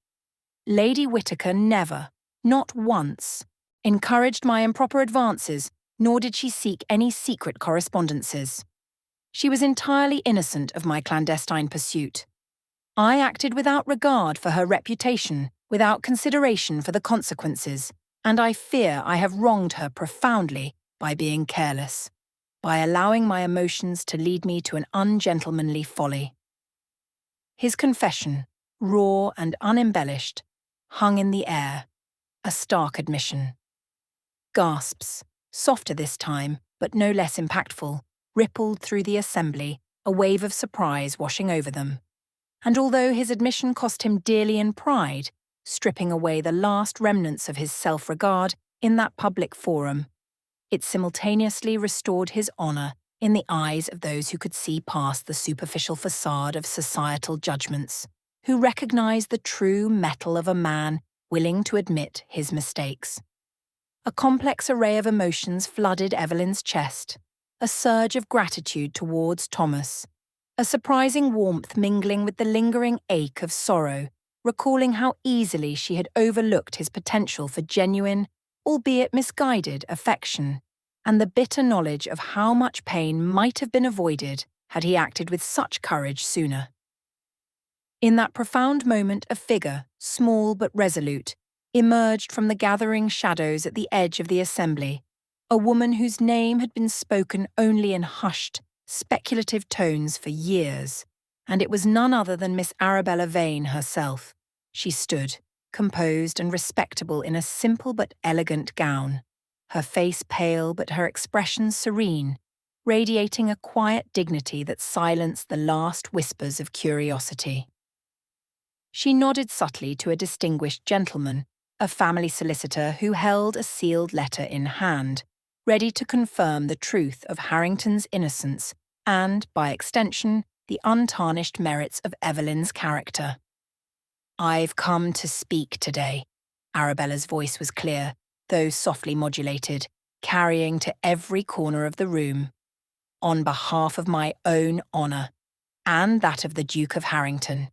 Lady Whittaker never, not once, encouraged my improper advances, nor did she seek any secret correspondences. She was entirely innocent of my clandestine pursuit. I acted without regard for her reputation, without consideration for the consequences, and I fear I have wronged her profoundly by being careless, by allowing my emotions to lead me to an ungentlemanly folly." His confession, raw and unembellished, hung in the air, a stark admission. Gasps, softer this time, but no less impactful, rippled through the assembly, a wave of surprise washing over them. And although his admission cost him dearly in pride, stripping away the last remnants of his self-regard in that public forum, it simultaneously restored his honour in the eyes of those who could see past the superficial facade of societal judgments, who recognised the true mettle of a man willing to admit his mistakes. A complex array of emotions flooded Evelyn's chest, a surge of gratitude towards Thomas, a surprising warmth mingling with the lingering ache of sorrow, recalling how easily she had overlooked his potential for genuine, albeit misguided, affection, and the bitter knowledge of how much pain might have been avoided had he acted with such courage sooner. In that profound moment, a figure, small but resolute, emerged from the gathering shadows at the edge of the assembly, a woman whose name had been spoken only in hushed, speculative tones for years, and it was none other than Miss Arabella Vane herself. She stood, composed and respectable in a simple but elegant gown, her face pale but her expression serene, radiating a quiet dignity that silenced the last whispers of curiosity. She nodded subtly to a distinguished gentleman, a family solicitor who held a sealed letter in hand, ready to confirm the truth of Harrington's innocence and, by extension, the untarnished merits of Evelyn's character. "I've come to speak today." Arabella's voice was clear, though softly modulated, carrying to every corner of the room. "On behalf of my own honour, and that of the Duke of Harrington.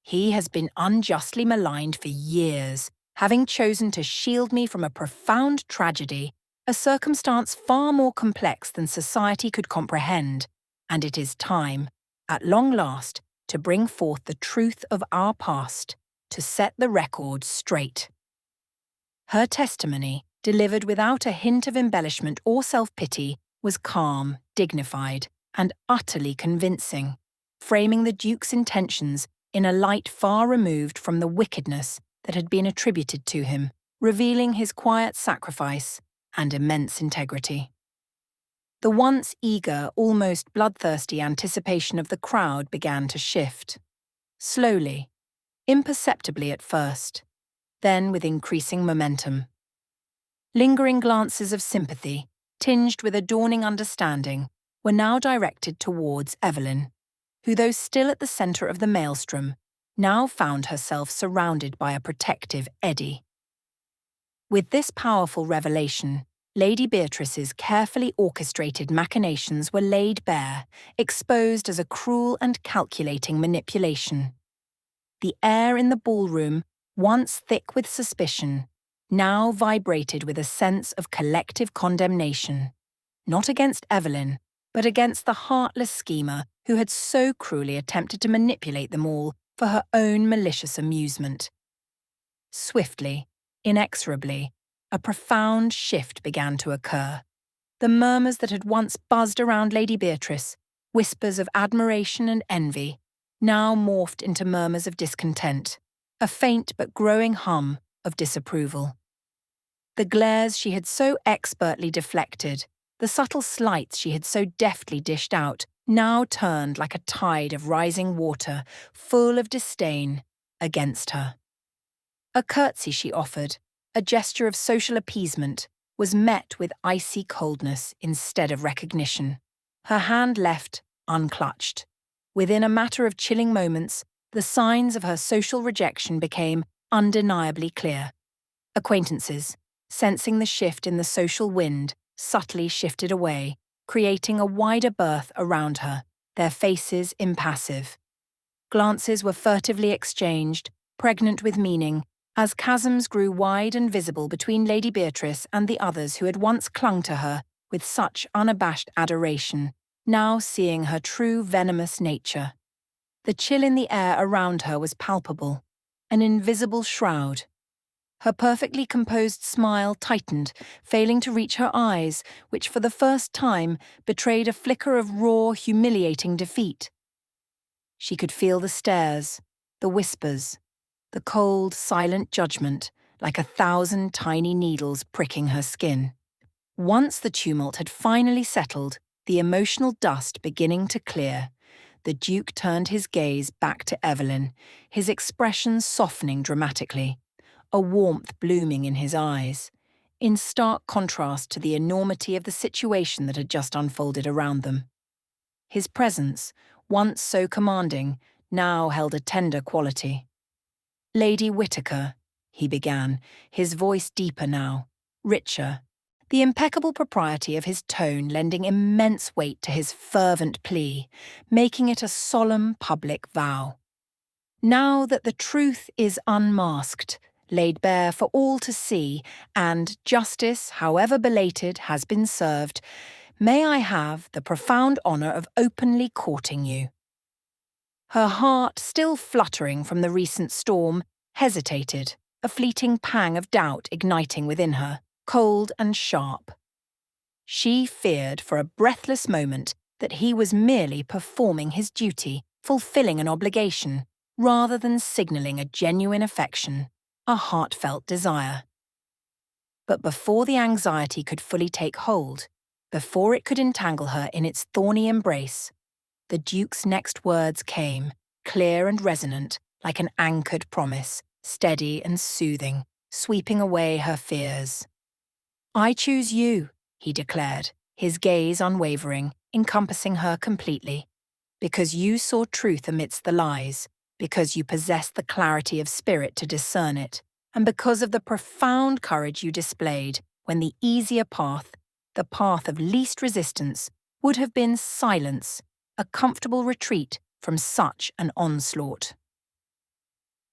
He has been unjustly maligned for years, having chosen to shield me from a profound tragedy, a circumstance far more complex than society could comprehend, and it is time, at long last, to bring forth the truth of our past, to set the record straight." Her testimony, delivered without a hint of embellishment or self-pity, was calm, dignified, and utterly convincing, framing the Duke's intentions in a light far removed from the wickedness that had been attributed to him, revealing his quiet sacrifice and immense integrity. The once eager, almost bloodthirsty anticipation of the crowd began to shift. Slowly, imperceptibly at first, then with increasing momentum. Lingering glances of sympathy, tinged with a dawning understanding, were now directed towards Evelyn, who, though still at the centre of the maelstrom, now found herself surrounded by a protective eddy. With this powerful revelation, Lady Beatrice's carefully orchestrated machinations were laid bare, exposed as a cruel and calculating manipulation. The air in the ballroom, once thick with suspicion, now vibrated with a sense of collective condemnation, not against Evelyn, but against the heartless schemer who had so cruelly attempted to manipulate them all for her own malicious amusement. Swiftly, inexorably, a profound shift began to occur. The murmurs that had once buzzed around Lady Beatrice, whispers of admiration and envy, now morphed into murmurs of discontent, a faint but growing hum of disapproval. The glares she had so expertly deflected, the subtle slights she had so deftly dished out, now turned like a tide of rising water, full of disdain, against her. A curtsy she offered, a gesture of social appeasement, was met with icy coldness instead of recognition. Her hand left unclutched. Within a matter of chilling moments, the signs of her social rejection became undeniably clear. Acquaintances, sensing the shift in the social wind, subtly shifted away, creating a wider berth around her, their faces impassive. Glances were furtively exchanged, pregnant with meaning, as chasms grew wide and visible between Lady Beatrice and the others who had once clung to her with such unabashed adoration, now seeing her true venomous nature. The chill in the air around her was palpable, an invisible shroud. Her perfectly composed smile tightened, failing to reach her eyes, which for the first time betrayed a flicker of raw, humiliating defeat. She could feel the stares, the whispers, the cold, silent judgment, like 1,000 tiny needles pricking her skin. Once the tumult had finally settled, the emotional dust beginning to clear, the Duke turned his gaze back to Evelyn, his expression softening dramatically, a warmth blooming in his eyes, in stark contrast to the enormity of the situation that had just unfolded around them. His presence, once so commanding, now held a tender quality. "Lady Whittaker," he began, his voice deeper now, richer, the impeccable propriety of his tone lending immense weight to his fervent plea, making it a solemn public vow. "Now that the truth is unmasked, laid bare for all to see, and justice, however belated, has been served, may I have the profound honour of openly courting you." Her heart, still fluttering from the recent storm, hesitated, a fleeting pang of doubt igniting within her, cold and sharp. She feared for a breathless moment that he was merely performing his duty, fulfilling an obligation, rather than signalling a genuine affection, a heartfelt desire. But before the anxiety could fully take hold, before it could entangle her in its thorny embrace, the Duke's next words came, clear and resonant, like an anchored promise, steady and soothing, sweeping away her fears. "I choose you," he declared, his gaze unwavering, encompassing her completely, "because you saw truth amidst the lies, because you possess the clarity of spirit to discern it, and because of the profound courage you displayed when the easier path, the path of least resistance, would have been silence, a comfortable retreat from such an onslaught."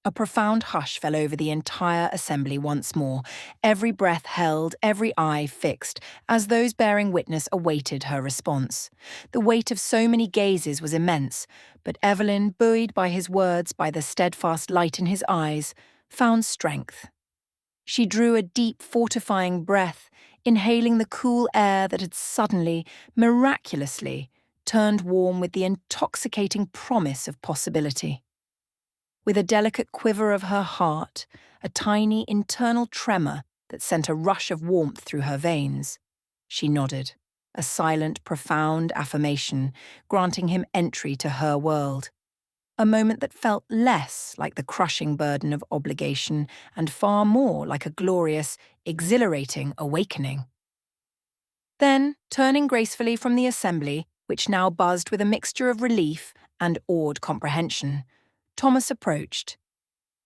A profound hush fell over the entire assembly once more, every breath held, every eye fixed, as those bearing witness awaited her response. The weight of so many gazes was immense, but Evelyn, buoyed by his words, by the steadfast light in his eyes, found strength. She drew a deep, fortifying breath, inhaling the cool air that had suddenly, miraculously, turned warm with the intoxicating promise of possibility. With a delicate quiver of her heart, a tiny internal tremor that sent a rush of warmth through her veins, she nodded, a silent, profound affirmation, granting him entry to her world. A moment that felt less like the crushing burden of obligation and far more like a glorious, exhilarating awakening. Then, turning gracefully from the assembly, which now buzzed with a mixture of relief and awed comprehension, Thomas approached.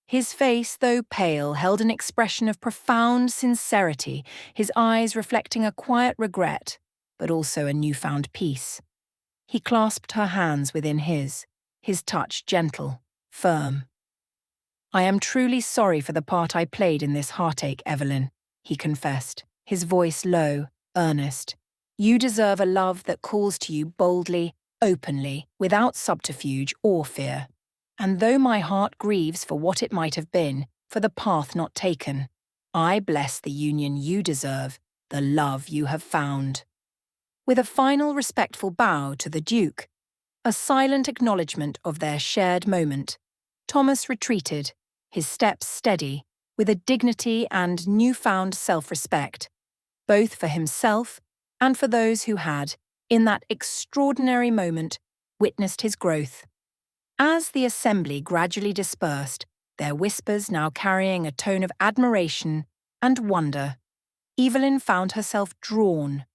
His face, though pale, held an expression of profound sincerity, his eyes reflecting a quiet regret, but also a newfound peace. He clasped her hands within his touch gentle, firm. "I am truly sorry for the part I played in this heartache, Evelyn," he confessed, his voice low, earnest. "You deserve a love that calls to you boldly, openly, without subterfuge or fear. And though my heart grieves for what it might have been, for the path not taken, I bless the union you deserve, the love you have found." With a final respectful bow to the Duke, a silent acknowledgement of their shared moment, Thomas retreated, his steps steady, with a dignity and newfound self-respect, both for himself and for those who had, in that extraordinary moment, witnessed his growth. As the assembly gradually dispersed, their whispers now carrying a tone of admiration and wonder, Evelyn found herself drawn,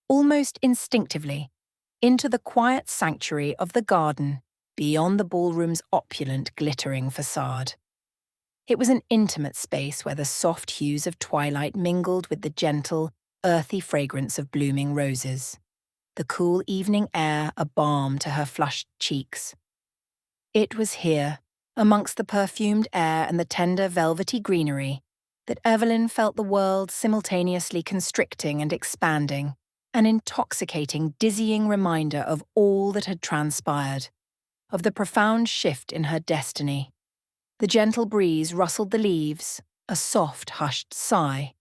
almost instinctively, into the quiet sanctuary of the garden beyond the ballroom's opulent, glittering facade. It was an intimate space where the soft hues of twilight mingled with the gentle, earthy fragrance of blooming roses, the cool evening air a balm to her flushed cheeks. It was here, amongst the perfumed air and the tender velvety greenery, that Evelyn felt the world simultaneously constricting and expanding, an intoxicating, dizzying reminder of all that had transpired, of the profound shift in her destiny. The gentle breeze rustled the leaves, a soft, hushed sigh.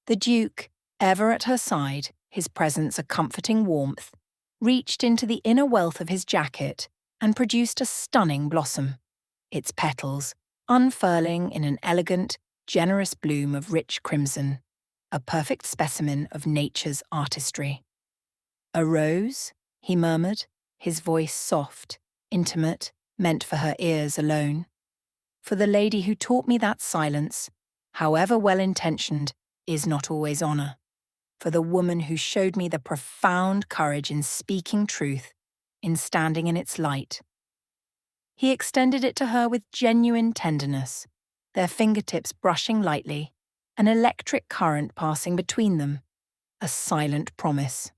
The Duke, ever at her side, his presence a comforting warmth, reached into the inner wealth of his jacket and produced a stunning blossom, its petals unfurling in an elegant, generous bloom of rich crimson, a perfect specimen of nature's artistry. "A rose?" he murmured, his voice soft, intimate, meant for her ears alone. "For the lady who taught me that silence, however well-intentioned, is not always honour. For the woman who showed me the profound courage in speaking truth, in standing in its light." He extended it to her with genuine tenderness, their fingertips brushing lightly, an electric current passing between them, a silent promise.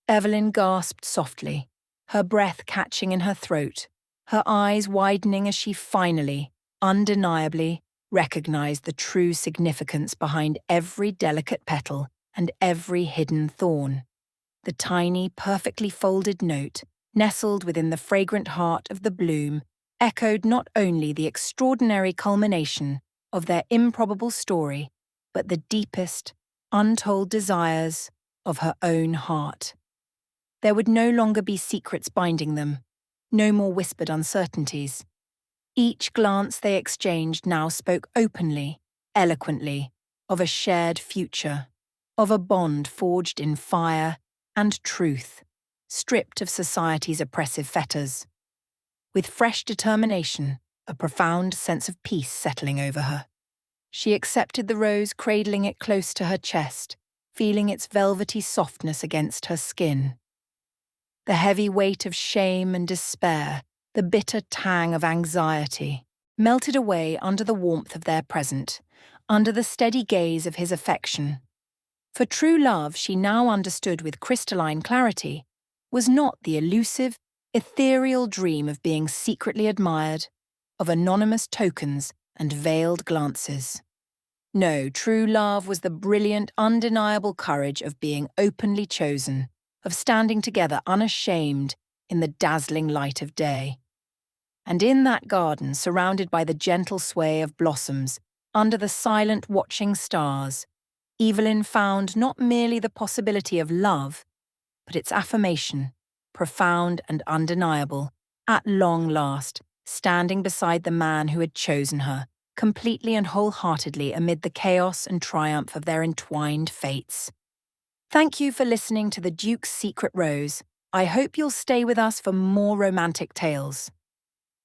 Evelyn gasped softly, her breath catching in her throat, her eyes widening as she finally, undeniably, recognized the true significance behind every delicate petal and every hidden thorn. The tiny, perfectly folded note, nestled within the fragrant heart of the BLUME, echoed not only the extraordinary culmination of their improbable story, but the deepest, untold desires of her own heart. There would no longer be secrets binding them, no more whispered uncertainties. Each glance they exchanged now spoke openly, eloquently, of a shared future, of a bond forged in fire and truth, stripped of society's oppressive fetters. With fresh determination, a profound sense of peace settling over her, she accepted the rose, cradling it close to her chest, feeling its velvety softness against her skin. The heavy weight of shame and despair, the bitter tang of anxiety, melted away under the warmth of their present, under the steady gaze of his affection. For true love, she now understood with crystalline clarity, was not the elusive, ethereal dream of being secretly admired, of anonymous tokens and veiled glances. No, true love was the brilliant, undeniable courage of being openly chosen, of standing together unashamed in the dazzling light of day. And in that garden, surrounded by the gentle sway of blossoms, under the silent watching stars, Evelyn found not merely the possibility of love, but its affirmation, profound and undeniable, at long last, standing beside the man who had chosen her, completely and wholeheartedly amid the chaos and triumph of their entwined fates. Thank you for listening to The Duke's Secret Rose. I hope you'll stay with us for more romantic tales.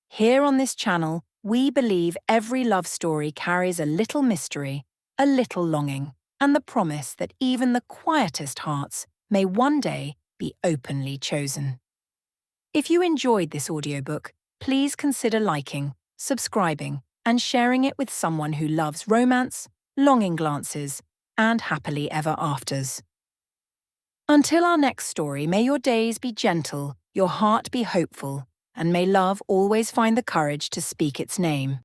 Here on this channel, we believe every love story carries a little mystery, a little longing, and the promise that even the quietest hearts may one day be openly chosen. If you enjoyed this audiobook, please consider liking, subscribing, and sharing it with someone who loves romance, longing glances, and happily ever afters. Until our next story, may your days be gentle, your heart be hopeful, and may love always find the courage to speak its name.